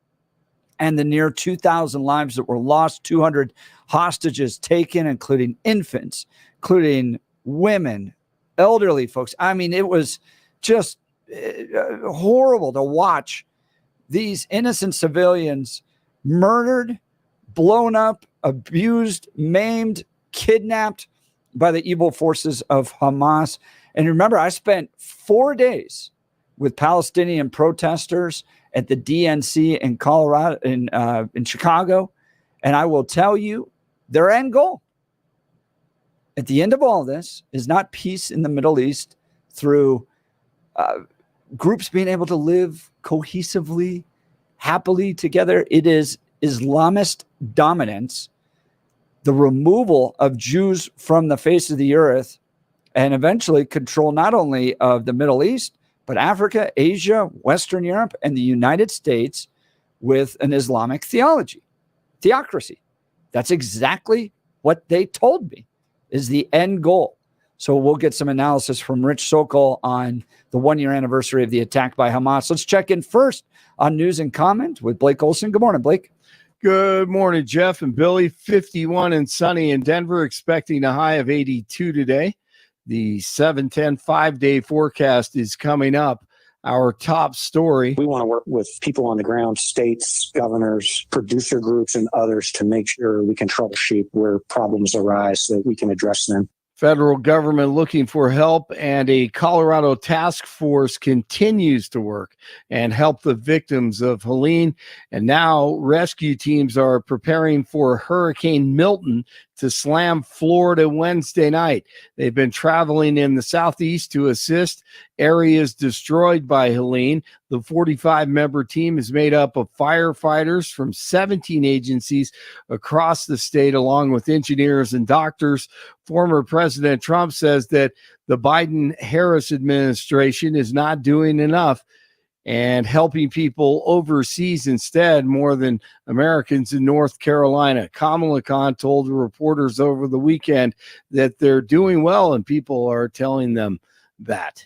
[SPEAKER 1] and the near 2,000 lives that were lost, 200 hostages taken, including infants, including women, elderly folks. I mean, it was just horrible to watch these innocent civilians murdered, blown up, abused, maimed, kidnapped by the evil forces of Hamas. And remember, I spent 4 days with Palestinian protesters at the DNC in Colorado, in Chicago. And I will tell you, their end goal at the end of all this is not peace in the Middle East through groups being able to live cohesively, happily together. It is Islamist dominance, the removal of Jews from the face of the earth, and eventually control not only of the Middle East, but Africa, Asia, Western Europe, and the United States with an Islamic theocracy. That's exactly what they told me is the end goal. So we'll get some analysis from Rich Sokol on the 1-year anniversary of the attack by Hamas. Let's check in first on news and comment with Blake Olson. Good morning, Blake.
[SPEAKER 3] Good morning, Jeff and Billy. 51 and sunny in Denver, expecting a high of 82 today. The 7-10 5-day forecast is coming up. Our top story.
[SPEAKER 5] We want to work with people on the ground, states, governors, producer groups, and others to make sure we can troubleshoot where problems arise so that we can address them.
[SPEAKER 3] Federal government looking for help, and a Colorado task force continues to work and help the victims of Helene. And now rescue teams are preparing for Hurricane Milton to slam Florida Wednesday night. They've been traveling in the southeast to assist areas destroyed by Helene. The 45-member team is made up of firefighters from 17 agencies across the state, along with engineers and doctors. Former President Trump says that the Biden-Harris administration is not doing enough and helping people overseas instead more than Americans in North Carolina. Kamala Khan told the reporters over the weekend that they're doing well, and people are telling them that.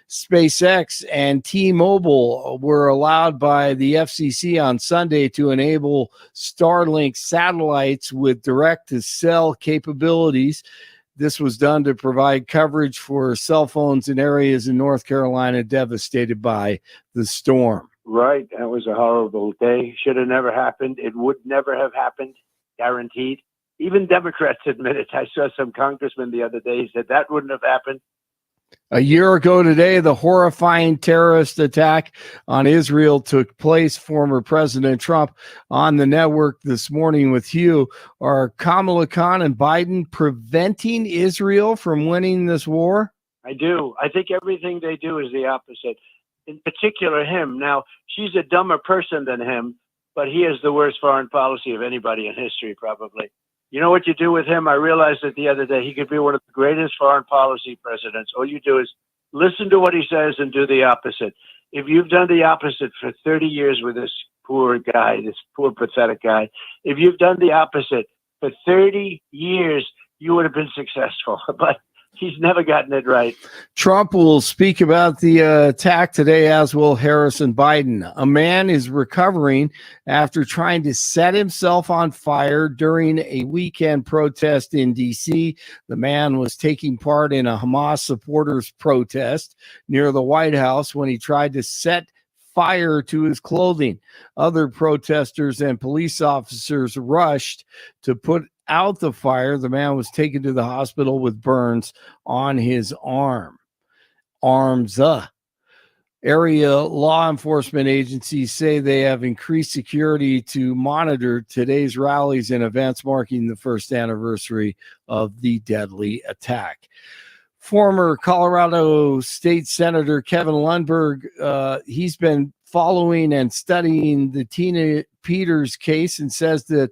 [SPEAKER 3] SpaceX and T-Mobile were allowed by the FCC on Sunday to enable Starlink satellites with direct-to-cell capabilities. This was done to provide coverage for cell phones in areas in North Carolina devastated by the storm.
[SPEAKER 15] Right. That was a horrible day. Should have never happened. It would never have happened. Guaranteed. Even Democrats admit it. I saw some congressman the other day said that wouldn't have happened.
[SPEAKER 3] A year ago today, the horrifying terrorist attack on Israel took place. Former President Trump on the network this morning with Hugh. Are Kamala Khan and Biden preventing Israel from winning this war?
[SPEAKER 15] I do. I think everything they do is the opposite. In particular, him. Now, she's a dumber person than him, but he has the worst foreign policy of anybody in history, probably. You know what you do with him? I realized it the other day. He could be one of the greatest foreign policy presidents. All you do is listen to what he says and do the opposite. If you've done the opposite for 30 years with this poor guy, this poor, pathetic guy, if you've done the opposite for 30 years, you would have been successful. But he's never gotten it right.
[SPEAKER 3] Trump will speak about the attack today, as will Harris and Biden. A man is recovering after trying to set himself on fire during a weekend protest in D.C. The man was taking part in a Hamas supporters protest near the White House when he tried to set fire to his clothing. Other protesters and police officers rushed to put out the fire. The man was taken to the hospital with burns on his arms. Area law enforcement agencies say they have increased security to monitor today's rallies and events marking the first anniversary of the deadly attack. Former Colorado State Senator Kevin Lundberg, he's been following and studying the Peters' case and says that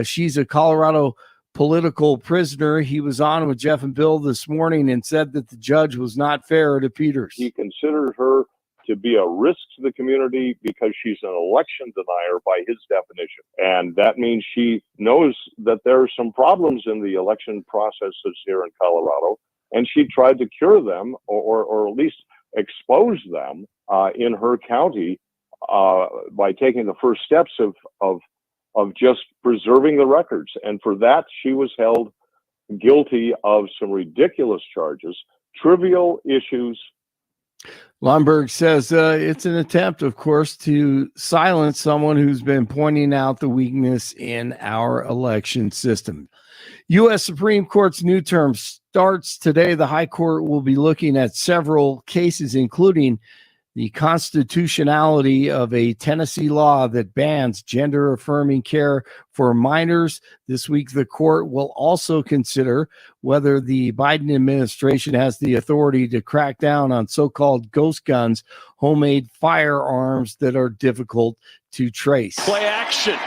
[SPEAKER 3] she's a Colorado political prisoner. He was on with Jeff and Bill this morning and said that the judge was not fair to Peters.
[SPEAKER 9] He considered her to be a risk to the community because she's an election denier by his definition. And that means she knows that there are some problems in the election processes here in Colorado, and she tried to cure them or at least expose them in her county by taking the first steps of just preserving the records. And for that, she was held guilty of some ridiculous charges, trivial issues.
[SPEAKER 3] Lundberg says it's an attempt, of course, to silence someone who's been pointing out the weakness in our election system. U.S. Supreme Court's new term starts today. The High Court will be looking at several cases, including the constitutionality of a Tennessee law that bans gender-affirming care for minors. This week, the court will also consider whether the Biden administration has the authority to crack down on so-called ghost guns, homemade firearms that are difficult to trace.
[SPEAKER 7] Play action.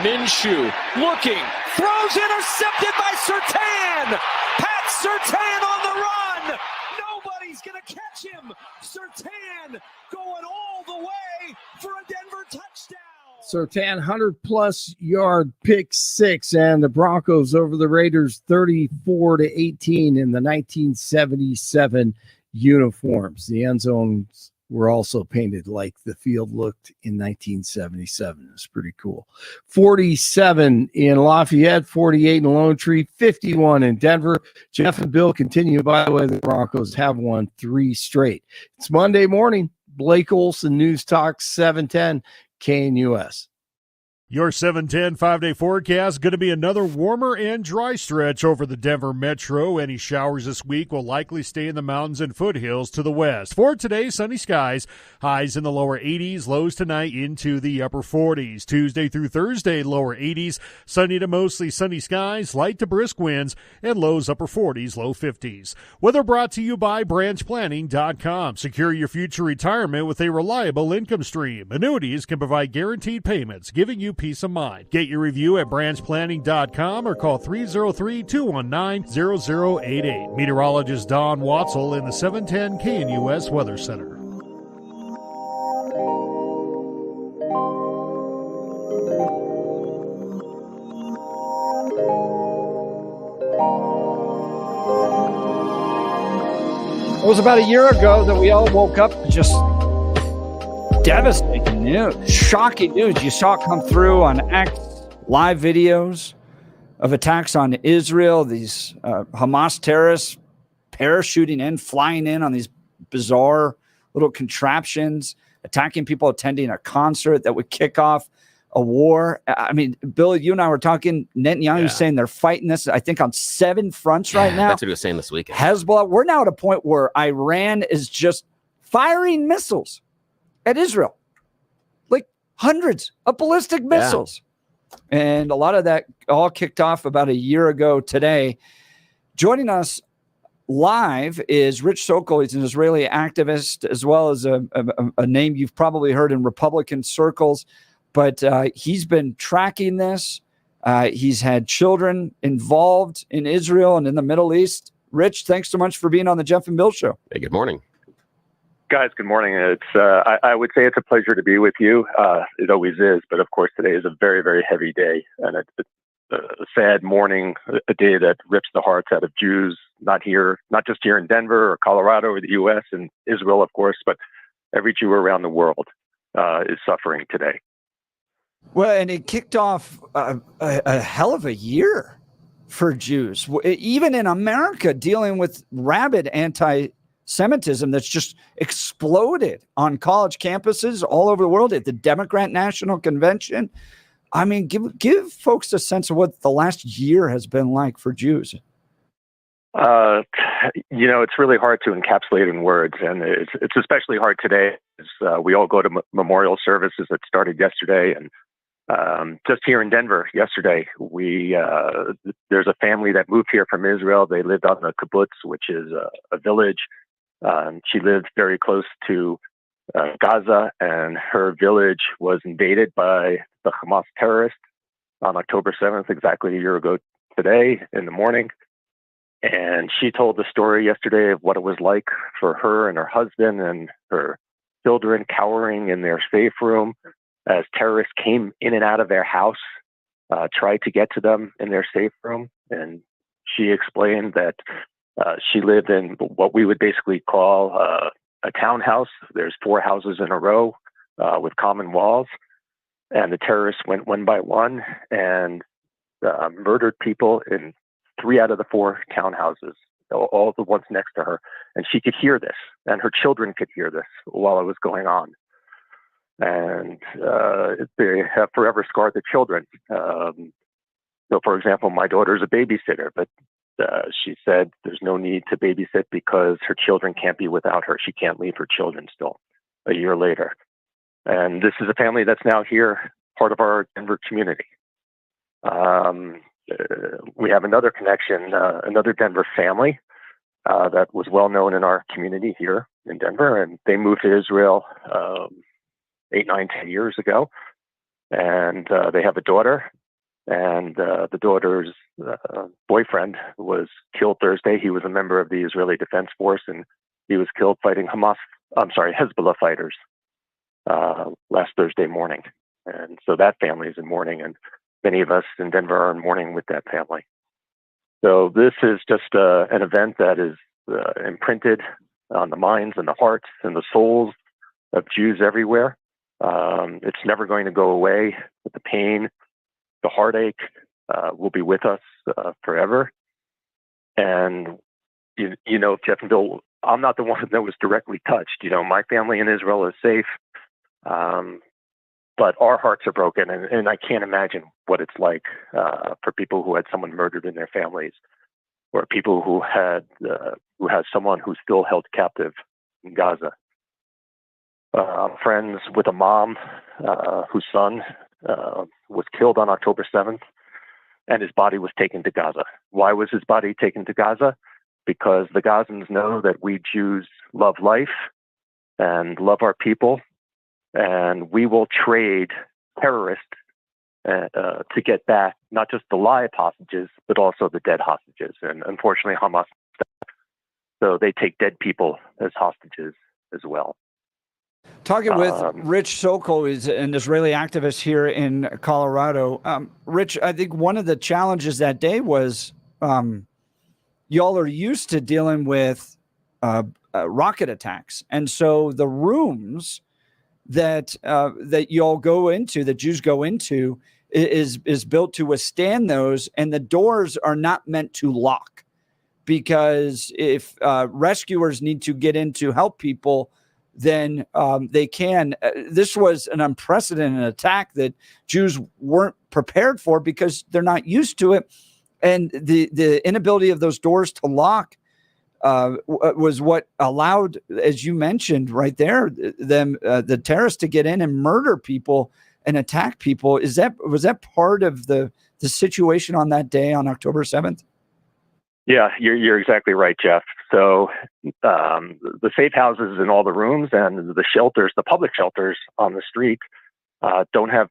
[SPEAKER 7] Minshew looking, throws intercepted by Surtain. Pat Surtain on the run. Nobody's going to catch him. Surtain going all the way for a Denver touchdown.
[SPEAKER 3] Surtain 100-plus yard pick six, and the Broncos over the Raiders 34-18 in the 1977 uniforms. The end zones were also painted like the field looked in 1977. It's pretty cool. 47 in Lafayette, 48 in Lone Tree, 51 in Denver. Jeff and Bill continue. By the way, the Broncos have won 3 straight. It's Monday morning. Blake Olson, News Talk 710 KNUS.
[SPEAKER 8] Your 710 5-day forecast going to be another warmer and dry stretch over the Denver metro. Any showers this week will likely stay in the mountains and foothills to the west. For today, sunny skies, highs in the lower 80s, lows tonight into the upper 40s. Tuesday through Thursday, lower 80s, sunny to mostly sunny skies, light to brisk winds, and lows upper 40s, low 50s. Weather brought to you by branchplanning.com. Secure your future retirement with a reliable income stream. Annuities can provide guaranteed payments, giving you peace of mind. Get your review at branchplanning.com or call 303-219-0088. Meteorologist Don Watzel in the 710 KNUS Weather Center.
[SPEAKER 1] It was about a year ago that we all woke up to just devastating news, shocking news. You saw it come through on X, live videos of attacks on Israel, these Hamas terrorists parachuting in, flying in on these bizarre little contraptions, attacking people attending a concert that would kick off a war. I mean, Bill, you and I were talking, Netanyahu saying they're fighting this, I think, on 7 fronts right now.
[SPEAKER 2] That's what he was saying this weekend.
[SPEAKER 1] Hezbollah, we're now at a point where Iran is just firing missiles at Israel, like hundreds of ballistic missiles. And a lot of that all kicked off about a year ago today. Joining us live is Rich Sokol. He's an Israeli activist, as well as a name you've probably heard in Republican circles. But he's been tracking this. He's had children involved in Israel and in the Middle East. Rich, thanks so much for being on the Jeff and Bill Show.
[SPEAKER 2] Hey, good morning.
[SPEAKER 6] Guys, good morning. It's I would say it's a pleasure to be with you. It always is, but of course today is a very, very heavy day, and it's a sad morning, a day that rips the hearts out of Jews, not just here in Denver or Colorado or the U.S. and Israel, of course, but every Jew around the world is suffering today.
[SPEAKER 1] Well, and it kicked off a hell of a year for Jews, even in America, dealing with rabid anti-Semitism that's just exploded on college campuses all over the world, at the Democrat National Convention. I mean, give folks a sense of what the last year has been like for Jews.
[SPEAKER 6] It's really hard to encapsulate in words, and it's especially hard today as we all go to memorial services that started yesterday. And just here in Denver yesterday, there's a family that moved here from Israel. They lived on the kibbutz, which is a village. She lived very close to Gaza, and her village was invaded by the Hamas terrorists on October 7th, exactly a year ago today in the morning. And she told the story yesterday of what it was like for her and her husband and her children cowering in their safe room as terrorists came in and out of their house, tried to get to them in their safe room. And she explained that she lived in what we would basically call a townhouse. There's 4 houses in a row with common walls. And the terrorists went one by one and murdered people in 3 out of the 4 townhouses, all the ones next to her. And she could hear this, and her children could hear this while it was going on. And they have forever scarred the children. So, for example, my daughter's a babysitter, but she said there's no need to babysit because her children can't be without her. She can't leave her children still a year later. And this is a family that's now here, part of our Denver community. We have another connection, another Denver family that was well known in our community here in Denver, and they moved to Israel 8, 9, 10 years ago. And they have a daughter, and the daughter's boyfriend was killed Thursday. He was a member of the Israeli Defense Force, and he was killed fighting Hezbollah fighters last Thursday morning. And so that family is in mourning, and many of us in Denver are in mourning with that family. So this is just an event that is imprinted on the minds and the hearts and the souls of Jews everywhere. It's never going to go away. The pain, the heartache will be with us forever. And, you know, Jeff and Bill, I'm not the one that was directly touched. You know, my family in Israel is safe. But our hearts are broken, and I can't imagine what it's like for people who had someone murdered in their families, or people who has someone who's still held captive in Gaza. I'm friends with a mom whose son was killed on October 7th, and his body was taken to Gaza. Why was his body taken to Gaza? Because the Gazans know that we Jews love life and love our people, and we will trade terrorists to get back not just the live hostages, but also the dead hostages. And unfortunately, Hamas, so they take dead people as hostages as well.
[SPEAKER 1] Talking with Rich Sokol, is an Israeli activist here in Colorado. Rich, I think one of the challenges that day was y'all are used to dealing with rocket attacks. And so the rooms that y'all go into, that Jews go into, is built to withstand those, and the doors are not meant to lock, because if rescuers need to get in to help people, then they can. This was an unprecedented attack that Jews weren't prepared for because they're not used to it, and the inability of those doors to lock was what allowed, as you mentioned right there, the terrorists to get in and murder people and attack people. Was that part of the situation on that day on October 7th?
[SPEAKER 6] Yeah, you're exactly right, Jeff. So the safe houses in all the rooms and the shelters, the public shelters on the street, don't have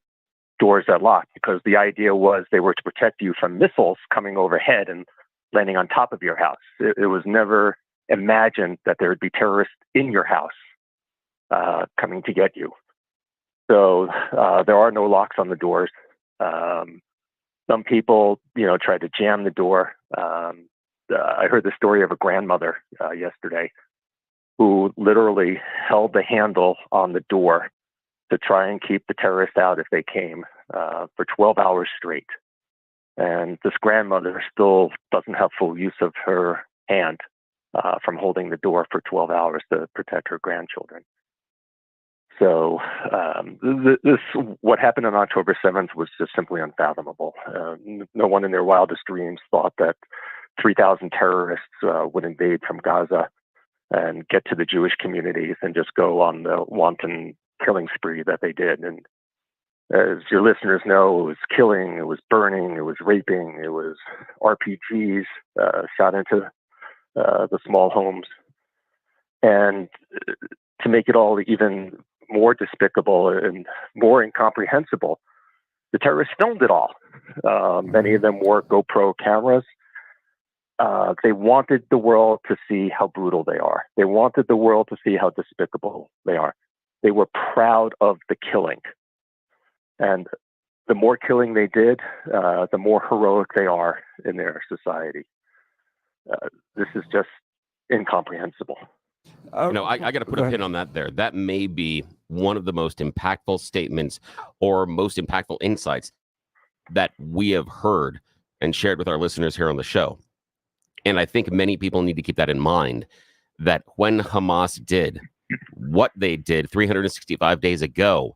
[SPEAKER 6] doors that lock, because the idea was they were to protect you from missiles coming overhead and landing on top of your house. It was never imagined that there would be terrorists in your house coming to get you. So there are no locks on the doors. Some people, tried to jam the door. I heard the story of a grandmother yesterday who literally held the handle on the door to try and keep the terrorists out if they came for 12 hours straight. And this grandmother still doesn't have full use of her hand from holding the door for 12 hours to protect her grandchildren. So what happened on October 7th was just simply unfathomable. No one in their wildest dreams thought that 3,000 terrorists would invade from Gaza and get to the Jewish communities and just go on the wanton killing spree that they did. And as your listeners know, it was killing, it was burning, it was raping, it was RPGs shot into the small homes. And to make it all even more despicable and more incomprehensible, the terrorists filmed it all. Many of them wore GoPro cameras. They wanted the world to see how brutal they are. They wanted the world to see how despicable they are. They were proud of the killing. And the more killing they did, the more heroic they are in their society. This is just incomprehensible.
[SPEAKER 2] I got to put a pin on that there. That may be one of the most impactful statements or most impactful insights that we have heard and shared with our listeners here on the show. And I think many people need to keep that in mind, that when Hamas did what they did 365 days ago,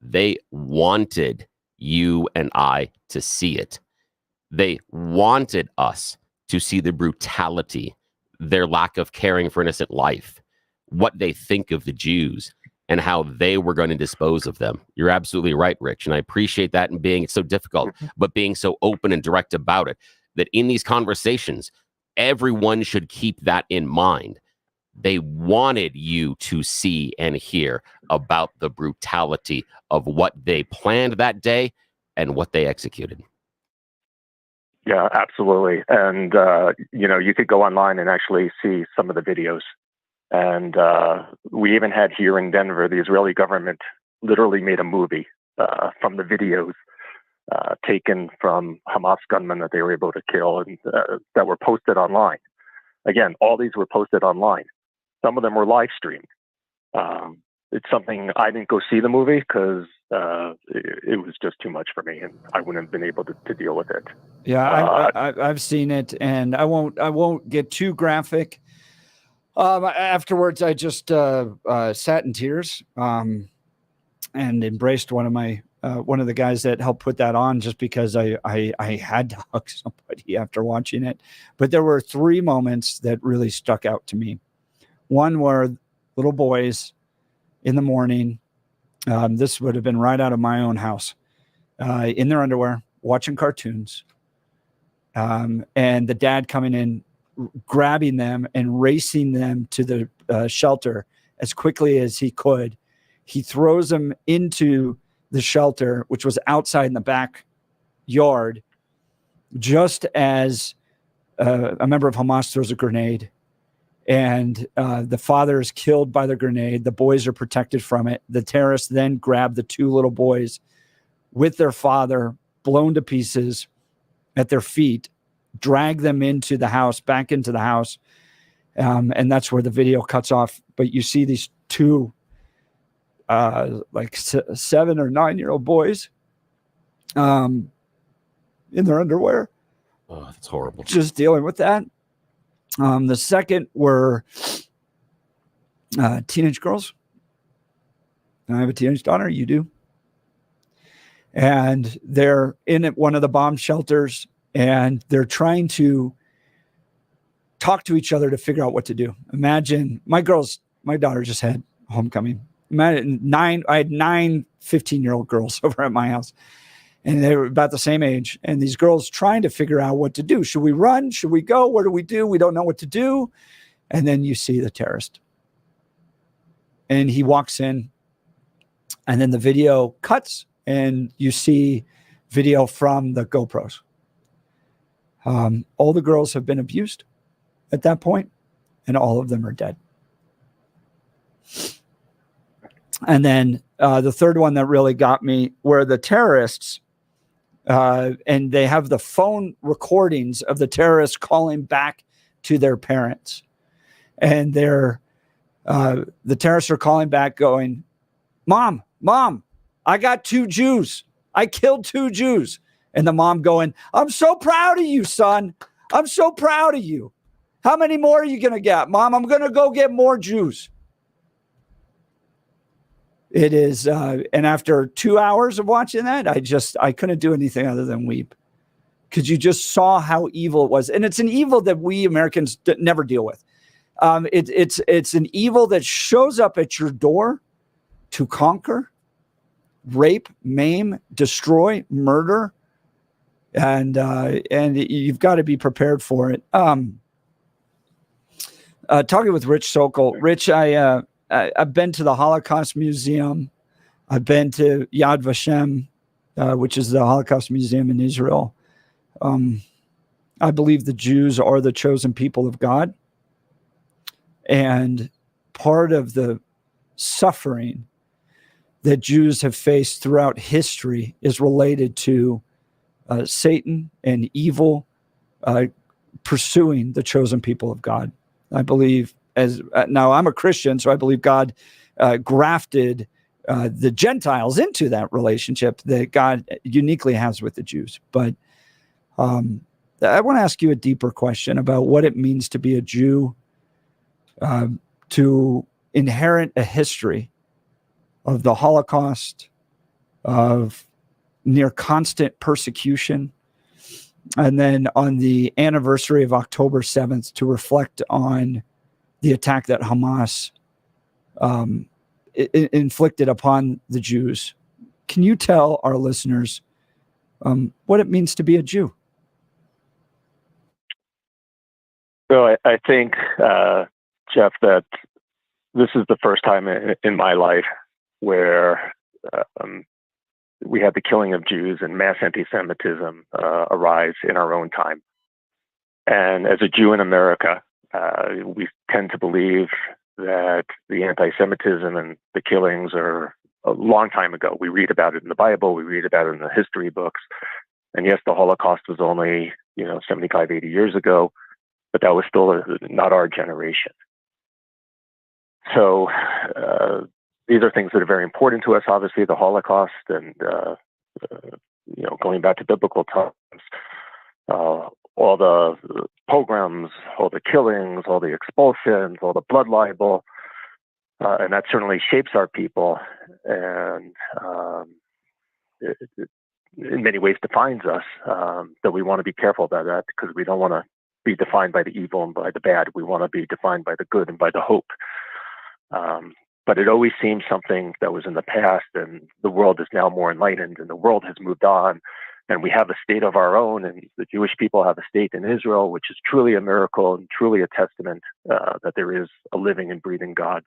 [SPEAKER 2] they wanted you and I to see it. They wanted us to see the brutality, their lack of caring for innocent life, what they think of the Jews, and how they were going to dispose of them. You're absolutely right, Rich. And I appreciate that, and being so difficult, but being so open and direct about it, that in these conversations, everyone should keep that in mind. They wanted you to see and hear about the brutality of what they planned that day and what they executed.
[SPEAKER 6] Yeah, absolutely. And, you could go online and actually see some of the videos. And we even had here in Denver, the Israeli government literally made a movie from the videos taken from Hamas gunmen that they were able to kill and that were posted online. Again, all these were posted online. Some of them were live streamed. It's something I didn't go see the movie because it was just too much for me, and I wouldn't have been able to deal with it.
[SPEAKER 1] Yeah, I've seen it, and I won't get too graphic. Afterwards, I just sat in tears and embraced one of the guys that helped put that on, just because I had to hug somebody after watching it. But there were three moments that really stuck out to me. One were little boys in the morning. This would have been right out of my own house, in their underwear, watching cartoons. And the dad coming in, grabbing them and racing them to the shelter as quickly as he could. He throws them into the shelter, which was outside in the backyard, just as a member of Hamas throws a grenade. And the father is killed by the grenade. The boys are protected from it. The terrorists then grab the two little boys with their father, blown to pieces at their feet, drag them into the house, back into the house. And that's where the video cuts off. But you see these two, 7 or 9-year-old boys in their underwear.
[SPEAKER 2] Oh, that's horrible.
[SPEAKER 1] Just dealing with that. The second were teenage girls. I have a teenage daughter. You do. And they're in one of the bomb shelters, and they're trying to talk to each other to figure out what to do. Imagine my daughter just had homecoming. Imagine I had 9 15-year-old girls over at my house. And they were about the same age. And these girls trying to figure out what to do. Should we run? Should we go? What do we do? We don't know what to do. And then you see the terrorist. And he walks in. And then the video cuts. And you see video from the GoPros. All the girls have been abused at that point. And all of them are dead. And then the third one that really got me were the terrorists. And they have the phone recordings of the terrorists calling back to their parents. And the terrorists are calling back going, Mom, I got 2 Jews. I killed 2 Jews. And the mom going, I'm so proud of you, son. I'm so proud of you. How many more are you going to get? Mom, I'm going to go get more Jews. It is, and after 2 hours of watching that, I couldn't do anything other than weep, because you just saw how evil it was. And it's an evil that we Americans never deal with. It's an evil that shows up at your door to conquer, rape, maim, destroy, murder. And you've got to be prepared for it. Talking with Rich Sokol. Rich, I've been to the Holocaust Museum. I've been to Yad Vashem, which is the Holocaust Museum in Israel. I believe the Jews are the chosen people of God. And part of the suffering that Jews have faced throughout history is related to Satan and evil pursuing the chosen people of God. I believe, now I'm a Christian, so I believe God grafted the Gentiles into that relationship that God uniquely has with the Jews. But I want to ask you a deeper question about what it means to be a Jew, to inherit a history of the Holocaust, of near constant persecution, and then on the anniversary of October 7th to reflect on the attack that Hamas inflicted upon the Jews. Can you tell our listeners what it means to be a Jew?
[SPEAKER 6] So I think, Jeff, that this is the first time in my life where we had the killing of Jews and mass anti-Semitism arise in our own time. And as a Jew in America, we tend to believe that the anti-Semitism and the killings are a long time ago. We read about it in the Bible, we read about it in the history books. And yes, the Holocaust was only, 75, 80 years ago, but that was still not our generation. So these are things that are very important to us, obviously, the Holocaust and, going back to biblical times, all the pogroms, all the killings, all the expulsions, all the blood libel, and that certainly shapes our people and it in many ways defines us, that we want to be careful about that because we don't want to be defined by the evil and by the bad. We want to be defined by the good and by the hope. But it always seems something that was in the past, and the world is now more enlightened, and the world has moved on, and we have a state of our own, and the Jewish people have a state in Israel, which is truly a miracle and truly a testament that there is a living and breathing God.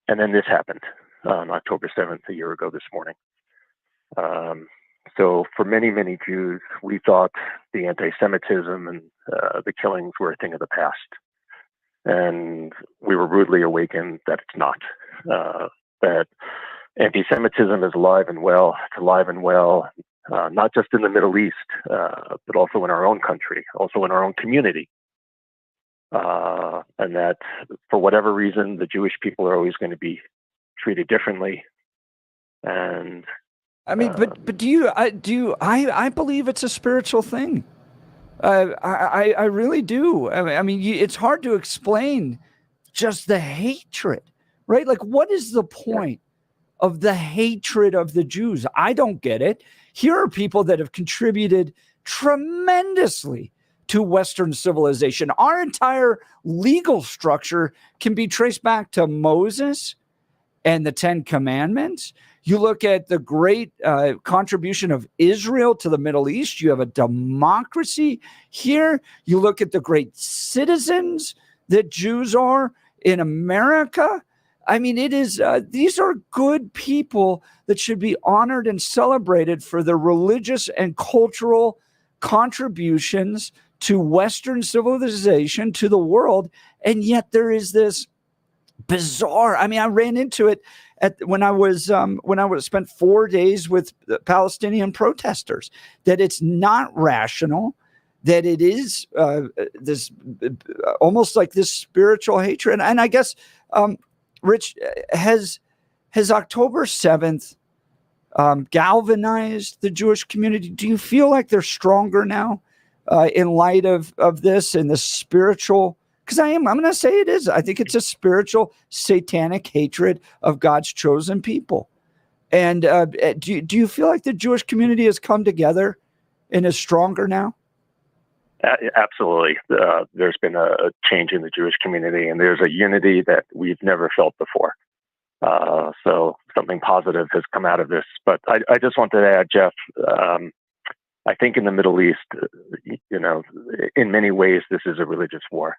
[SPEAKER 6] And then this happened on October 7th, a year ago this morning. So for many, many Jews, we thought the anti-Semitism and the killings were a thing of the past. And we were rudely awakened that it's not, that anti-Semitism is alive and well. It's alive and well, not just in the Middle East, but also in our own country, also in our own community. And that for whatever reason, the Jewish people are always going to be treated differently. And
[SPEAKER 1] I mean, but I believe it's a spiritual thing. I really do. I mean, it's hard to explain just the hatred, right? Like, what is the point of the hatred of the Jews? I don't get it. Here are people that have contributed tremendously to Western civilization. Our entire legal structure can be traced back to Moses and the Ten Commandments. You look at the great contribution of Israel to the Middle East. You have a democracy here. You look at the great citizens that Jews are in America. I mean, it is these are good people that should be honored and celebrated for their religious and cultural contributions to Western civilization, to the world. And yet there is this bizarre, I mean, I ran into it when I was spent 4 days with Palestinian protesters, that it's not rational, that it is this almost like this spiritual hatred. And I guess, Rich, has October 7th galvanized the Jewish community? Do you feel like they're stronger now in light of this and the spiritual? Because I'm going to say it is. I think it's a spiritual, satanic hatred of God's chosen people. And do you feel like the Jewish community has come together and is stronger now?
[SPEAKER 6] Absolutely. There's been a change in the Jewish community, and there's a unity that we've never felt before. So something positive has come out of this. But I just wanted to add, Jeff, I think in the Middle East, in many ways, this is a religious war.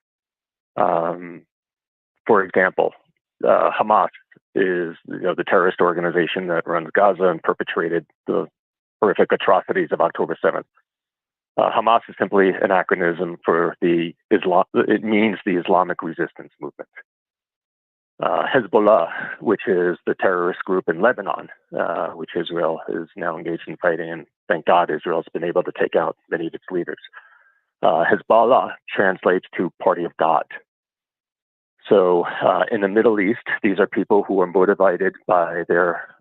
[SPEAKER 6] For example, Hamas is the terrorist organization that runs Gaza and perpetrated the horrific atrocities of October 7th. Hamas is simply an acronym for it means the Islamic Resistance Movement. Hezbollah, which is the terrorist group in Lebanon, which Israel is now engaged in fighting, and thank God Israel's been able to take out many of its leaders. Hezbollah translates to Party of God. So in the Middle East, these are people who are motivated by their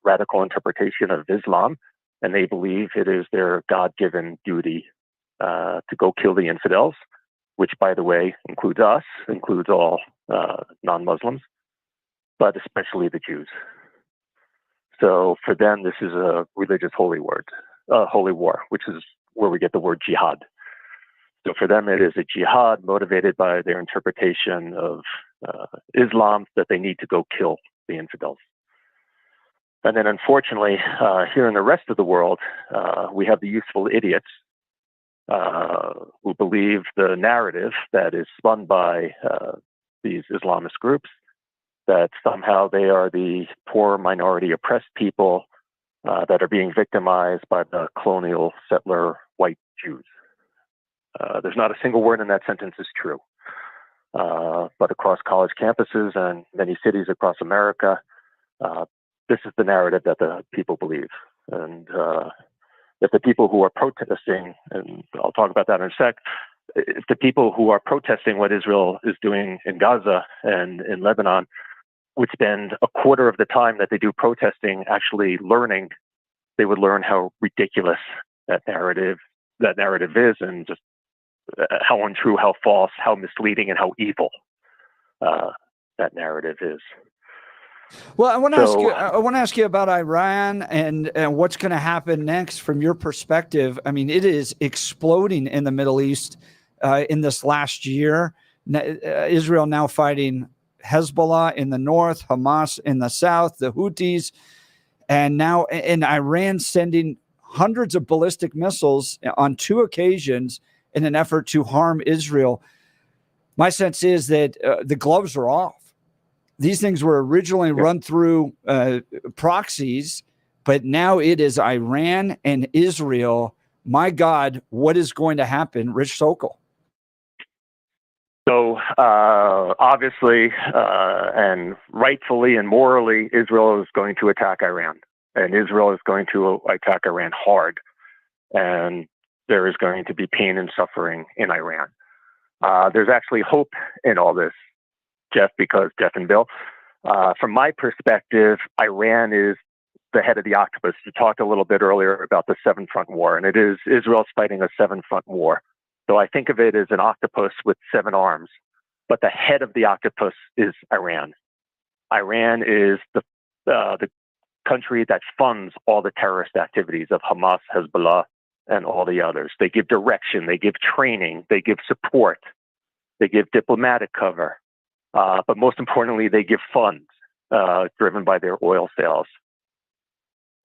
[SPEAKER 6] radical interpretation of Islam, and they believe it is their God-given duty to go kill the infidels, which, by the way, includes us, includes all non-Muslims, but especially the Jews. So for them, this is a religious holy war, which is where we get the word jihad. So for them, it is a jihad motivated by their interpretation of Islam that they need to go kill the infidels. And then unfortunately, here in the rest of the world, we have the useful idiots who believe the narrative that is spun by these Islamist groups, that somehow they are the poor minority oppressed people that are being victimized by the colonial settler white Jews. There's not a single word in that sentence is true. But across college campuses and many cities across America, this is the narrative that the people believe. And if the people who are protesting, and I'll talk about that in a sec, if the people who are protesting what Israel is doing in Gaza and in Lebanon would spend a quarter of the time that they do protesting actually learning, they would learn how ridiculous that narrative is, and just how untrue, how false, how misleading, and how evil that narrative is.
[SPEAKER 1] Well, I want to ask you about Iran and what's going to happen next from your perspective. I mean, it is exploding in the Middle East in this last year. Israel now fighting Hezbollah in the north, Hamas in the south, the Houthis, and now in Iran sending hundreds of ballistic missiles on 2 occasions in an effort to harm Israel. My sense is that the gloves are off. These things were originally run through proxies, but now it is Iran and Israel. My God, what is going to happen? Rich Sokol.
[SPEAKER 6] So obviously and rightfully and morally, Israel is going to attack Iran, and Israel is going to attack Iran hard. And there is going to be pain and suffering in Iran. There's actually hope in all this, Jeff and Bill. From my perspective, Iran is the head of the octopus. You talked a little bit earlier about the 7-front war, and it is Israel's fighting a 7-front war. So I think of it as an octopus with 7 arms, but the head of the octopus is Iran. Iran is the country that funds all the terrorist activities of Hamas, Hezbollah, and all the others. They give direction, they give training, they give support, they give diplomatic cover, but most importantly, they give funds driven by their oil sales.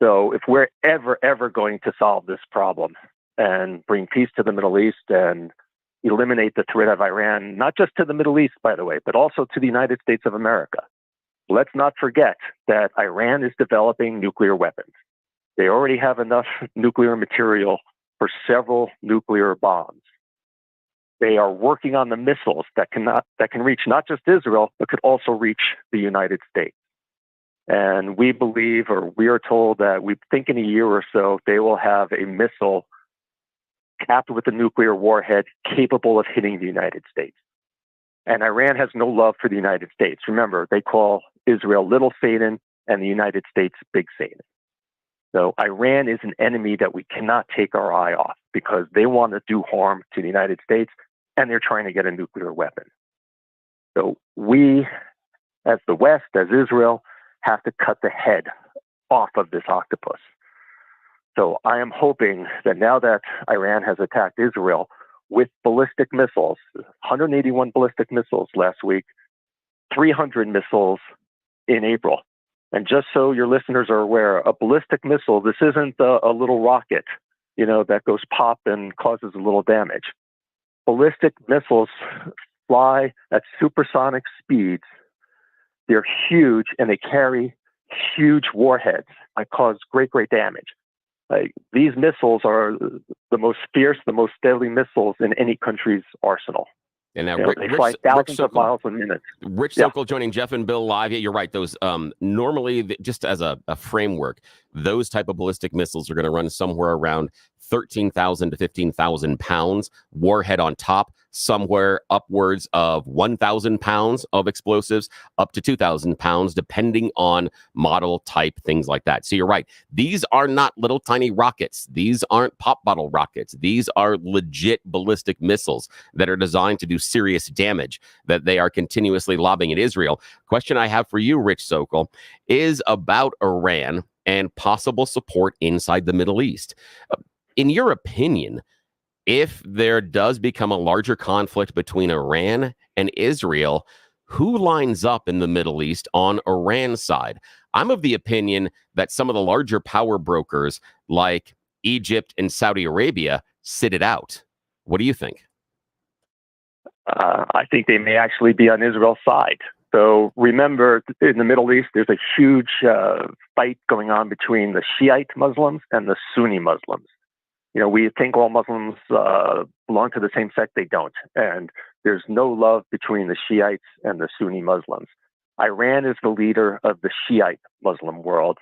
[SPEAKER 6] So if we're ever going to solve this problem and bring peace to the Middle East and eliminate the threat of Iran, not just to the Middle East, by the way, but also to the United States of America, let's not forget that Iran is developing nuclear weapons. They already have enough nuclear material for several nuclear bombs. They are working on the missiles that can reach not just Israel, but could also reach the United States. And we believe, or we are told that we think in a year or so, they will have a missile capped with a nuclear warhead capable of hitting the United States. And Iran has no love for the United States. Remember, they call Israel Little Satan and the United States Big Satan. So Iran is an enemy that we cannot take our eye off because they want to do harm to the United States and they're trying to get a nuclear weapon. So we, as the West, as Israel, have to cut the head off of this octopus. So I am hoping that now that Iran has attacked Israel with ballistic missiles, 181 ballistic missiles last week, 300 missiles in April. And just so your listeners are aware, a ballistic missile, this isn't a little rocket, that goes pop and causes a little damage. Ballistic missiles fly at supersonic speeds They're huge, and they carry huge warheads that cause great damage. Like, these missiles are the most fierce, the most deadly missiles in any country's arsenal.
[SPEAKER 2] And now,
[SPEAKER 6] They fly thousands of miles a minute.
[SPEAKER 2] Rich Sokol joining Jeff and Bill live. Yeah, you're right. Those normally, just as a framework, those type of ballistic missiles are going to run somewhere around 13,000 to 15,000 pounds. Warhead on top, somewhere upwards of 1,000 pounds of explosives, up to 2,000 pounds, depending on model, type, things like that. So you're right. These are not little tiny rockets. These aren't pop bottle rockets. These are legit ballistic missiles that are designed to do serious damage that they are continuously lobbing at Israel. Question I have for you, Rich Sokol, is about Iran and possible support inside the Middle East. In your opinion, if there does become a larger conflict between Iran and Israel, who lines up in the Middle East on Iran's side? I'm of the opinion that some of the larger power brokers like Egypt and Saudi Arabia sit it out. What do you think?
[SPEAKER 6] I think they may actually be on Israel's side. So remember, in the Middle East, there's a huge fight going on between the Shiite Muslims and the Sunni Muslims. You know, we think all Muslims belong to the same sect. They don't. And there's no love between the Shiites and the Sunni Muslims. Iran is the leader of the Shiite Muslim world.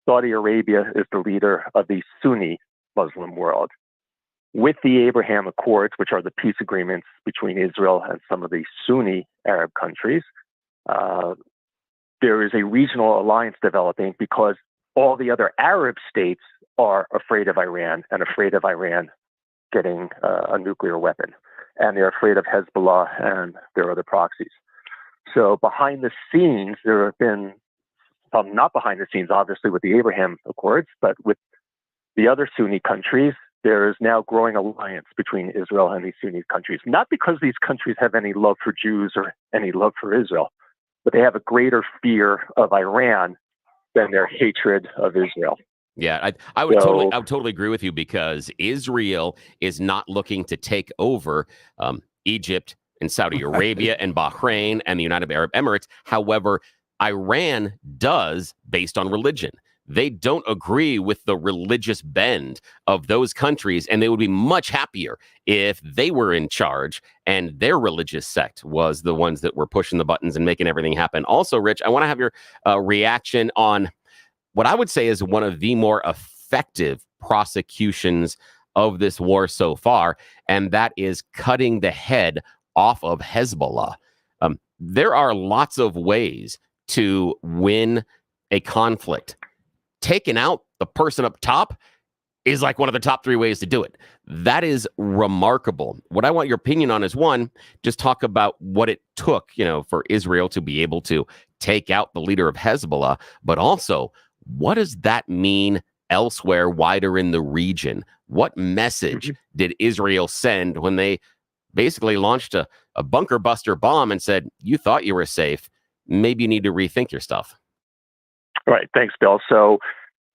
[SPEAKER 6] Saudi Arabia is the leader of the Sunni Muslim world. With the Abraham Accords, which are the peace agreements between Israel and some of the Sunni Arab countries, there is a regional alliance developing because all the other Arab states are afraid of Iran and afraid of Iran getting a nuclear weapon. And they're afraid of Hezbollah and their other proxies. So behind the scenes, there have been, not behind the scenes, obviously, with the Abraham Accords, but with the other Sunni countries, there is now growing alliance between Israel and these Sunni countries. Not because these countries have any love for Jews or any love for Israel, but they have a greater fear of Iran than their hatred of Israel.
[SPEAKER 2] Yeah, I would totally agree with you, because Israel is not looking to take over Egypt and Saudi Arabia and Bahrain and the United Arab Emirates. However, Iran does, based on religion. They don't agree with the religious bend of those countries, and they would be much happier if they were in charge and their religious sect was the ones that were pushing the buttons and making everything happen. Also, Rich, I want to have your reaction on what I would say is one of the more effective prosecutions of this war so far, and that is cutting the head off of Hezbollah. There are lots of ways to win a conflict. Taking out the person up top is like one of the top 3 ways to do it. That is remarkable. What I want your opinion on is, one, just talk about what it took, for Israel to be able to take out the leader of Hezbollah, but also, what does that mean elsewhere, wider in the region? What message did Israel send when they basically launched a bunker buster bomb and said, you thought you were safe, maybe you need to rethink your stuff?
[SPEAKER 6] Right. Thanks, Bill. So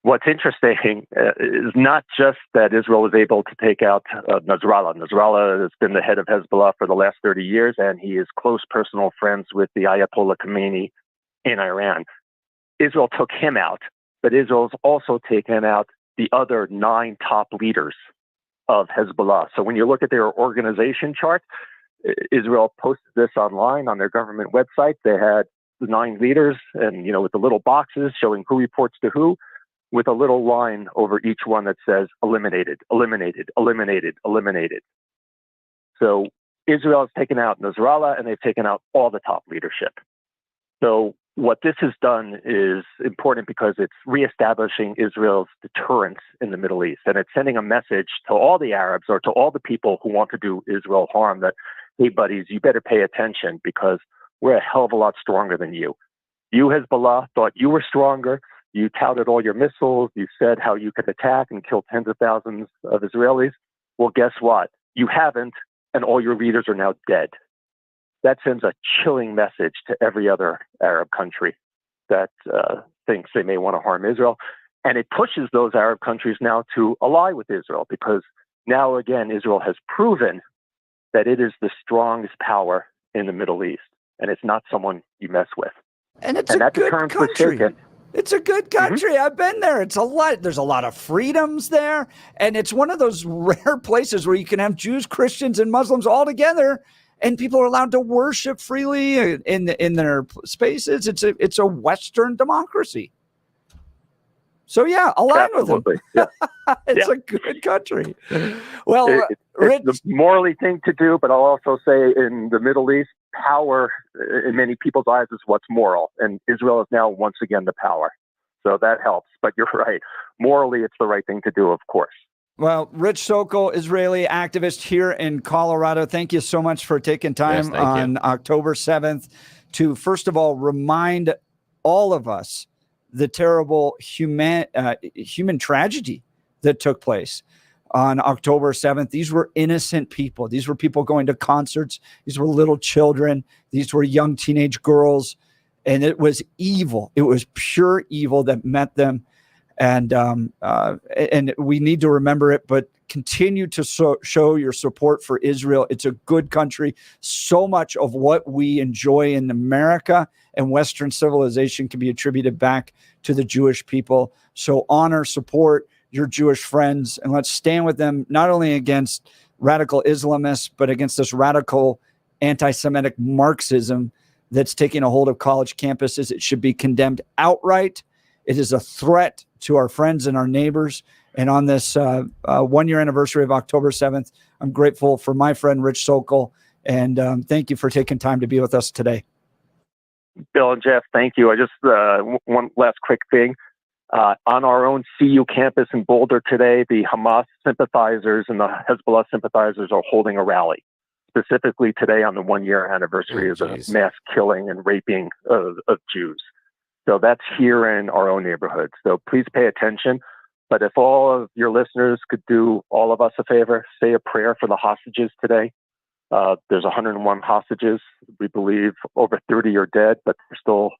[SPEAKER 6] what's interesting is not just that Israel was able to take out Nasrallah. Nasrallah has been the head of Hezbollah for the last 30 years, and he is close personal friends with the Ayatollah Khomeini in Iran. Israel took him out, but Israel's also taken out the other 9 top leaders of Hezbollah. So when you look at their organization chart, Israel posted this online on their government website. They had the 9 leaders, and with the little boxes showing who reports to who, with a little line over each one that says eliminated, eliminated, eliminated, eliminated. So Israel has taken out Nasrallah, and they've taken out all the top leadership. So what this has done is important because it's reestablishing Israel's deterrence in the Middle East. And it's sending a message to all the Arabs, or to all the people who want to do Israel harm, that, hey, buddies, you better pay attention, because we're a hell of a lot stronger than you. You, Hezbollah, thought you were stronger. You touted all your missiles. You said how you could attack and kill tens of thousands of Israelis. Well, guess what? You haven't, and all your leaders are now dead. That sends a chilling message to every other Arab country that thinks they may want to harm Israel. And it pushes those Arab countries now to ally with Israel, because now, again, Israel has proven that it is the strongest power in the Middle East, and it's not someone you mess with.
[SPEAKER 1] And it's
[SPEAKER 6] and
[SPEAKER 1] a
[SPEAKER 6] that
[SPEAKER 1] good
[SPEAKER 6] deterrence was
[SPEAKER 1] country.
[SPEAKER 6] taken.
[SPEAKER 1] It's a good country. I've been there. It's a lot. There's a lot of freedoms there. And it's one of those rare places where you can have Jews, Christians, and Muslims all together, and people are allowed to worship freely in their spaces. It's a Western democracy. So, yeah, align with them.
[SPEAKER 6] Yeah.
[SPEAKER 1] It's a good country. Well,
[SPEAKER 6] it's the morally thing to do, but I'll also say in the Middle East, power in many people's eyes is what's moral. And Israel is now once again the power. So that helps. But you're right. Morally, it's the right thing to do, of course.
[SPEAKER 1] Well, Rich Sokol, Israeli activist here in Colorado, thank you so much for taking time on October 7th to, first of all, remind all of us the terrible human tragedy that took place on October 7th. These were innocent people. These were people going to concerts. These were little children. These were young teenage girls. And it was evil. It was pure evil that met them. And we need to remember it, but continue to show your support for Israel. It's a good country. So much of what we enjoy in America and Western civilization can be attributed back to the Jewish people. So honor, support your Jewish friends, and let's stand with them, not only against radical Islamists, but against this radical anti-Semitic Marxism that's taking a hold of college campuses. It should be condemned outright. It is a threat to our friends and our neighbors. And on this 1-year anniversary of October 7th, I'm grateful for my friend Rich Sokol. And thank you for taking time to be with us today.
[SPEAKER 6] Bill and Jeff, thank you. I just one last quick thing. On our own CU campus in Boulder today, the Hamas sympathizers and the Hezbollah sympathizers are holding a rally, specifically today on the 1-year anniversary of the mass killing and raping of Jews. So that's here in our own neighborhood. So please pay attention. But if all of your listeners could do all of us a favor, say a prayer for the hostages today. There's 101 hostages. We believe over 30 are dead, but there's still,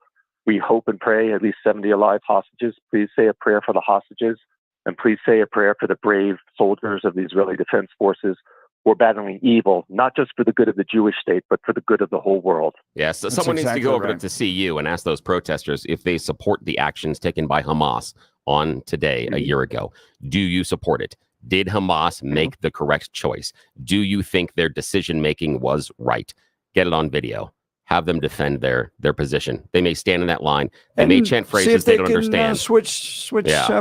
[SPEAKER 6] we hope and pray, at least 70 alive hostages. Please say a prayer for the hostages, and please say a prayer for the brave soldiers of the Israeli Defense Forces who are battling evil, not just for the good of the Jewish state, but for the good of the whole world.
[SPEAKER 2] Yes, so someone needs to go over to CU and ask those protesters if they support the actions taken by Hamas on today, a year ago. Do you support it? Did Hamas make the correct choice? Do you think their decision-making was right? Get it on video. Have them defend their position. They may stand in that line. They may chant phrases they don't understand.
[SPEAKER 1] Switch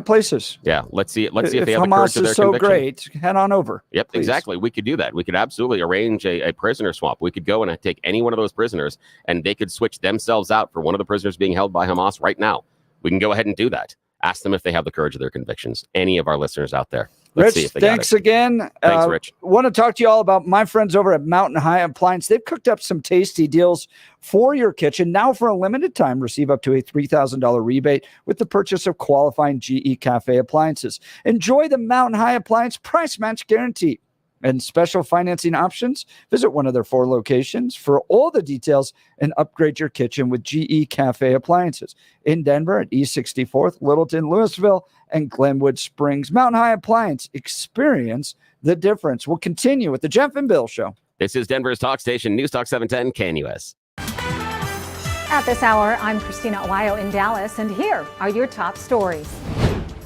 [SPEAKER 1] places.
[SPEAKER 2] Yeah, let's see if they have the courage
[SPEAKER 1] Hamas
[SPEAKER 2] of their
[SPEAKER 1] is so
[SPEAKER 2] conviction.
[SPEAKER 1] great, head on over.
[SPEAKER 2] Yep,
[SPEAKER 1] please.
[SPEAKER 2] Exactly. We could do that. We could absolutely arrange a prisoner swap. We could go and take any one of those prisoners, and they could switch themselves out for one of the prisoners being held by Hamas right now. We can go ahead and do that. Ask them if they have the courage of their convictions. Any of our listeners out there. Let's see
[SPEAKER 1] Rich,
[SPEAKER 2] if they got
[SPEAKER 1] thanks
[SPEAKER 2] it.
[SPEAKER 1] again.
[SPEAKER 2] Thanks, Rich.
[SPEAKER 1] Want to talk to you all about my friends over at Mountain High Appliance. They've cooked up some tasty deals for your kitchen. Now, for a limited time, receive up to a $3,000 rebate with the purchase of qualifying GE Cafe appliances. Enjoy the Mountain High Appliance price match guarantee and special financing options. Visit one of their 4 locations for all the details and upgrade your kitchen with GE Cafe appliances in Denver at East 64th, Littleton, Louisville, and Glenwood Springs. Mountain High Appliance. Experience the difference. We'll continue with the Jeff and Bill Show.
[SPEAKER 2] This is Denver's talk station, News Talk 710 KNUS.
[SPEAKER 10] At this hour, I'm Christina Owayo in Dallas, and here are your top stories.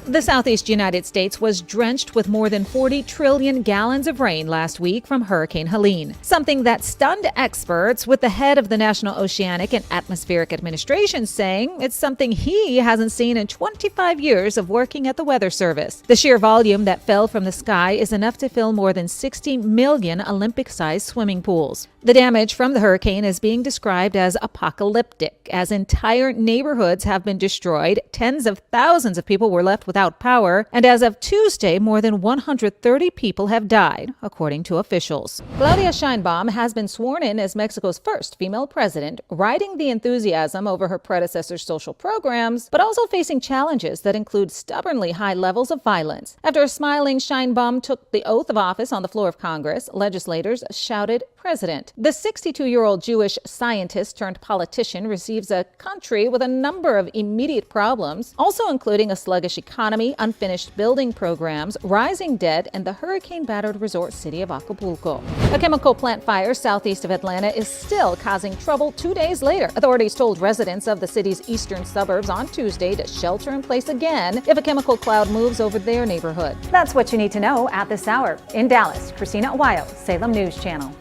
[SPEAKER 10] The Southeast United States was drenched with more than 40 trillion gallons of rain last week from Hurricane Helene, something that stunned experts, with the head of the National Oceanic and Atmospheric Administration saying it's something he hasn't seen in 25 years of working at the Weather Service. The sheer volume that fell from the sky is enough to fill more than 60 million Olympic-sized swimming pools. The damage from the hurricane is being described as apocalyptic, as entire neighborhoods have been destroyed, tens of thousands of people were left without power, and as of Tuesday, more than 130 people have died, according to officials. Claudia Sheinbaum has been sworn in as Mexico's first female president, riding the enthusiasm over her predecessor's social programs, but also facing challenges that include stubbornly high levels of violence. After a smiling Sheinbaum took the oath of office on the floor of Congress, legislators shouted, "President." president. The 62-year-old Jewish scientist turned politician receives a country with a number of immediate problems, also including a sluggish economy, unfinished building programs, rising debt, and the hurricane-battered resort city of Acapulco. A chemical plant fire southeast of Atlanta is still causing trouble 2 days later. Authorities told residents of the city's eastern suburbs on Tuesday to shelter in place again if a chemical cloud moves over their neighborhood. That's what you need to know at this hour. In Dallas, Christina Aguayo, Salem News Channel.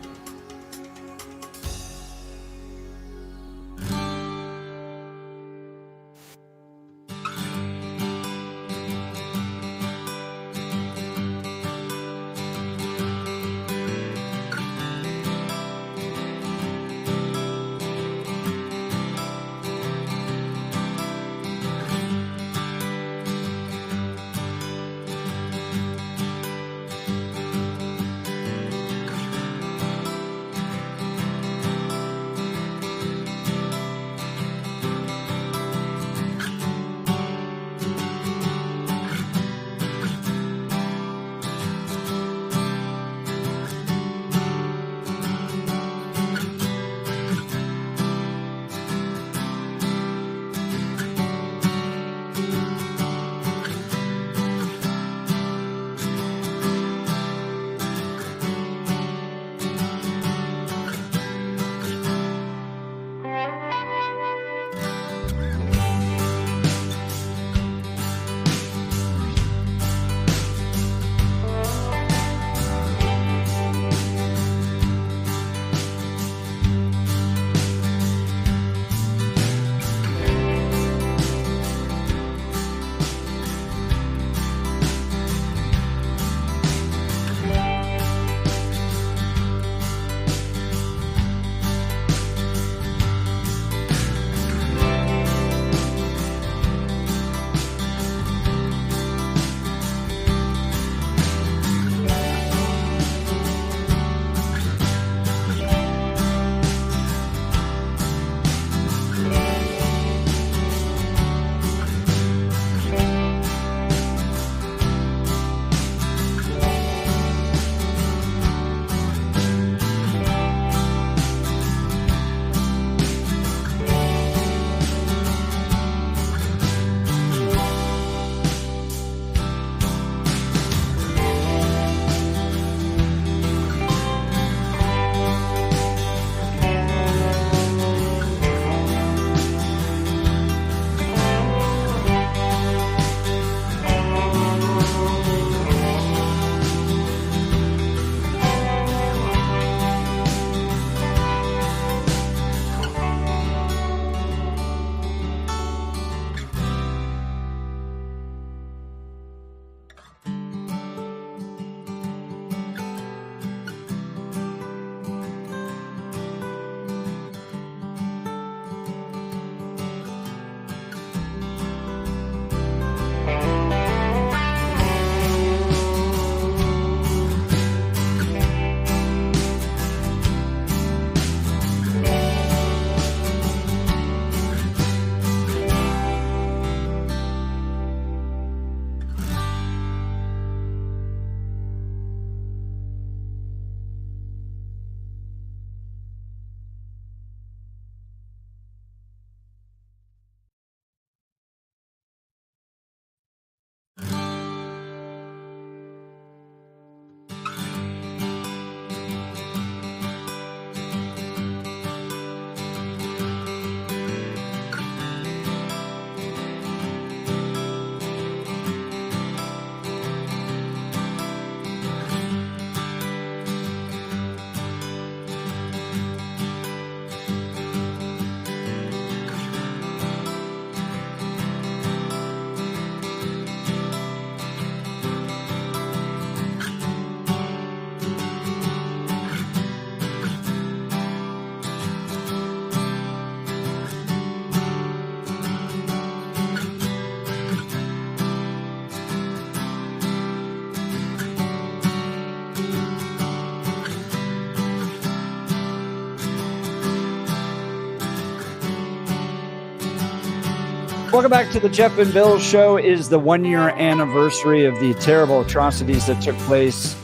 [SPEAKER 1] Welcome back to the Jeff and Bill Show. It is the 1 year anniversary of the terrible atrocities that took place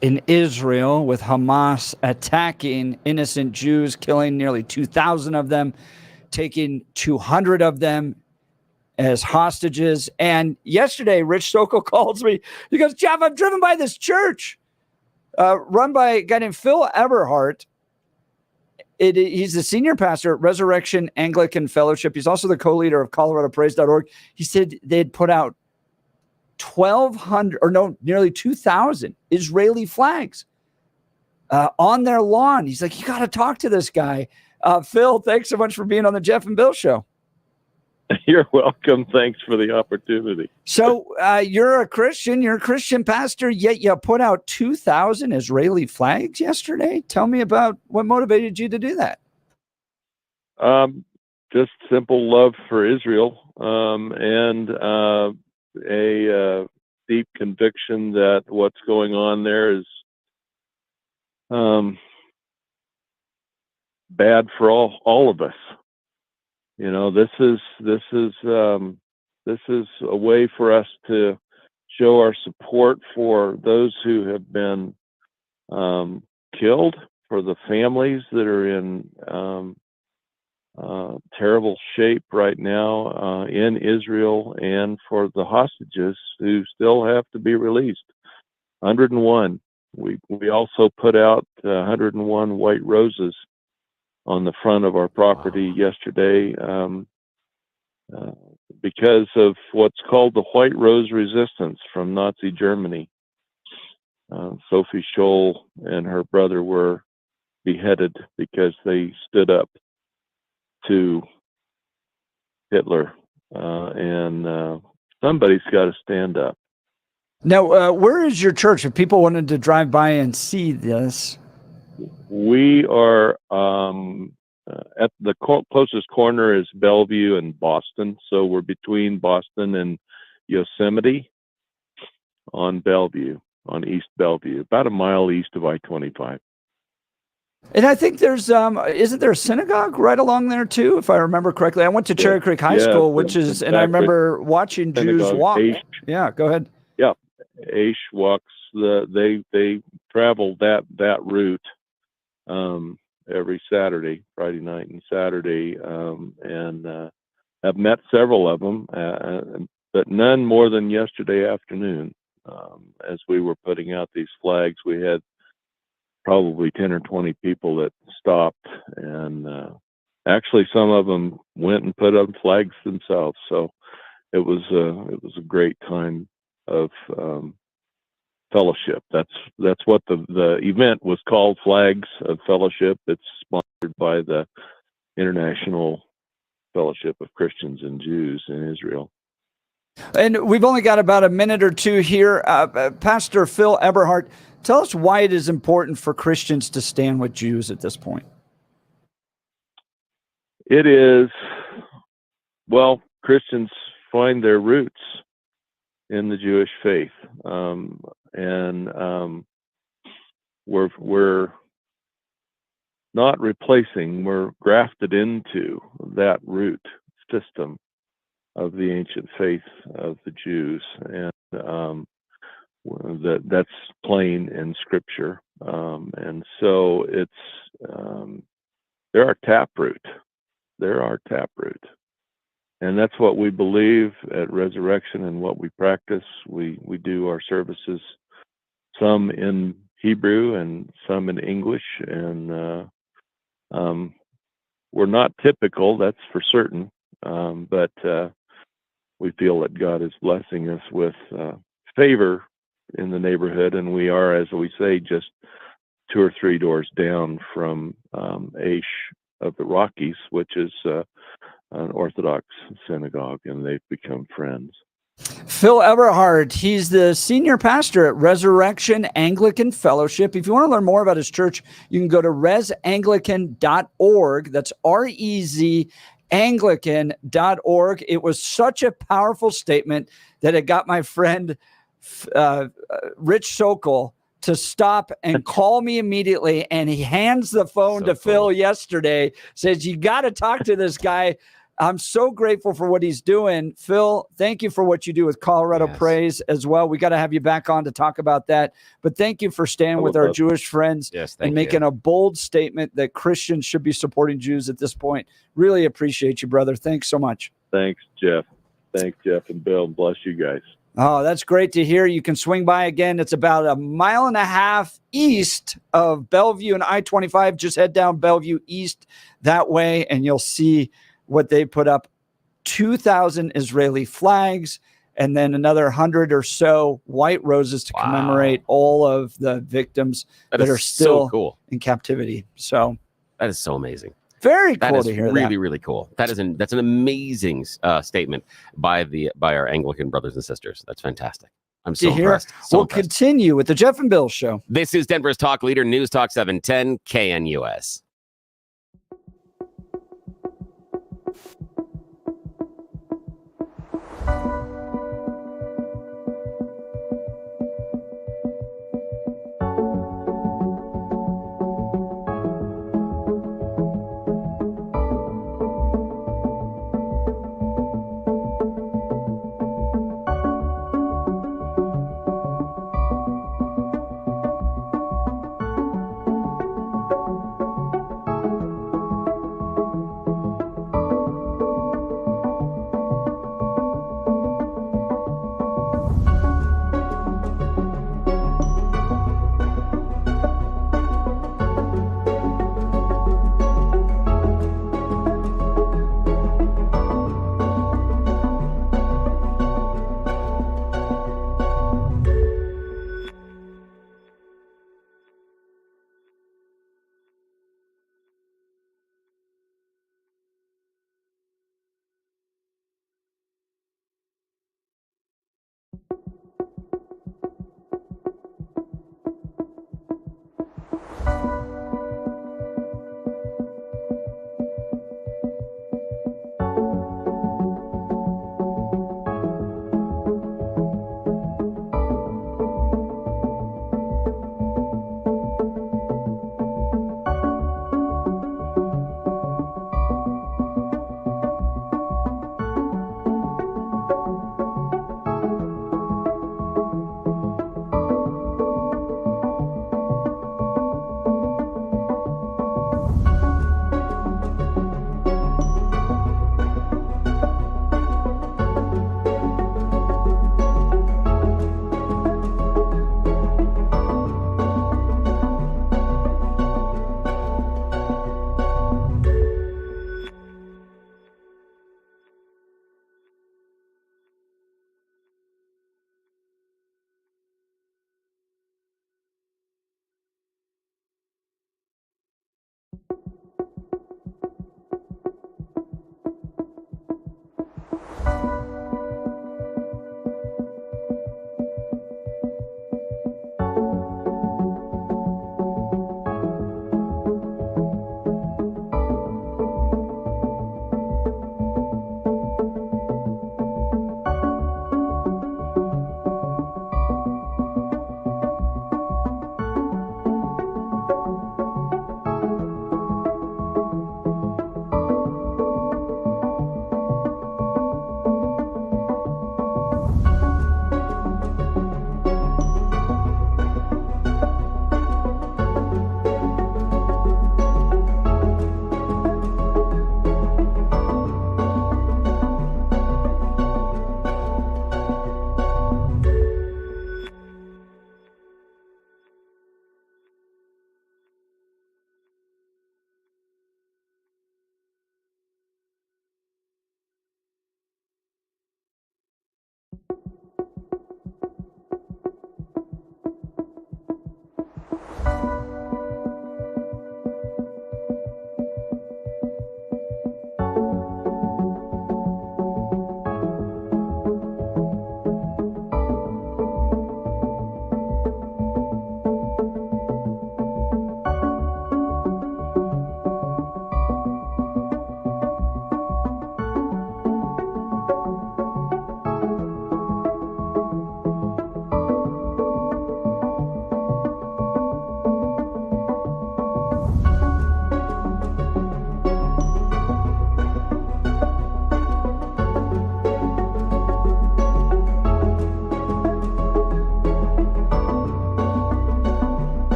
[SPEAKER 1] in Israel with Hamas attacking innocent Jews, killing nearly 2,000 of them, taking 200 of them as hostages. And yesterday, Rich Sokol calls me. He goes, Jeff, I'm driven by this church run by a guy named Phil Eberhart. He's the senior pastor at Resurrection Anglican Fellowship. He's also the co-leader of ColoradoPraise.org. He said they'd put out 1,200, or no, nearly 2,000 Israeli flags on their lawn. He's like, you got to talk to this guy. Phil, thanks so much for being on the Jeff and Bill Show.
[SPEAKER 9] You're welcome. Thanks for the opportunity.
[SPEAKER 1] So you're a Christian pastor, yet you put out 2,000 Israeli flags yesterday. Tell me about what motivated you to do that.
[SPEAKER 9] Just simple love for Israel, and a deep conviction that what's going on there is bad for all of us. You know, this is a way for us to show our support for those who have been killed, for the families that are in terrible shape right now in Israel, and for the hostages who still have to be released. 101. We also put out 101 white roses on the front of our property yesterday because of what's called the White Rose Resistance from Nazi Germany. Sophie Scholl and her brother were beheaded because they stood up to Hitler, and somebody's got to stand up.
[SPEAKER 1] Now, where is your church? If people wanted to drive by and see this.
[SPEAKER 9] We are at the closest corner is Bellevue and Boston, so we're between Boston and Yosemite on Bellevue, on East Bellevue, about a mile east of I-25.
[SPEAKER 1] And I think there's isn't there a synagogue right along there too, if I remember correctly? I went to Cherry Creek High School, which is, and I remember watching Jews walk. Yeah, go ahead.
[SPEAKER 9] Yeah, Aish walks. They travel that route every Saturday, Friday night and Saturday, and I've met several of them, but none more than yesterday afternoon. As we were putting out these flags, we had probably 10 or 20 people that stopped, and actually some of them went and put up flags themselves. So it was a great time of fellowship. That's what the event was called, Flags of Fellowship. It's sponsored by the International Fellowship of Christians and Jews in Israel.
[SPEAKER 1] And we've only got about a minute or two here. Pastor Phil Eberhart, tell us why it is important for Christians to stand with Jews at this point.
[SPEAKER 9] It is, well, Christians find their roots in the Jewish faith, and we're not replacing, we're grafted into that root system of the ancient faith of the Jews, and that's plain in Scripture, and so it's they're our taproot. They're our taproot. And that's what we believe at Resurrection and what we practice. We do our services, some in Hebrew and some in English. And we're not typical, that's for certain. But we feel that God is blessing us with favor in the neighborhood. And we are, as we say, just 2 or 3 doors down from Aish of the Rockies, which is an Orthodox synagogue, and they've become friends.
[SPEAKER 1] Phil Eberhart, he's the senior pastor at Resurrection Anglican Fellowship. If you want to learn more about his church, you can go to resanglican.org. That's REZ Anglican.org. It was such a powerful statement that it got my friend Rich Sokol to stop and call me immediately. And he hands the phone to Phil yesterday, says, you got to talk to this guy. I'm so grateful for what he's doing. Phil, thank you for what you do with Colorado Praise as well. We got to have you back on to talk about that. But thank you for staying with our Jewish friends and making a bold statement that Christians should be supporting Jews at this point. Really appreciate you, brother. Thanks so much.
[SPEAKER 14] Thanks, Jeff. Thanks, Jeff and Bill. Bless you guys.
[SPEAKER 1] Oh, that's great to hear. You can swing by again. It's about 1.5 miles east of Bellevue and I-25. Just head down Bellevue East that way, and you'll see what they put up. 2,000 Israeli flags, and then another 100 or so white roses to commemorate all of the victims that are still
[SPEAKER 2] so cool
[SPEAKER 1] in captivity. So
[SPEAKER 2] that is so amazing.
[SPEAKER 1] Very cool to hear that.
[SPEAKER 2] Really, really cool. That's an amazing statement by our Anglican brothers and sisters. That's fantastic. I'm so impressed.
[SPEAKER 1] We'll continue with the Jeff and Bill Show.
[SPEAKER 2] This is Denver's Talk Leader, News Talk 710 KNUS.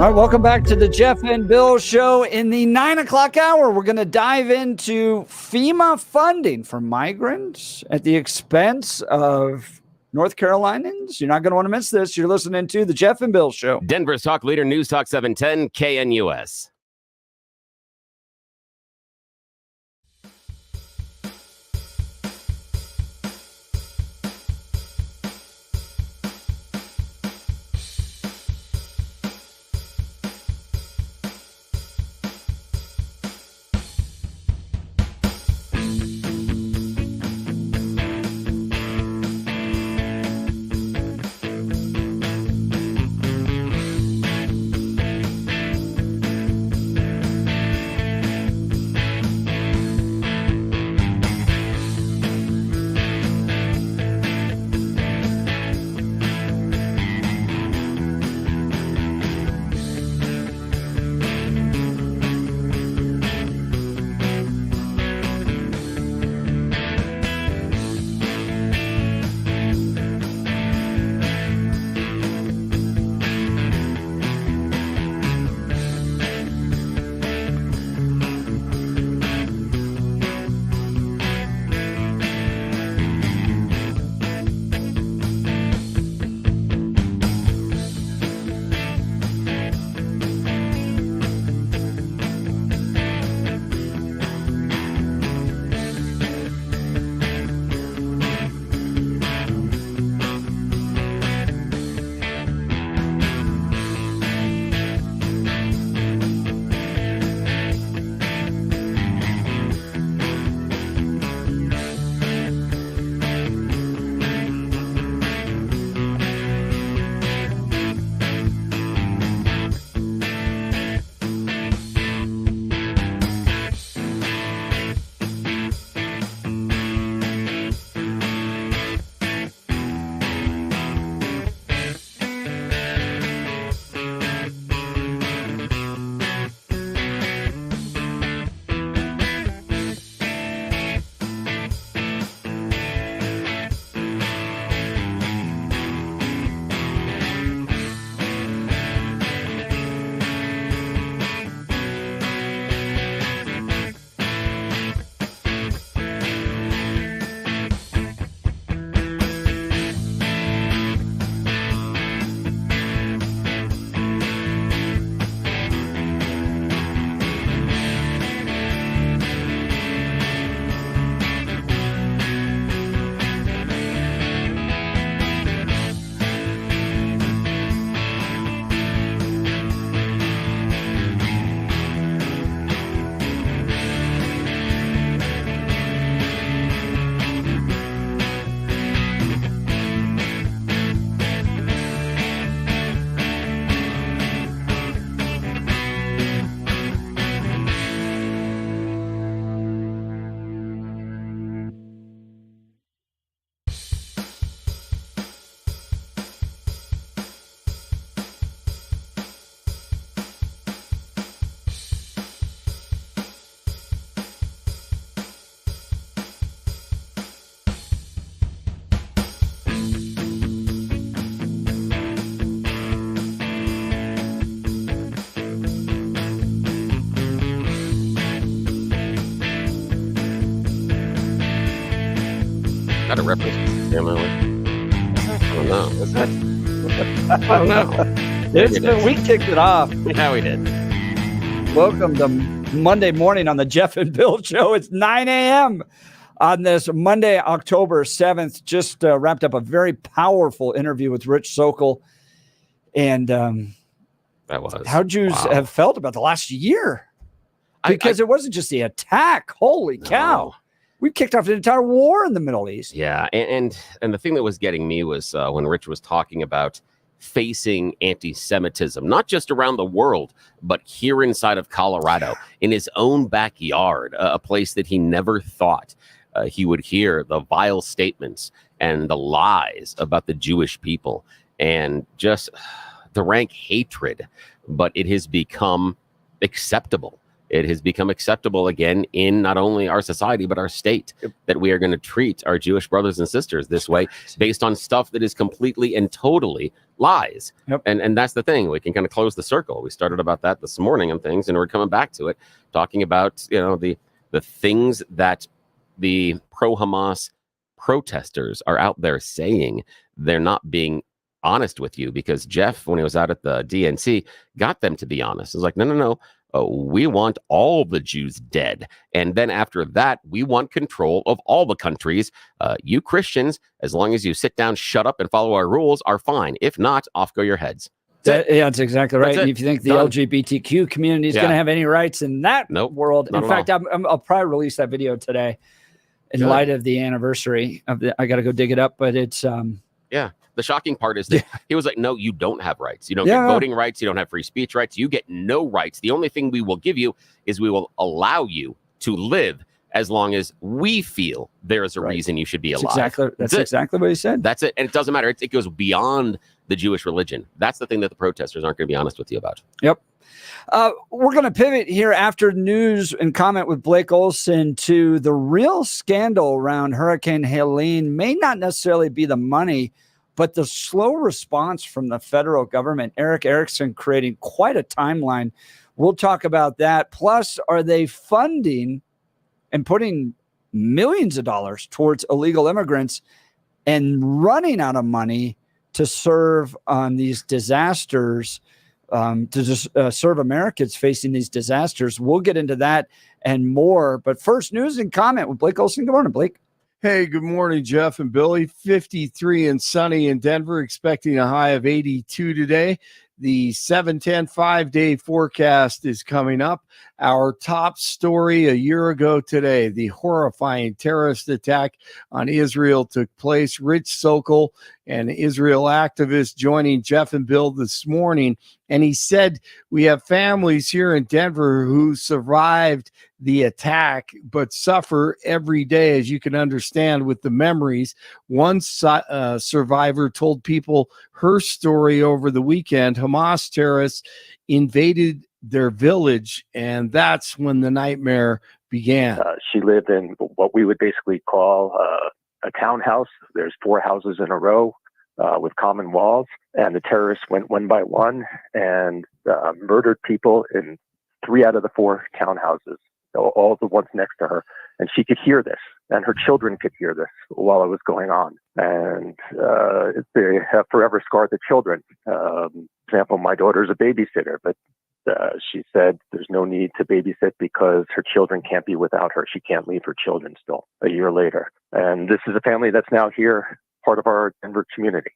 [SPEAKER 1] All right, welcome back to the Jeff and Bill Show. In the 9 o'clock hour, we're going to dive into FEMA funding for migrants at the expense of North Carolinians. You're not going to want to miss this. You're listening to the Jeff and Bill Show.
[SPEAKER 2] Denver's talk leader, News Talk 710, KNUS. Got a reference to Samuel? I don't know. Is that?
[SPEAKER 1] I don't know. We kicked it off.
[SPEAKER 2] Yeah, we did.
[SPEAKER 1] Welcome to Monday morning on the Jeff and Bill Show. It's 9 a.m. on this Monday, October 7th. Just wrapped up a very powerful interview with Rich Sokol. And
[SPEAKER 2] that was
[SPEAKER 1] how Jews have felt about the last year. Because it wasn't just the attack. Holy cow. We kicked off an entire war in the Middle East.
[SPEAKER 2] Yeah, and the thing that was getting me was when Rich was talking about facing anti-Semitism, not just around the world, but here inside of Colorado, in his own backyard, a place that he never thought he would hear the vile statements and the lies about the Jewish people and just the rank hatred. But it has become acceptable it has become acceptable again in not only our society, but our state, that we are going to treat our Jewish brothers and sisters this way based on stuff that is completely and totally lies. And that's the thing. We can kind of close the circle. We started about that this morning and things, and we're coming back to it, talking about, the things that the pro-Hamas protesters are out there saying. They're not being honest with you, because Jeff, when he was out at the DNC, got them to be honest. It's like, no. We want all the Jews dead. And then after that, we want control of all the countries. You Christians, as long as you sit down, shut up, and follow our rules, are fine. If not, off go your heads.
[SPEAKER 1] That's exactly right. And if you think the LGBTQ community is going to have any rights in that world, in fact, I'll probably release that video today in light of the anniversary of I got to go dig it up, but it's
[SPEAKER 2] The shocking part is that he was like, no, you don't have rights. You don't get voting rights. You don't have free speech rights. You get no rights. The only thing we will give you is we will allow you to live as long as we feel there is a reason you should be alive.
[SPEAKER 1] That's exactly what he said.
[SPEAKER 2] That's it. And it doesn't matter. It goes beyond the Jewish religion. That's the thing that the protesters aren't going to be honest with you about.
[SPEAKER 1] Yep. We're going to pivot here after news and comment with Blake Olson to the real scandal around Hurricane Helene. May not necessarily be the money, but the slow response from the federal government. Eric Erickson creating quite a timeline. We'll talk about that. Plus, are they funding and putting millions of dollars towards illegal immigrants and running out of money to serve on these disasters, to just serve Americans facing these disasters? We'll get into that and more. But first, news and comment with Blake Olson. Good morning, Blake.
[SPEAKER 3] Hey, good morning, Jeff and Billy. 53 and sunny in Denver, expecting a high of 82 today. The 7-10 5-day forecast is coming up. Our top story a year ago today, the horrifying terrorist attack on Israel took place. Rich Sokol, an Israel activist, joining Jeff and Bill this morning. And he said, we have families here in Denver who survived the attack, but suffer every day, as you can understand, with the memories. One survivor told people her story over the weekend. Hamas terrorists invaded their village, and that's when the nightmare began.
[SPEAKER 6] She lived in what we would basically call a townhouse. There's 4 houses in a row with common walls, and the terrorists went one by one and murdered people in 3 out of the 4 townhouses, all the ones next to her. And she could hear this, and her children could hear this while it was going on. And they have forever scarred the children. For example, my daughter's a babysitter, but she said there's no need to babysit because her children can't be without her. She can't leave her children still a year later. And this is a family that's now here, part of our Denver community.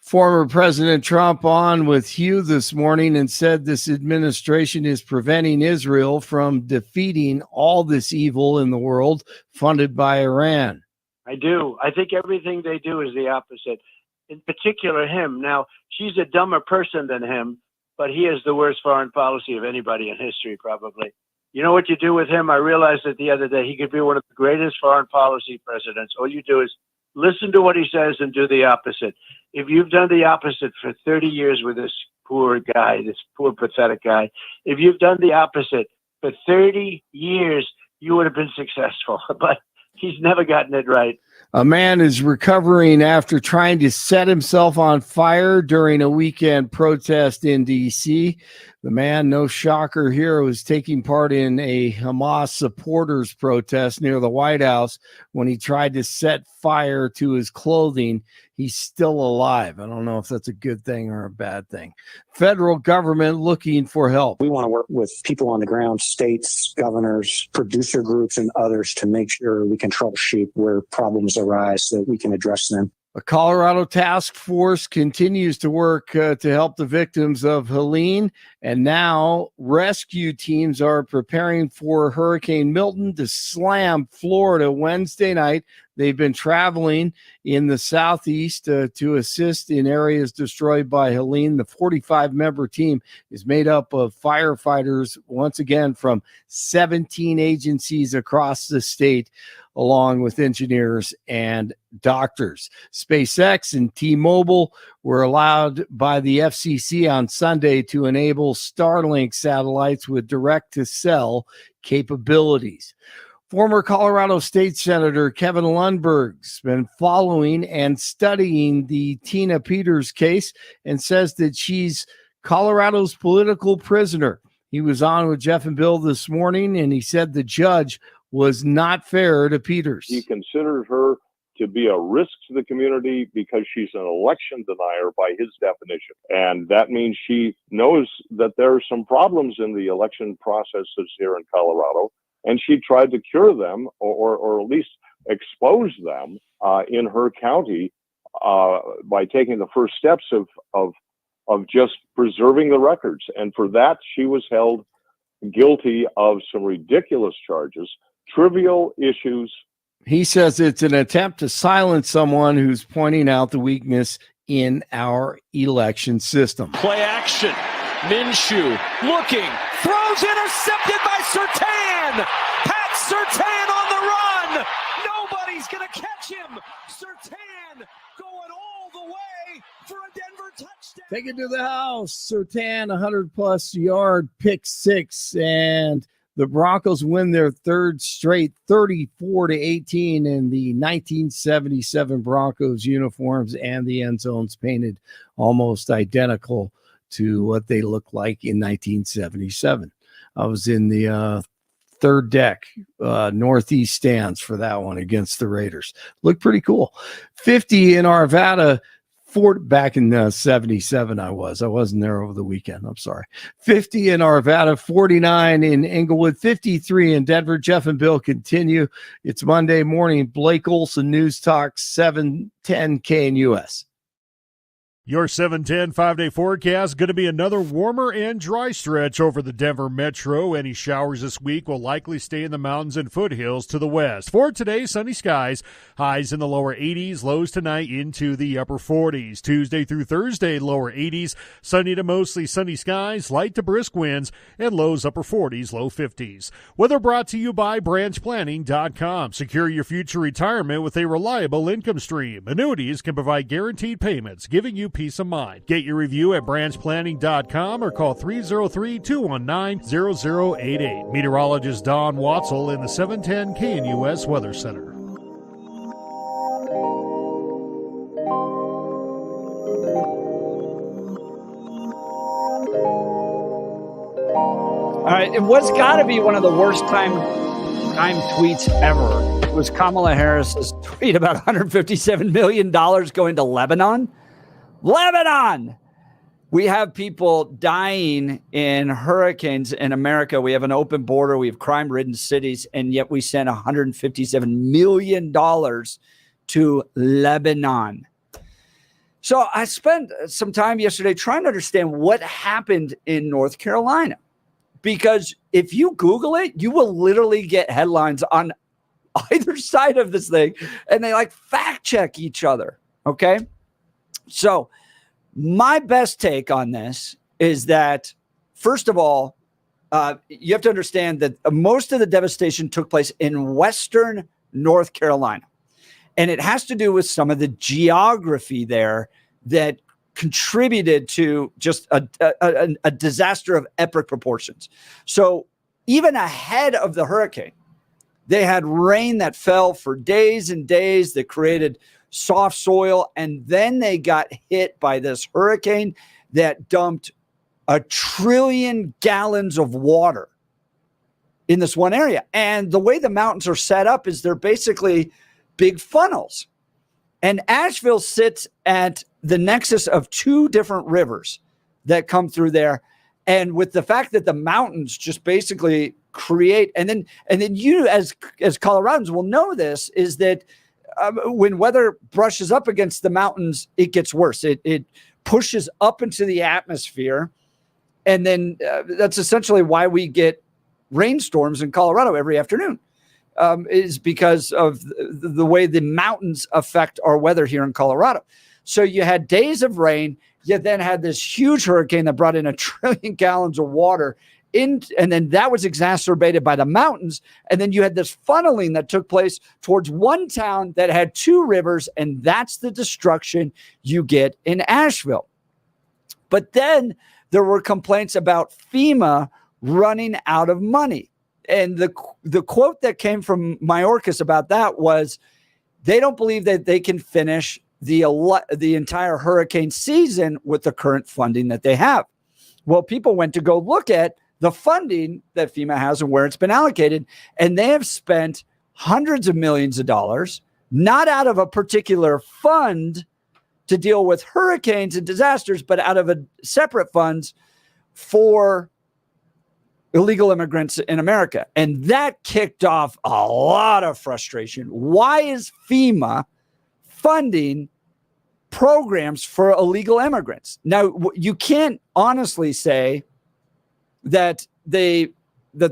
[SPEAKER 3] Former President Trump on with Hugh this morning and said this administration is preventing Israel from defeating all this evil in the world funded by Iran.
[SPEAKER 15] I do. I think everything they do is the opposite. In particular, him. Now, she's a dumber person than him, but he has the worst foreign policy of anybody in history, probably. You know what you do with him? I realized it the other day. He could be one of the greatest foreign policy presidents. All you do is listen to what he says and do the opposite. If you've done the opposite for 30 years with this poor guy, this poor, pathetic guy, if you've done the opposite for 30 years, you would have been successful. But he's never gotten it right.
[SPEAKER 3] A man is recovering after trying to set himself on fire during a weekend protest in D.C. The man, no shocker here, was taking part in a Hamas supporters protest near the White House when he tried to set fire to his clothing. He's still alive. I don't know if that's a good thing or a bad thing. Federal government looking for help.
[SPEAKER 5] We want to work with people on the ground, states, governors, producer groups, and others to make sure we can troubleshoot where problems arise so that we can address them.
[SPEAKER 3] A Colorado task force continues to work to help the victims of Helene, and now rescue teams are preparing for Hurricane Milton to slam Florida Wednesday night. They've been traveling in the southeast to assist in areas destroyed by Helene. The 45-member team is made up of firefighters, once again, from 17 agencies across the state, along with engineers and doctors. SpaceX and T-Mobile were allowed by the FCC on Sunday to enable Starlink satellites with direct-to-cell capabilities. Former Colorado State Senator Kevin Lundberg's been following and studying the Tina Peters case and says that she's Colorado's political prisoner. He was on with Jeff and Bill this morning, and he said the judge was not fair to Peters.
[SPEAKER 9] He considered her to be a risk to the community because she's an election denier by his definition. And that means she knows that there are some problems in the election processes here in Colorado. And she tried to cure them or at least expose them in her county by taking the first steps of just preserving the records. And for that, she was held guilty of some ridiculous charges, trivial issues.
[SPEAKER 3] He says it's an attempt to silence someone who's pointing out the weakness in our election system.
[SPEAKER 7] Play action. Minshew looking, throws intercepted by Surtain. Pat Surtain on the run. Nobody's going to catch him. Surtain going all the way for a Denver touchdown.
[SPEAKER 3] Take it to the house. Surtain, 100-plus yard pick six, and the Broncos win their third straight, 34-18 in the 1977 Broncos uniforms, and the end zones painted almost identical to what they looked like in 1977. I was in the third deck, northeast stands for that one against the Raiders. Looked pretty cool. 50 in Arvada. Back in 77, I wasn't there over the weekend. I'm sorry. 50 in Arvada, 49 in Inglewood, 53 in Denver. Jeff and Bill continue. It's Monday morning. Blake Olson, News Talk 710 KNUS.
[SPEAKER 8] Your 710 5-day forecast going to be another warmer and dry stretch over the Denver metro. Any showers this week will likely stay in the mountains and foothills to the west. For today, sunny skies, highs in the lower 80s, lows tonight into the upper 40s. Tuesday through Thursday, lower 80s, sunny to mostly sunny skies, light to brisk winds, and lows upper 40s, low 50s. Weather brought to you by branchplanning.com. Secure your future retirement with a reliable income stream. Annuities can provide guaranteed payments, giving you peace of mind. Get your review at branchplanning.com or call 303-219-0088. Meteorologist Don Watzel in the 710 KNUS Weather Center.
[SPEAKER 1] All right, and what's got to be one of the worst time tweets ever was Kamala Harris's tweet about $157 million going to Lebanon. Lebanon! We have people dying in hurricanes in America. We have an open border. We have crime-ridden cities, and yet we sent $157 million to Lebanon. So I spent some time yesterday trying to understand what happened in North Carolina. Because if you Google it, you will literally get headlines on either side of this thing, and they like fact check each other. Okay. So my best take on this is that, first of all, you have to understand that most of the devastation took place in Western North Carolina. And it has to do with some of the geography there that contributed to just a disaster of epic proportions. So even ahead of the hurricane, they had rain that fell for days and days that created soft soil. And then they got hit by this hurricane that dumped 1 trillion gallons of water in this one area. And the way the mountains are set up is they're basically big funnels. And Asheville sits at the nexus of 2 different rivers that come through there. And with the fact that the mountains just basically create, and then you as Coloradans will know this, is that when weather brushes up against the mountains, it gets worse. It pushes up into the atmosphere. And then that's essentially why we get rainstorms in Colorado every afternoon. is because of the way the mountains affect our weather here in Colorado. So you had days of rain. You then had this huge hurricane that brought in 1 trillion gallons of water in, and then that was exacerbated by the mountains. And then you had this funneling that took place towards one town that had 2 rivers, and that's the destruction you get in Asheville. But then there were complaints about FEMA running out of money. And the quote that came from Mayorkas about that was, they don't believe that they can finish the entire hurricane season with the current funding that they have. Well, people went to go look at the funding that FEMA has and where it's been allocated, and they have spent hundreds of millions of dollars, not out of a particular fund to deal with hurricanes and disasters, but out of a separate funds for illegal immigrants in America. And that kicked off a lot of frustration. Why is FEMA funding programs for illegal immigrants? Now, you can't honestly say that the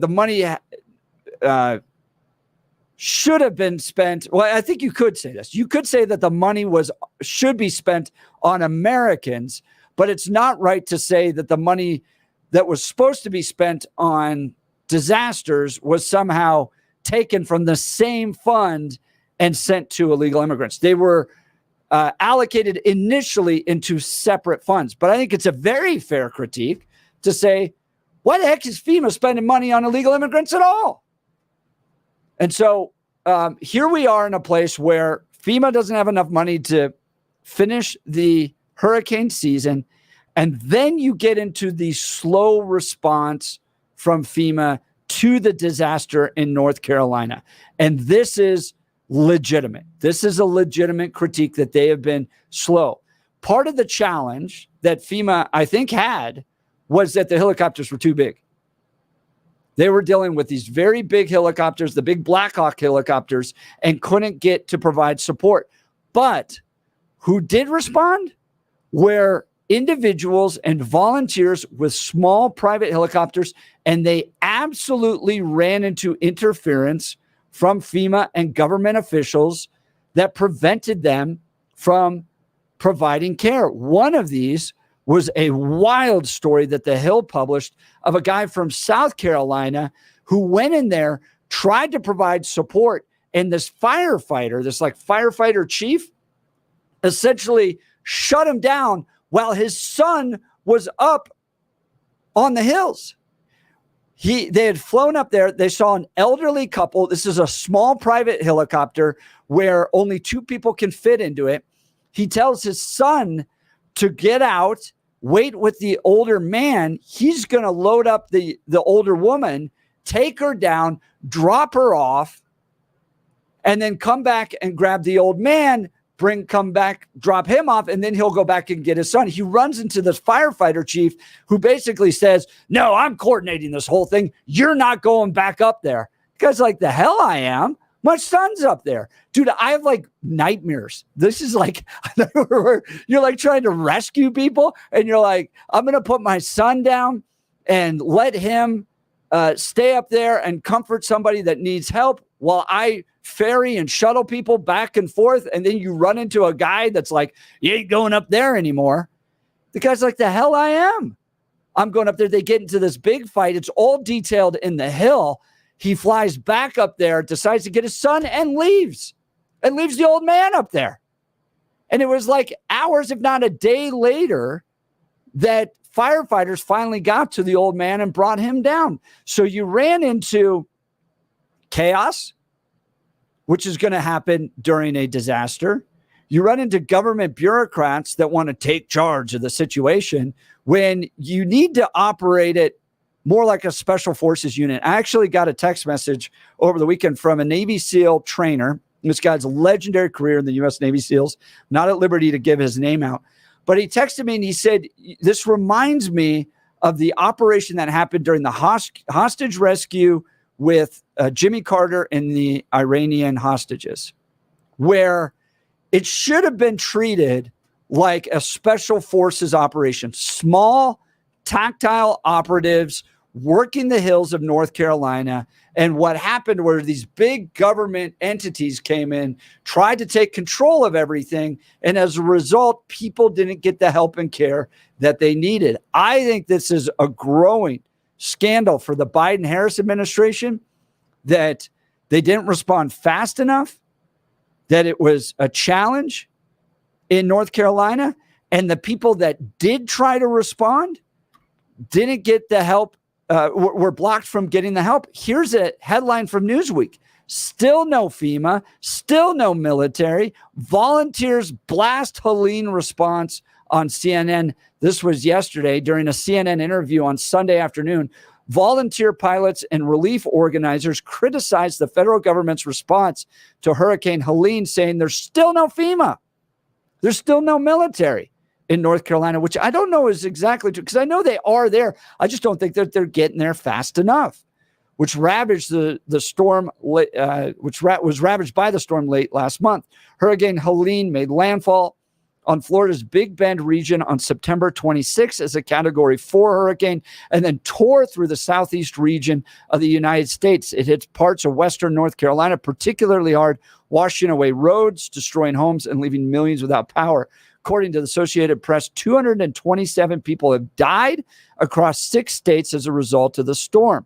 [SPEAKER 1] money should have been spent. Well, I think you could say this. You could say that the money should be spent on Americans, but it's not right to say that the money that was supposed to be spent on disasters was somehow taken from the same fund and sent to illegal immigrants. They were allocated initially into separate funds. But I think it's a very fair critique to say, why the heck is FEMA spending money on illegal immigrants at all? And so here we are in a place where FEMA doesn't have enough money to finish the hurricane season. And then you get into the slow response from FEMA to the disaster in North Carolina. And this is legitimate. This is a legitimate critique that they have been slow. Part of the challenge that FEMA, I think, had was that the helicopters were too big. They were dealing with these very big helicopters, the big Black Hawk helicopters, and couldn't get to provide support. But who did respond were individuals and volunteers with small private helicopters, and they absolutely ran into interference from FEMA and government officials that prevented them from providing care. One of these was a wild story that The Hill published of a guy from South Carolina who went in there, tried to provide support, and this firefighter, this like firefighter chief, essentially shut him down while his son was up on the hills. They had flown up there. They saw an elderly couple. This is a small private helicopter where only 2 people can fit into it. He tells his son to get out, wait with the older man. He's going to load up the older woman, take her down, drop her off, and then come back and grab the old man, come back, drop him off, and then he'll go back and get his son. He runs into this firefighter chief who basically says, no, I'm coordinating this whole thing. You're not going back up there. The guy's like, the hell I am. My son's up there. Dude, I have like nightmares. This is like, you're like trying to rescue people, and you're like, I'm going to put my son down and let him stay up there and comfort somebody that needs help while I ferry and shuttle people back and forth. And then you run into a guy that's like, you ain't going up there anymore. The guy's like, the hell I am. I'm going up there. They get into this big fight. It's all detailed in The Hill. He flies back up there, decides to get his son, and leaves the old man up there. And it was like hours, if not a day later, that firefighters finally got to the old man and brought him down. So you ran into chaos, which is going to happen during a disaster. You run into government bureaucrats that want to take charge of the situation when you need to operate it more like a special forces unit. I actually got a text message over the weekend from a Navy SEAL trainer. This guy's legendary career in the U.S. Navy SEALs, not at liberty to give his name out. But he texted me and he said, this reminds me of the operation that happened during the hostage rescue with Jimmy Carter and the Iranian hostages, where it should have been treated like a special forces operation. Small, tactile operatives working the hills of North Carolina. And what happened were these big government entities came in, tried to take control of everything. And as a result, people didn't get the help and care that they needed. I think this is a growing scandal for the Biden-Harris administration, that they didn't respond fast enough, that it was a challenge in North Carolina, and the people that did try to respond didn't get the help, were blocked from getting the help. Here's a headline from Newsweek. Still no FEMA, still no military. Volunteers blast Helene response on CNN. This was yesterday during a CNN interview on Sunday afternoon. Volunteer pilots and relief organizers criticized the federal government's response to Hurricane Helene, saying there's still no FEMA. There's still no military in North Carolina, which I don't know is exactly true, because I know they are there. I just don't think that they're getting there fast enough, which ravaged the storm, which was ravaged by the storm late last month. Hurricane Helene made landfall on Florida's Big Bend region on September 26 as a Category 4 hurricane, and then tore through the southeast region of the United States. It hit parts of western North Carolina particularly hard, washing away roads, destroying homes, and leaving millions without power. According to the Associated Press, 227 people have died across 6 states as a result of the storm.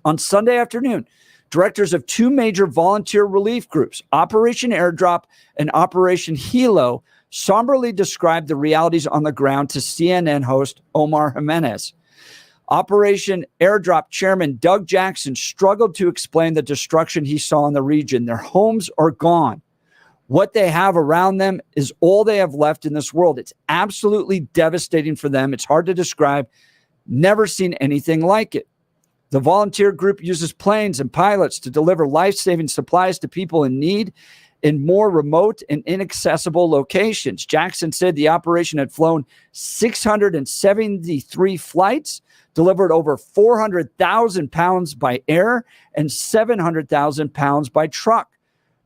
[SPEAKER 1] On Sunday afternoon, directors of 2 major volunteer relief groups, Operation Airdrop and Operation Hilo, somberly described the realities on the ground to CNN host Omar Jimenez. Operation Airdrop chairman Doug Jackson struggled to explain the destruction he saw in the region. Their homes are gone. What they have around them is all they have left in this world. It's absolutely devastating for them. It's hard to describe. Never seen anything like it. The volunteer group uses planes and pilots to deliver life-saving supplies to people in need in more remote and inaccessible locations. Jackson said the operation had flown 673 flights, delivered over 400,000 pounds by air and 700,000 pounds by truck,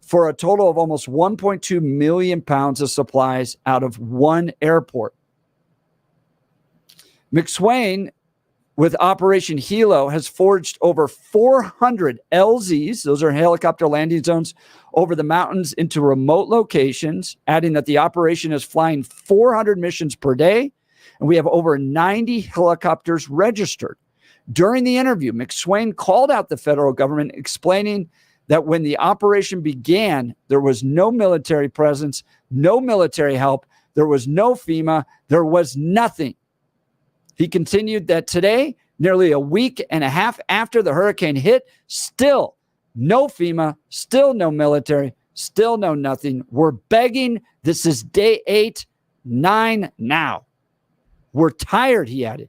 [SPEAKER 1] for a total of almost 1.2 million pounds of supplies out of one airport. McSwain, with Operation Hilo, has forged over 400 LZs, those are helicopter landing zones, over the mountains into remote locations, adding that the operation is flying 400 missions per day, and we have over 90 helicopters registered. During the interview, McSwain called out the federal government, explaining that when the operation began, there was no military presence, no military help, there was no FEMA, there was nothing. He continued that today, nearly a week and a half after the hurricane hit, still no FEMA, still no military, still no nothing. We're begging. This is day 8, 9 now. We're tired, he added.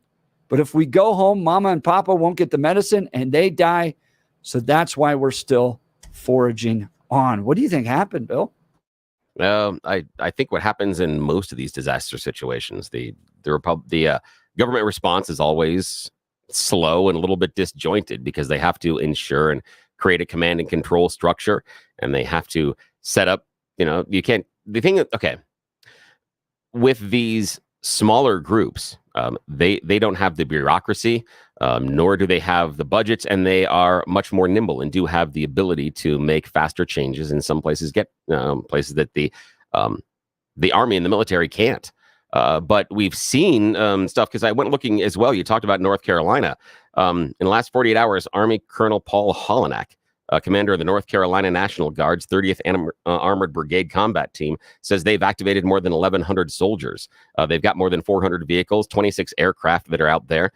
[SPEAKER 1] But if we go home, Mama and Papa won't get the medicine and they die. So that's why we're still foraging on. What do you think happened, Bill?
[SPEAKER 2] I think what happens in most of these disaster situations, the government response is always slow and a little bit disjointed, because they have to ensure and create a command and control structure, and they have to set up, you can't, with these smaller groups, they don't have the bureaucracy, nor do they have the budgets, and they are much more nimble and do have the ability to make faster changes. In some places, get places that the army and the military can't. But we've seen stuff, because I went looking as well. You talked about North Carolina. In the last 48 hours, Army Colonel Paul Hollinack, commander of the North Carolina National Guard's 30th Armored Brigade Combat Team, says they've activated more than 1,100 soldiers. They've got more than 400 vehicles, 26 aircraft that are out there.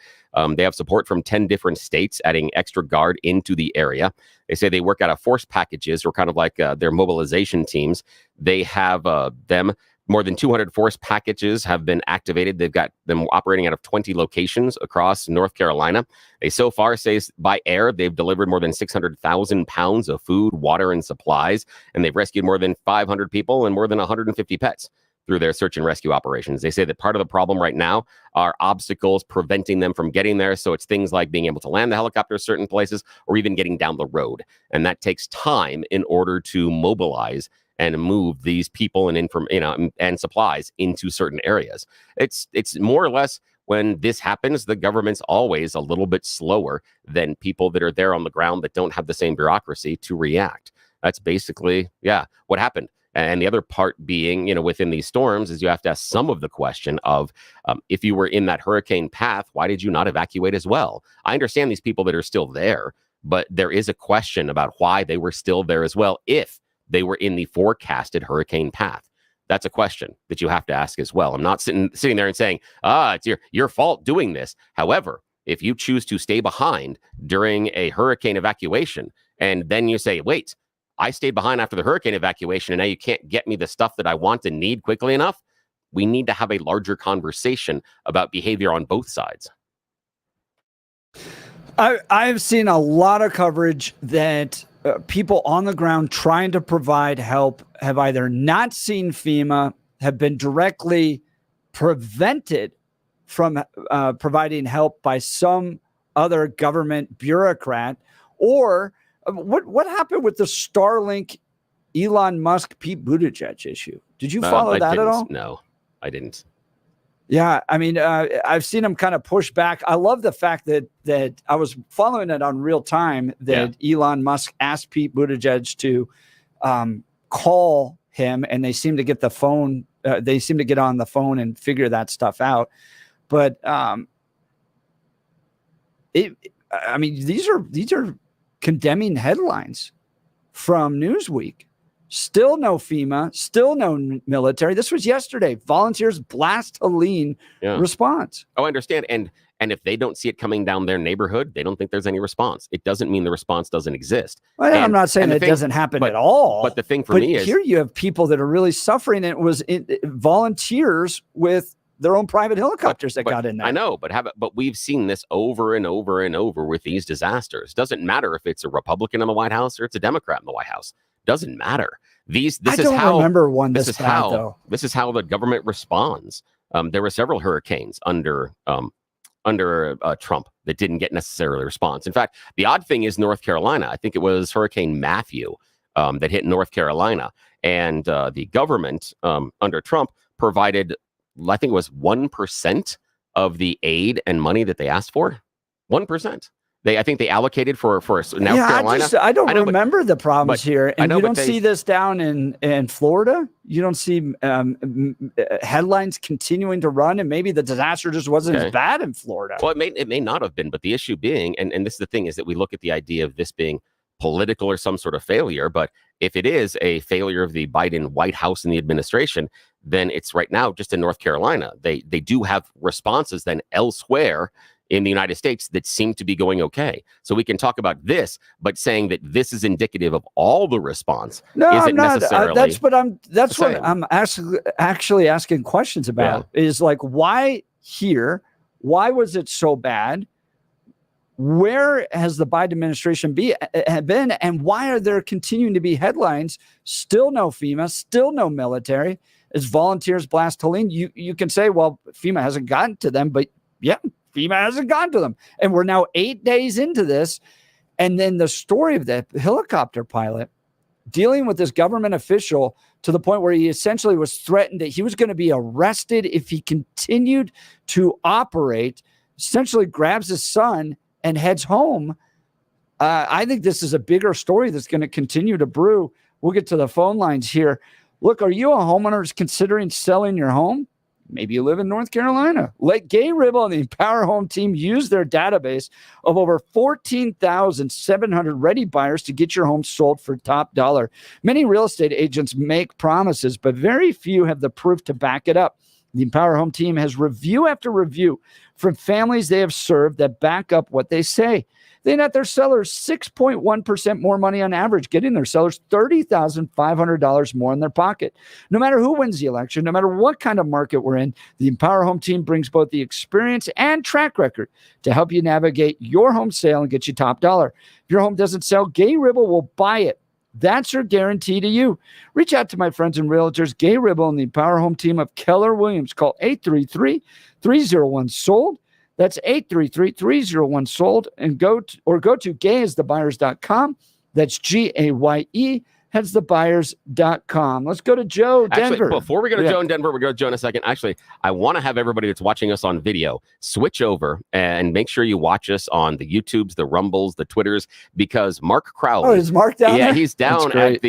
[SPEAKER 2] They have support from 10 different states, adding extra guard into the area. They say they work out of force packages, or kind of like their mobilization teams. They have them. More than 200 force packages have been activated. They've got them operating out of 20 locations across North Carolina. They so far say by air, they've delivered more than 600,000 pounds of food, water, and supplies, and they've rescued more than 500 people and more than 150 pets through their search and rescue operations. They say that part of the problem right now are obstacles preventing them from getting there. So it's things like being able to land the helicopter certain places, or even getting down the road. And that takes time in order to mobilize and move these people and and supplies into certain areas. It's more or less when this happens, the government's always a little bit slower than people that are there on the ground that don't have the same bureaucracy to react. That's basically, what happened. And the other part being, within these storms is you have to ask some of the question of if you were in that hurricane path, why did you not evacuate as well? I understand these people that are still there, but there is a question about why they were still there as well if they were in the forecasted hurricane path. That's a question that you have to ask as well. I'm not sitting there and saying, it's your fault doing this. However, if you choose to stay behind during a hurricane evacuation, and then you say, wait, I stayed behind after the hurricane evacuation, and now you can't get me the stuff that I want and need quickly enough, we need to have a larger conversation about behavior on both sides.
[SPEAKER 1] I've seen a lot of coverage that people on the ground trying to provide help have either not seen FEMA, have been directly prevented from providing help by some other government bureaucrat, or what happened with the Starlink Elon Musk Pete Buttigieg issue? Did you follow that at all?
[SPEAKER 2] No, I didn't.
[SPEAKER 1] Yeah, I mean, I've seen him kind of push back. I love the fact that I was following it on real time that Elon Musk asked Pete Buttigieg to call him, and they seem to get the phone. They seem to get on the phone and figure that stuff out. But these are condemning headlines from Newsweek. Still no FEMA, still no military. This was yesterday. Volunteers blast Helene response.
[SPEAKER 2] Oh, I understand. And if they don't see it coming down their neighborhood, they don't think there's any response. It doesn't mean the response doesn't exist.
[SPEAKER 1] Well, I'm not saying it doesn't happen at all.
[SPEAKER 2] But the thing for me is
[SPEAKER 1] here you have people that are really suffering. It was volunteers with their own private helicopters that got in there.
[SPEAKER 2] I know, but we've seen this over and over and over with these disasters. Doesn't matter if it's a Republican in the White House or it's a Democrat in the White House. Doesn't matter. I
[SPEAKER 1] don't remember one this bad, though.
[SPEAKER 2] This is how the government responds. There were several hurricanes under Trump that didn't get necessarily a response. In fact, the odd thing is North Carolina. I think it was Hurricane Matthew that hit North Carolina, and the government under Trump provided, I think it was 1% of the aid and money that they asked for. 1%. I think they allocated for North Carolina.
[SPEAKER 1] I don't remember the problems here. And you don't see this down in Florida. You don't see headlines continuing to run, and maybe the disaster just wasn't as bad in Florida.
[SPEAKER 2] Well, it may not have been, but the issue being, and this is the thing, is that we look at the idea of this being political or some sort of failure. But if it is a failure of the Biden White House and the administration, then it's right now just in North Carolina. They do have responses then elsewhere in the United States that seem to be going okay. So we can talk about this, but saying that this is indicative of all the response isn't necessarily.
[SPEAKER 1] That's what I'm actually asking questions about. Is like, why here? Why was it so bad? Where has the Biden administration been? And why are there continuing to be headlines? Still no FEMA, still no military. As volunteers blast Helene, you can say, well, FEMA hasn't gotten to them, but FEMA hasn't gone to them. And we're now 8 days into this. And then the story of the helicopter pilot dealing with this government official to the point where he essentially was threatened that he was going to be arrested if he continued to operate, essentially grabs his son and heads home. I think this is a bigger story that's going to continue to brew. We'll get to the phone lines here. Look, are you a homeowner who's considering selling your home? Maybe you live in North Carolina. Let Gay Ribble and the Empower Home team use their database of over 14,700 ready buyers to get your home sold for top dollar. Many real estate agents make promises, but very few have the proof to back it up. The Empower Home team has review after review from families they have served that back up what they say. They net their sellers 6.1% more money on average, getting their sellers $30,500 more in their pocket. No matter who wins the election, no matter what kind of market we're in, the Empower Home team brings both the experience and track record to help you navigate your home sale and get you top dollar. If your home doesn't sell, Gay Ribble will buy it. That's her guarantee to you. Reach out to my friends and realtors, Gay Ribble and the Empower Home team of Keller Williams. Call 833-301-SOLD. That's 833-301-SOLD. And go to gayasthebuyers.com. That's GAYE headsthebuyers.com. Let's go to Joe, Denver.
[SPEAKER 2] Actually, before we go to Joe in Denver, we'll go to Joe in a second. Actually, I want to have everybody that's watching us on video switch over and make sure you watch us on the YouTubes, the Rumbles, the Twitters, because Mark Crowley.
[SPEAKER 1] Oh, is Mark down there?
[SPEAKER 2] Yeah, he's down at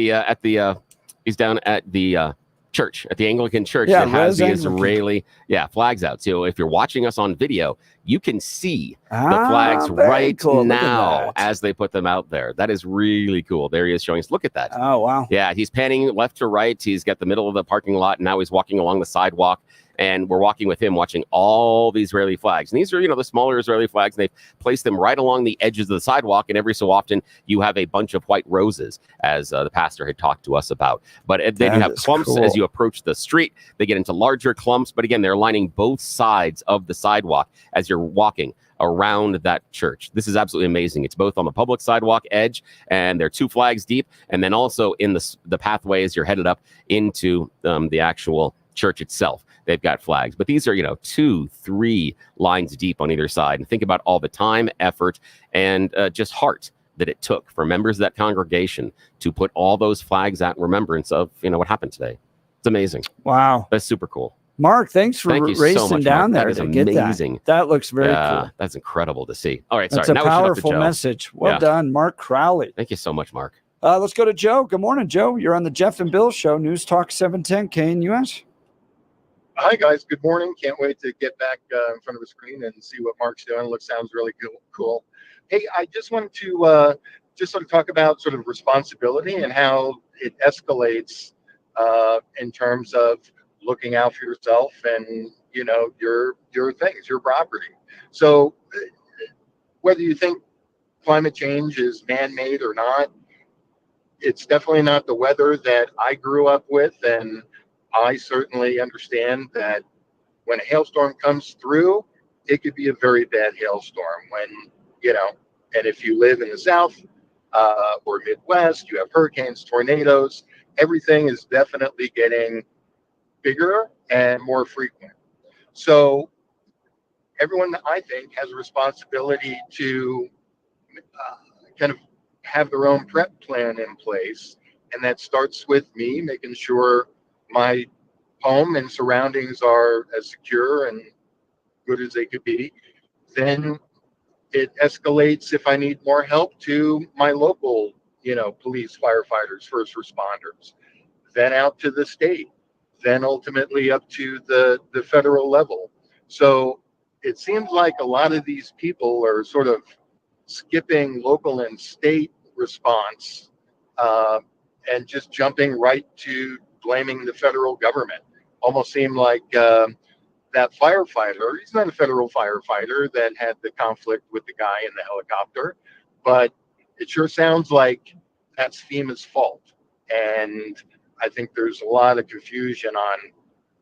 [SPEAKER 2] the church, at the Anglican church that has the Israeli flags out. So if you're watching us on video, you can see the flags right now as they put them out there. That is really cool. There he is showing us. Look at that.
[SPEAKER 1] Oh, wow.
[SPEAKER 2] Yeah, he's panning left to right. He's got the middle of the parking lot, and now he's walking along the sidewalk. And we're walking with him, watching all the Israeli flags. And these are, the smaller Israeli flags. And they've placed them right along the edges of the sidewalk. And every so often, you have a bunch of white roses, as the pastor had talked to us about. But then you have clumps as you approach the street. They get into larger clumps. But again, they're lining both sides of the sidewalk as you're walking around that church. This is absolutely amazing. It's both on the public sidewalk edge, and they're 2 flags deep. And then also in the pathway as you're headed up into the actual church itself. They've got flags, but these are, 2-3 lines deep on either side. And think about all the time, effort, and just heart that it took for members of that congregation to put all those flags out in remembrance of, what happened today. It's amazing.
[SPEAKER 1] Wow.
[SPEAKER 2] That's super cool.
[SPEAKER 1] Mark, thanks for racing
[SPEAKER 2] so much,
[SPEAKER 1] down
[SPEAKER 2] Mark.
[SPEAKER 1] there to get
[SPEAKER 2] amazing.
[SPEAKER 1] That looks very cool.
[SPEAKER 2] That's incredible to see. All right,
[SPEAKER 1] That's
[SPEAKER 2] sorry.
[SPEAKER 1] a
[SPEAKER 2] Now
[SPEAKER 1] powerful
[SPEAKER 2] we
[SPEAKER 1] message. Well done, Mark Crowley.
[SPEAKER 2] Thank you so much, Mark.
[SPEAKER 1] Let's go to Joe. Good morning, Joe. You're on the Jeff and Bill Show, News Talk 710 KNUS.
[SPEAKER 16] Hi, guys. Good morning. Can't wait to get back in front of the screen and see what Mark's doing. Sounds really cool. Hey, I just wanted to just sort of talk about sort of responsibility and how it escalates in terms of looking out for yourself and, your things, your property. So whether you think climate change is man-made or not, it's definitely not the weather that I grew up with, and I certainly understand that when a hailstorm comes through, it could be a very bad hailstorm when, and if you live in the South or Midwest, you have hurricanes, tornadoes, everything is definitely getting bigger and more frequent. So everyone, I think, has a responsibility to kind of have their own prep plan in place. And that starts with me making sure my home and surroundings are as secure and good as they could be. Then it escalates, if I need more help, to my local, police, firefighters, first responders, then out to the state, then ultimately up to the federal level. So it seems like a lot of these people are sort of skipping local and state response and just jumping right to blaming the federal government. Almost seemed like that firefighter, he's not a federal firefighter that had the conflict with the guy in the helicopter, but it sure sounds like that's FEMA's fault. And I think there's a lot of confusion on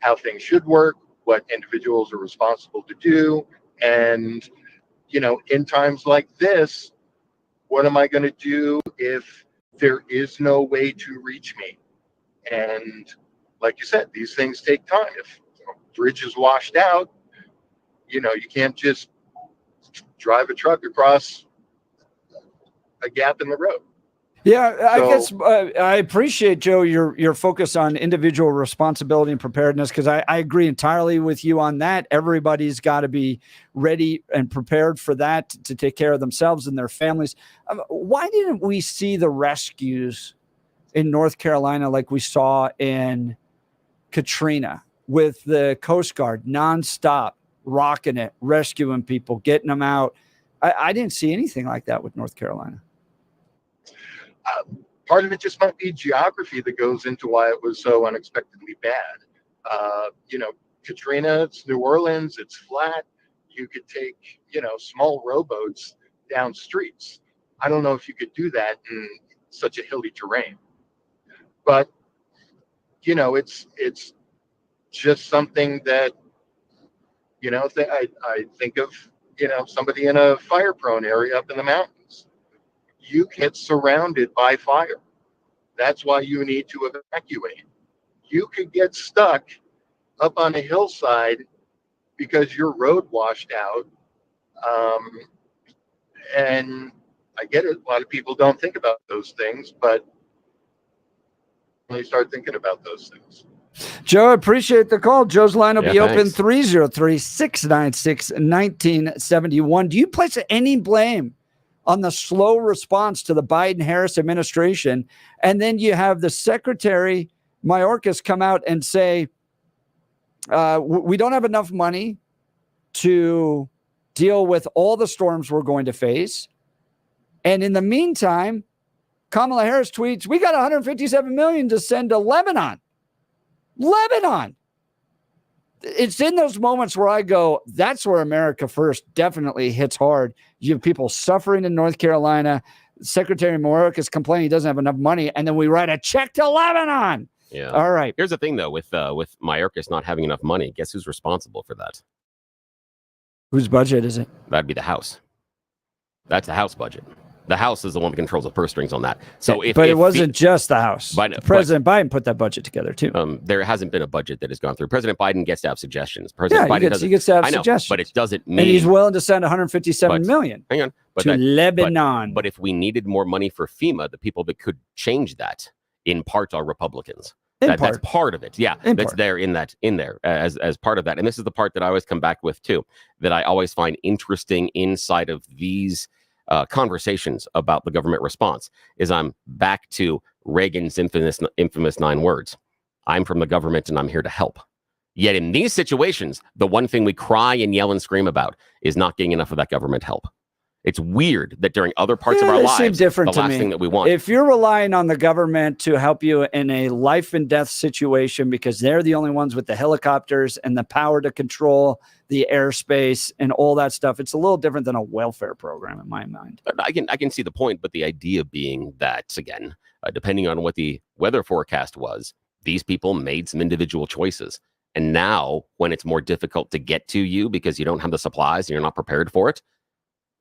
[SPEAKER 16] how things should work, what individuals are responsible to do. And, in times like this, what am I going to do if there is no way to reach me? And like you said, these things take time. If a bridge is washed out, you can't just drive a truck across a gap in the road.
[SPEAKER 1] Yeah, I guess I appreciate, Joe, your focus on individual responsibility and preparedness, because I agree entirely with you on that. Everybody's got to be ready and prepared for that to take care of themselves and their families. Why didn't we see the rescues in North Carolina like we saw in Katrina, with the Coast Guard nonstop rocking it, rescuing people, getting them out? I didn't see anything like that with North Carolina.
[SPEAKER 16] Part of it just might be geography that goes into why it was so unexpectedly bad. Katrina, it's New Orleans, it's flat. You could take, small rowboats down streets. I don't know if you could do that in such a hilly terrain. But, it's just something that, I think of, somebody in a fire-prone area up in the mountains. You get surrounded by fire. That's why you need to evacuate. You could get stuck up on a hillside because your road washed out. And I get it. A lot of people don't think about those things, but really start thinking about those things.
[SPEAKER 1] Joe, appreciate the call. Joe's line will be open
[SPEAKER 2] thanks.
[SPEAKER 1] 303-696-1971. Do you place any blame on the slow response to the Biden-Harris administration? And then you have the Secretary Mayorkas come out and say, we don't have enough money to deal with all the storms we're going to face. And in the meantime, Kamala Harris tweets, we got $157 million to send to Lebanon. It's in those moments where I go, that's where America First definitely hits hard. You have people suffering in North Carolina. Secretary Mayorkas complaining he doesn't have enough money, and then we write a check to Lebanon.
[SPEAKER 2] Yeah.
[SPEAKER 1] All right.
[SPEAKER 2] Here's the thing, though, with Mayorkas not having enough money, guess who's responsible for that?
[SPEAKER 1] Whose budget is it?
[SPEAKER 2] That'd be the House. That's the House budget. The House is the one that controls the purse strings on that. So, it
[SPEAKER 1] wasn't just the House. President Biden put that budget together too.
[SPEAKER 2] There hasn't been a budget that has gone through. President Biden gets to have suggestions.
[SPEAKER 1] He gets to have suggestions.
[SPEAKER 2] But it doesn't mean.
[SPEAKER 1] And he's willing to send $157 million.
[SPEAKER 2] Hang on,
[SPEAKER 1] to Lebanon.
[SPEAKER 2] But if we needed more money for FEMA, the people that could change that in part are Republicans. That's part of it. Yeah, that's there in there as part of that. And this is the part that I always come back with too, that I always find interesting inside of these conversations about the government response. Is I'm back to Reagan's infamous 9 words: "I'm from the government and I'm here to help." Yet in these situations, the one thing we cry and yell and scream about is not getting enough of that government help. It's weird that during other parts of our lives, the last thing that we want.
[SPEAKER 1] If you're relying on the government to help you in a life and death situation because they're the only ones with the helicopters and the power to control the airspace and all that stuff, it's a little different than a welfare program in my mind.
[SPEAKER 2] I can see the point, but the idea being that, again, depending on what the weather forecast was, these people made some individual choices. And now when it's more difficult to get to you because you don't have the supplies and you're not prepared for it,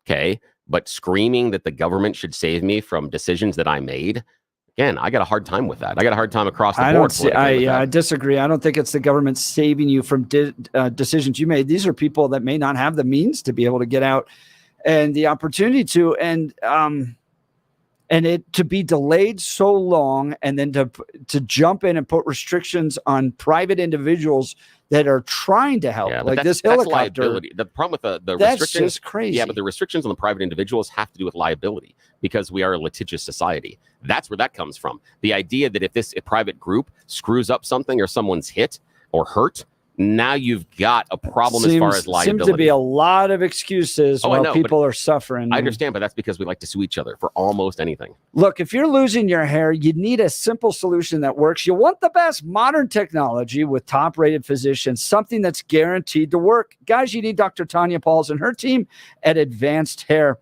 [SPEAKER 2] okay, but screaming that the government should save me from decisions that I made, again, I got a hard time with that. I got a hard time across the board.
[SPEAKER 1] I disagree. I don't think it's the government saving you from decisions you made. These are people that may not have the means to be able to get out and the opportunity to, and it to be delayed so long, and then to jump in and put restrictions on private individuals that are trying to help, like this helicopter.
[SPEAKER 2] That's liability. The problem with the
[SPEAKER 1] that's
[SPEAKER 2] restrictions,
[SPEAKER 1] just crazy.
[SPEAKER 2] Yeah, but the restrictions on the private individuals have to do with liability because we are a litigious society. That's where that comes from. The idea that if a private group screws up something or someone's hit or hurt, now you've got a problem as far as liability.
[SPEAKER 1] Seems to be a lot of excuses while people are suffering.
[SPEAKER 2] I understand, but that's because we like to sue each other for almost anything.
[SPEAKER 1] Look, if you're losing your hair, you need a simple solution that works. You want the best modern technology with top-rated physicians, something that's guaranteed to work. Guys, you need Dr. Tanya Pauls and her team at Advanced Hair.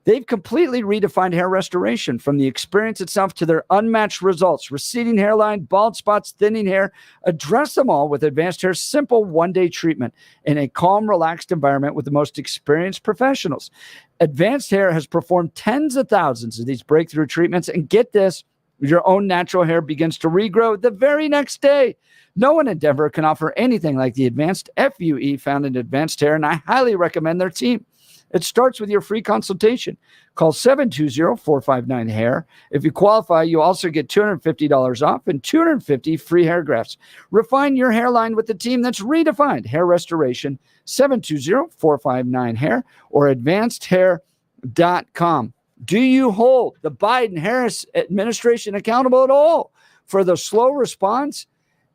[SPEAKER 1] They've completely redefined hair restoration, from the experience itself to their unmatched results. Receding hairline, bald spots, thinning hair, address them all with Advanced Hair's simple one-day treatment in a calm, relaxed environment with the most experienced professionals. Advanced Hair has performed tens of thousands of these breakthrough treatments, and get this, your own natural hair begins to regrow the very next day. No one in Denver can offer anything like the advanced FUE found in Advanced Hair, and I highly recommend their team. It starts with your free consultation. Call 720-459-HAIR. If you qualify, you also get $250 off and 250 free hair grafts. Refine your hairline with the team that's redefined hair restoration. 720-459-HAIR or advancedhair.com. Do you hold the Biden-Harris administration accountable at all for the slow response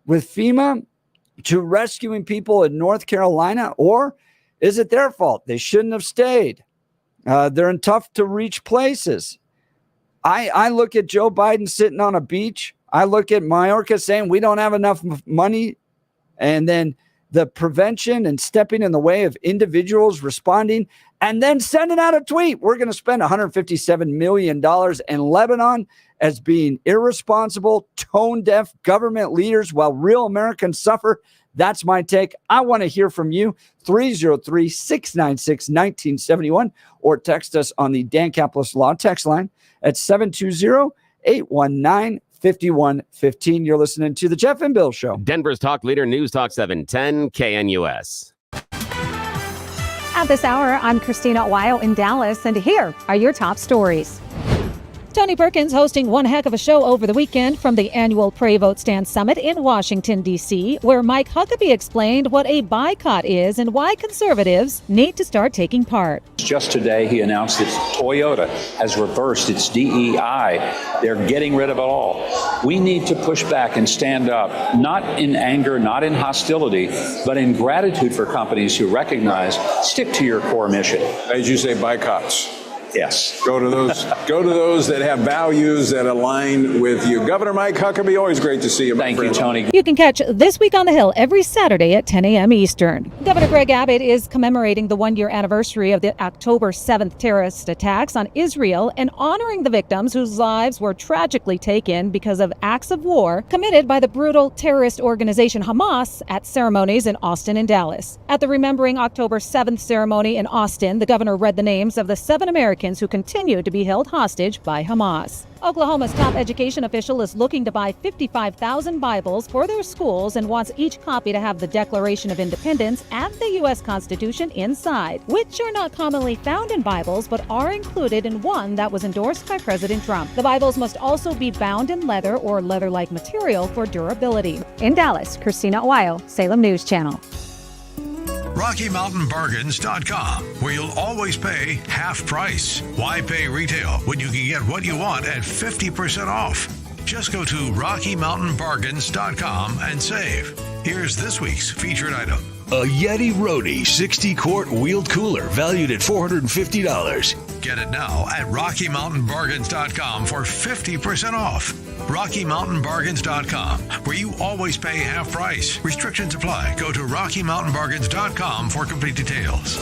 [SPEAKER 1] with FEMA to rescuing people in North Carolina, or is it their fault? They shouldn't have stayed. They're in tough to reach places. I look at Joe Biden sitting on a beach. I look at Mayorkas saying we don't have enough money. And then the prevention and stepping in the way of individuals responding, and then sending out a tweet. We're going to spend $157 million in Lebanon, as being irresponsible, tone-deaf government leaders while real Americans suffer. That's my take. I want to hear from you. 303-696-1971 or text us on the Dan Caplis Law text line at 720-819-5115. You're listening to The Jeff and Bill Show.
[SPEAKER 2] Denver's talk leader, News Talk 710 KNUS.
[SPEAKER 10] At this hour, I'm Christina Weil in Dallas, and here are your top stories. Tony Perkins hosting one heck of a show over the weekend from the annual Pray Vote Stand Summit in Washington, D.C., where Mike Huckabee explained what a boycott is and why conservatives need to start taking part.
[SPEAKER 17] Just today, he announced that Toyota has reversed its DEI. They're getting rid of it all. We need to push back and stand up, not in anger, not in hostility, but in gratitude for companies who recognize, stick to your core mission.
[SPEAKER 22] As you say, boycotts.
[SPEAKER 17] Yes.
[SPEAKER 22] Go to those that have values that align with you. Governor Mike Huckabee, always great to see you.
[SPEAKER 17] Thank you, Tony.
[SPEAKER 10] You can catch This Week on the Hill every Saturday at 10 a.m. Eastern. Governor Greg Abbott is commemorating the one-year anniversary of the October 7th terrorist attacks on Israel and honoring the victims whose lives were tragically taken because of acts of war committed by the brutal terrorist organization Hamas at ceremonies in Austin and Dallas. At the Remembering October 7th ceremony in Austin, the governor read the names of the 7 Americans who continue to be held hostage by Hamas. Oklahoma's top education official is looking to buy 55,000 Bibles for their schools and wants each copy to have the Declaration of Independence and the U.S. Constitution inside, which are not commonly found in Bibles but are included in one that was endorsed by President Trump. The Bibles must also be bound in leather or leather-like material for durability. In Dallas, Christina Weil, Salem News Channel.
[SPEAKER 12] RockyMountainBargains.com, where you'll always pay half price. Why pay retail when you can get what you want at 50% off? Just go to RockyMountainBargains.com and save. Here's this week's featured item.
[SPEAKER 13] A Yeti Roadie 60-quart wheeled cooler valued at $450.
[SPEAKER 12] Get it now at RockyMountainBargains.com for 50% off. RockyMountainBargains.com, where you always pay half price. Restrictions apply. Go to RockyMountainBargains.com for complete details.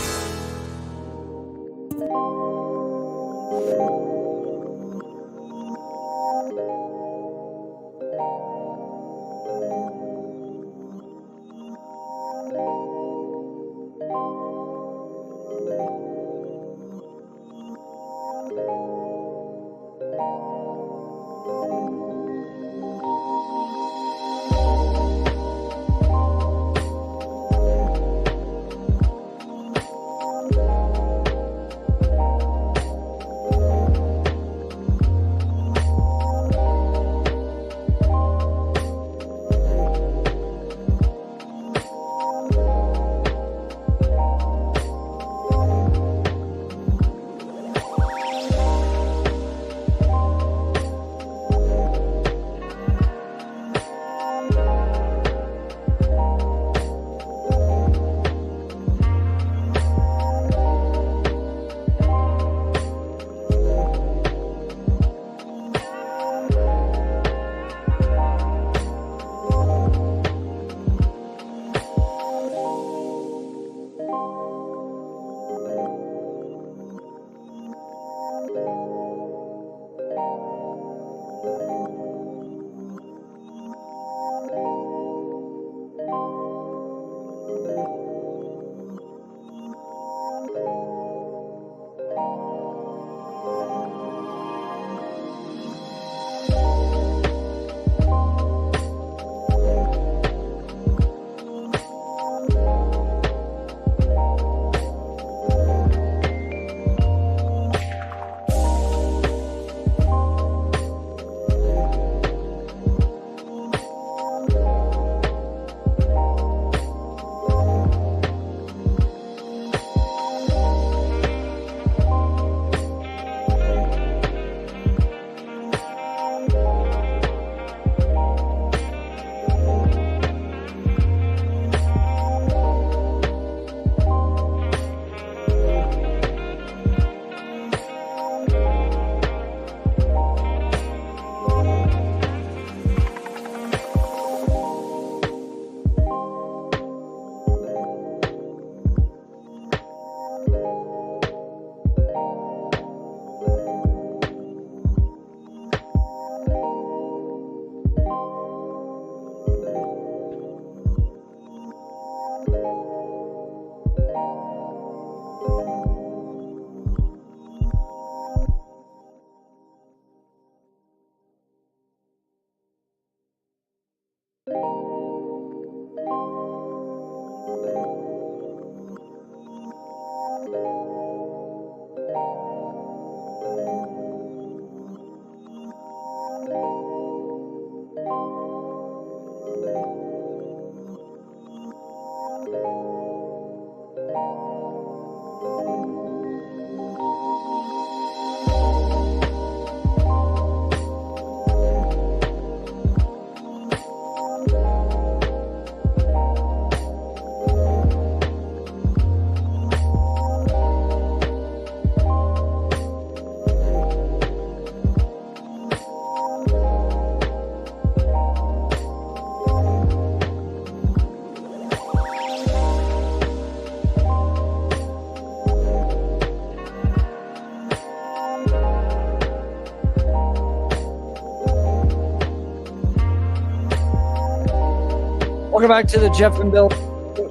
[SPEAKER 1] Welcome back to the Jeff and Bill.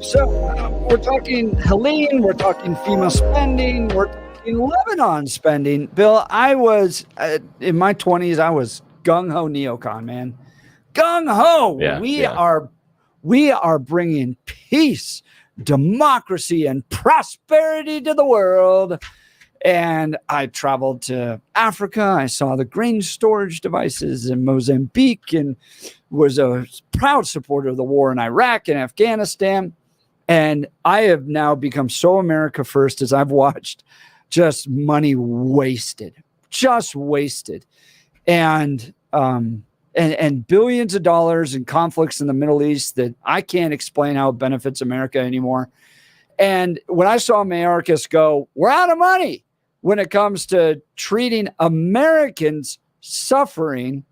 [SPEAKER 1] So we're talking Helene, we're talking FEMA spending, we're talking Lebanon spending. Bill, I was in my 20s, I was gung-ho neocon, man. Gung-ho. We are bringing peace, democracy, and prosperity to the world. And I traveled to Africa. I saw the grain storage devices in Mozambique and was a proud supporter of the war in Iraq and Afghanistan. And I have now become so America first as I've watched just money wasted, and billions of dollars in conflicts in the Middle East that I can't explain how it benefits America anymore. And when I saw Mayorkas go, we're out of money when it comes to treating Americans suffering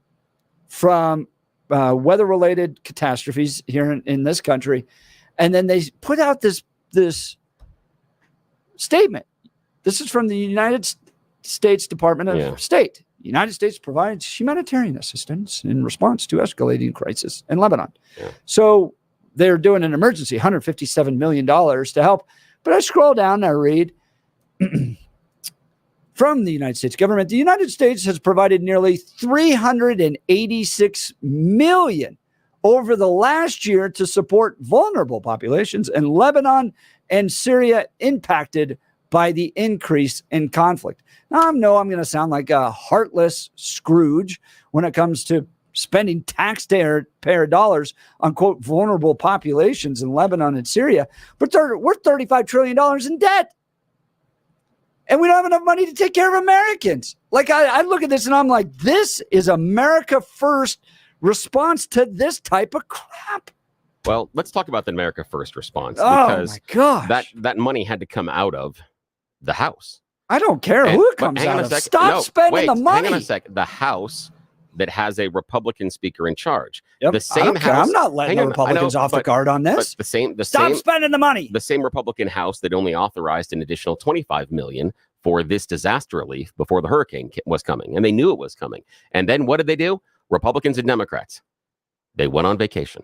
[SPEAKER 1] from weather-related catastrophes here in this country. And then they put out this statement. This is from the United States Department of State. The United States provides humanitarian assistance in response to escalating crisis in Lebanon. Yeah. So they're doing an emergency, $157 million to help. But I scroll down and I read from the United States government, the United States has provided nearly $386 million over the last year to support vulnerable populations in Lebanon and Syria impacted by the increase in conflict. Now, I know I'm going to sound like a heartless Scrooge when it comes to spending taxpayer dollars on, quote, vulnerable populations in Lebanon and Syria, but we're $35 trillion in debt. And we don't have enough money to take care of Americans. Like, I look at this and I'm like, this is America first response to this type of crap.
[SPEAKER 2] Well, let's talk about the America First response,
[SPEAKER 1] Oh
[SPEAKER 2] because
[SPEAKER 1] my gosh,
[SPEAKER 2] that money had to come out of the House.
[SPEAKER 1] I don't care who it comes out of. Stop spending the money.
[SPEAKER 2] Hang on a sec. The House that has a Republican speaker in charge.
[SPEAKER 1] Yep.
[SPEAKER 2] The same House.
[SPEAKER 1] I'm not letting the Republicans off the guard on this. Stop spending the money.
[SPEAKER 2] The same Republican House that only authorized an additional $25 million for this disaster relief before the hurricane was coming, and they knew it was coming. And then what did they do? Republicans and Democrats, they went on vacation.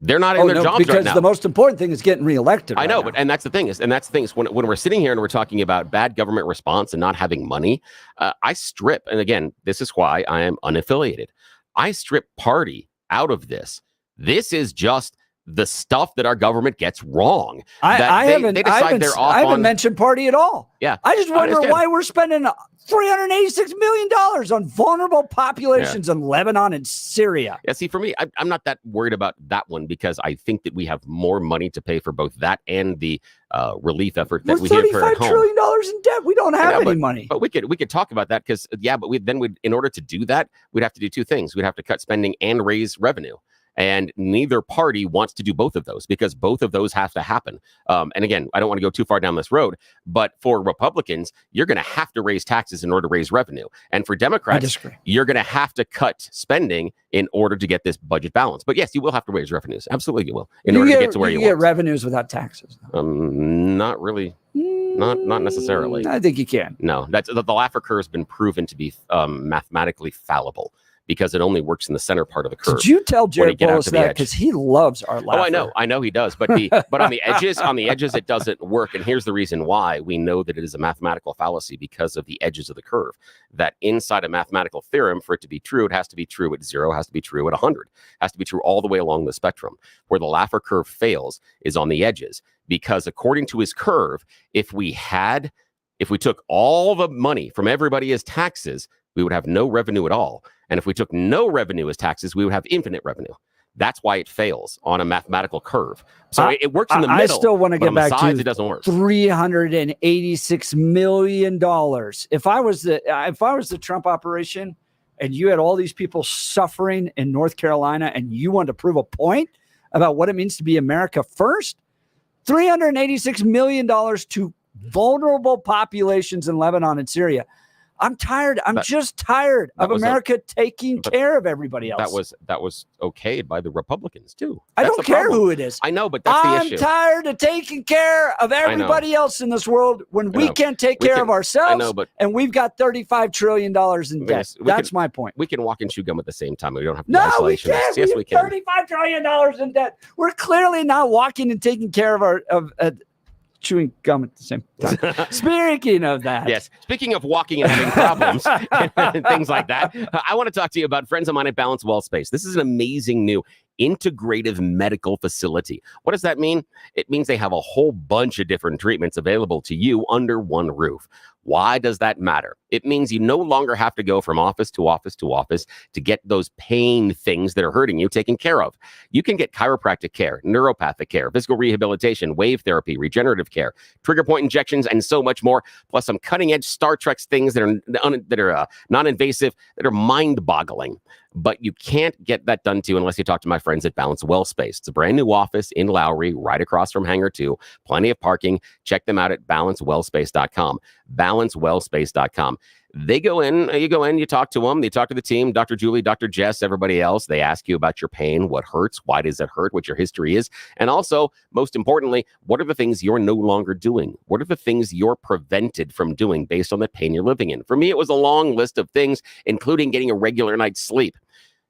[SPEAKER 2] They're not in their jobs right now.
[SPEAKER 1] Because the most important thing is getting reelected.
[SPEAKER 2] I know, and that's the thing is when we're sitting here and we're talking about bad government response and not having money, I strip. And again, this is why I am unaffiliated. I strip party out of this. This is just the stuff that our government gets wrong.
[SPEAKER 1] I haven't mentioned party at all.
[SPEAKER 2] Yeah,
[SPEAKER 1] I just wonder why we're spending $386 million on vulnerable populations in Lebanon and Syria.
[SPEAKER 2] Yeah, see, for me, I'm not that worried about that one because I think that we have more money to pay for both that and the relief effort that we have here at home.
[SPEAKER 1] $35 trillion in debt. We don't have any money.
[SPEAKER 2] But we could talk about that because in order to do that, we'd have to do two things. We'd have to cut spending and raise revenue. And neither party wants to do both of those because both of those have to happen. And again, I don't want to go too far down this road, but for Republicans, you're going to have to raise taxes in order to raise revenue. And for Democrats, you're going to have to cut spending in order to get this budget balance. But yes, you will have to raise revenues. Absolutely, you will in order to get to where you want.
[SPEAKER 1] You get revenues without taxes.
[SPEAKER 2] Not really. Not necessarily.
[SPEAKER 1] I think you can.
[SPEAKER 2] No, that's the Laffer curve has been proven to be mathematically fallible, because it only works in the center part of the curve.
[SPEAKER 1] Did you tell Jared Polis that? Because he loves our Laffer.
[SPEAKER 2] Oh, I know he does. But but on the edges, it doesn't work. And here's the reason why we know that it is a mathematical fallacy, because of the edges of the curve. That inside a mathematical theorem, for it to be true, it has to be true at 0, has to be true at 100, has to be true all the way along the spectrum. Where the Laffer curve fails is on the edges, because according to his curve, if we took all the money from everybody as taxes, we would have no revenue at all. And if we took no revenue as taxes, we would have infinite revenue. That's why it fails on a mathematical curve. So it works in the middle.
[SPEAKER 1] I still want to get back to
[SPEAKER 2] it doesn't work.
[SPEAKER 1] $386 million. If I was the Trump operation and you had all these people suffering in North Carolina and you wanted to prove a point about what it means to be America first, $386 million to vulnerable populations in Lebanon and Syria. I'm tired. I'm just tired of America taking care of everybody else.
[SPEAKER 2] That was okayed by the Republicans too.
[SPEAKER 1] I don't care who it is.
[SPEAKER 2] I know, but that's the issue.
[SPEAKER 1] I'm tired of taking care of everybody else in this world when we can't take care of ourselves.
[SPEAKER 2] I know, but
[SPEAKER 1] and we've got $35 trillion in debt. That's my point.
[SPEAKER 2] We can walk and chew gum at the same time. We don't have to.
[SPEAKER 1] No, we
[SPEAKER 2] isolationists.
[SPEAKER 1] can't.
[SPEAKER 2] Yes, we can.
[SPEAKER 1] $35 trillion in debt. We're clearly not walking and taking care of our chewing gum at the same time. Speaking of that.
[SPEAKER 2] Yes. Speaking of walking and having problems and things like that, I want to talk to you about friends of mine at Balance Well Space. This is an amazing new integrative medical facility. What does that mean? It means they have a whole bunch of different treatments available to you under one roof. Why does that matter? It means you no longer have to go from office to office to office to get those pain things that are hurting you taken care of. You can get chiropractic care, neuropathic care, physical rehabilitation, wave therapy, regenerative care, trigger point injections, and so much more. Plus some cutting edge Star Trek things that are non-invasive, that are mind-boggling. But you can't get that done to you unless you talk to my friends at Balance Well Space. It's a brand new office in Lowry, right across from Hangar 2. Plenty of parking. Check them out at balancewellspace.com. Balancewellspace.com. They go in, you talk to them, you talk to the team, Dr. Julie, Dr. Jess, everybody else. They ask you about your pain, what hurts, why does it hurt, what your history is. And also, most importantly, what are the things you're no longer doing? What are the things you're prevented from doing based on the pain you're living in? For me, it was a long list of things, including getting a regular night's sleep.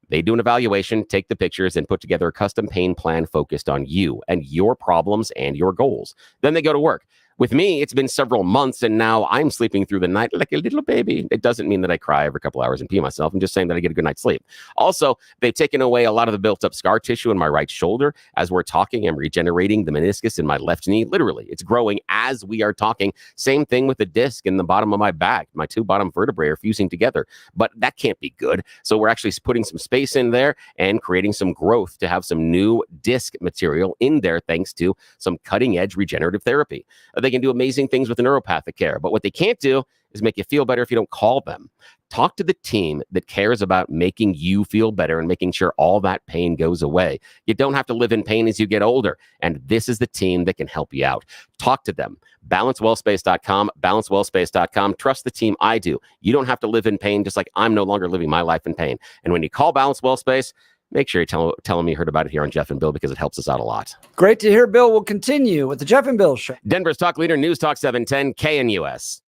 [SPEAKER 2] They do an evaluation, take the pictures, and put together a custom pain plan focused on you and your problems and your goals. Then they go to work. With me, it's been several months, and now I'm sleeping through the night like a little baby. It doesn't mean that I cry every couple hours and pee myself. I'm just saying that I get a good night's sleep. Also, they've taken away a lot of the built-up scar tissue in my right shoulder. As we're talking, I'm regenerating the meniscus in my left knee. Literally, it's growing as we are talking. Same thing with the disc in the bottom of my back. My two bottom vertebrae are fusing together, but that can't be good. So we're actually putting some space in there and creating some growth to have some new disc material in there thanks to some cutting-edge regenerative therapy. They can do amazing things with the neuropathic care, but what they can't do is make you feel better if you don't call them. Talk to the team that cares about making you feel better and making sure all that pain goes away. You don't have to live in pain as you get older, and this is the team that can help you out. Talk to them. BalanceWellSpace.com, BalanceWellSpace.com. Trust the team. I do. You don't have to live in pain, just like I'm no longer living my life in pain. And when you call Balance Well Space, make sure you tell them you heard about it here on Jeff and Bill, because it helps us out a lot.
[SPEAKER 1] Great to hear, Bill. We'll continue with the Jeff and Bill Show.
[SPEAKER 2] Denver's talk leader, News Talk 710, KNUS.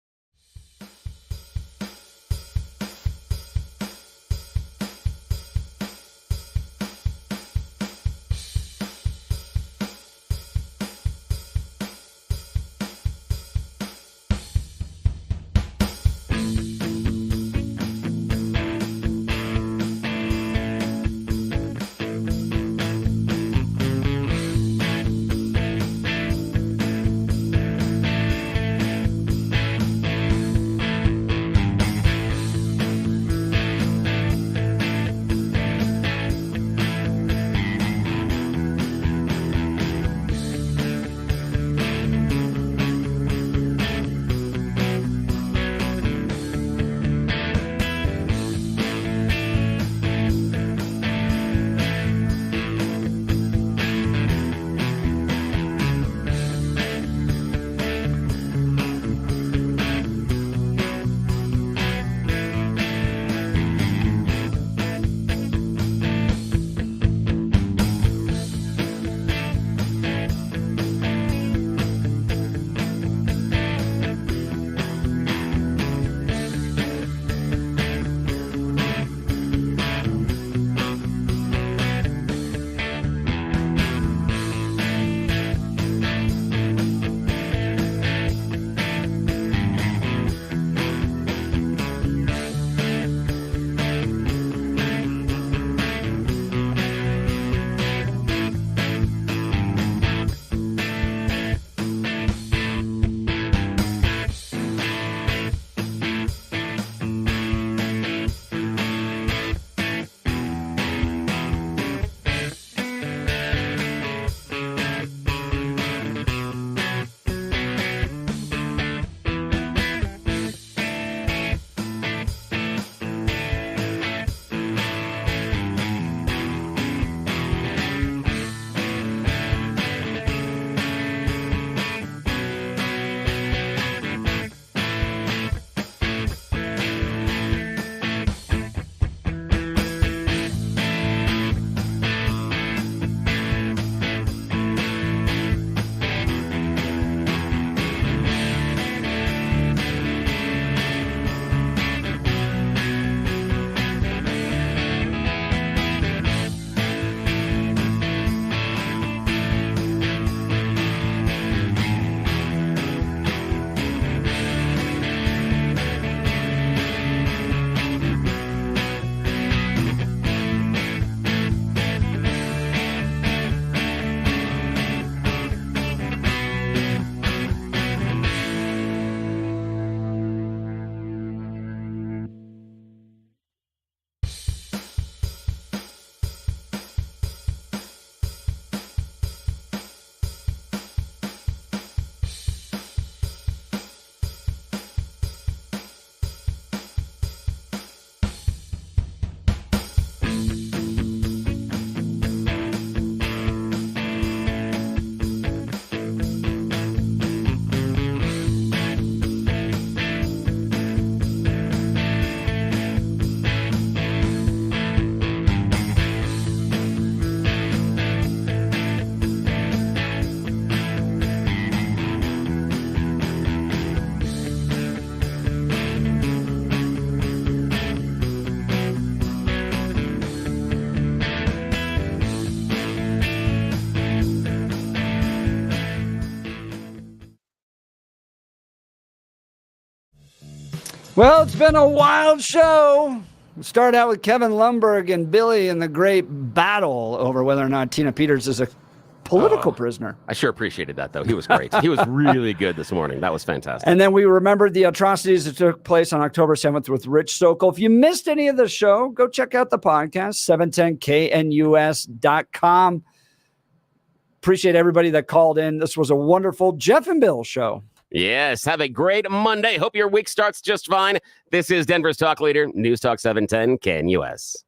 [SPEAKER 1] Well, it's been a wild show. We started out with Kevin Lundberg and Billy in the great battle over whether or not Tina Peters is a political prisoner.
[SPEAKER 2] I sure appreciated that, though. He was great. He was really good this morning. That was fantastic.
[SPEAKER 1] And then we remembered the atrocities that took place on October 7th with Rich Sokol. If you missed any of the show, go check out the podcast, 710knus.com. Appreciate everybody that called in. This was a wonderful Jeff and Bill show.
[SPEAKER 2] Yes, have a great Monday. Hope your week starts just fine. This is Denver's Talk Leader, News Talk 710 KNUS.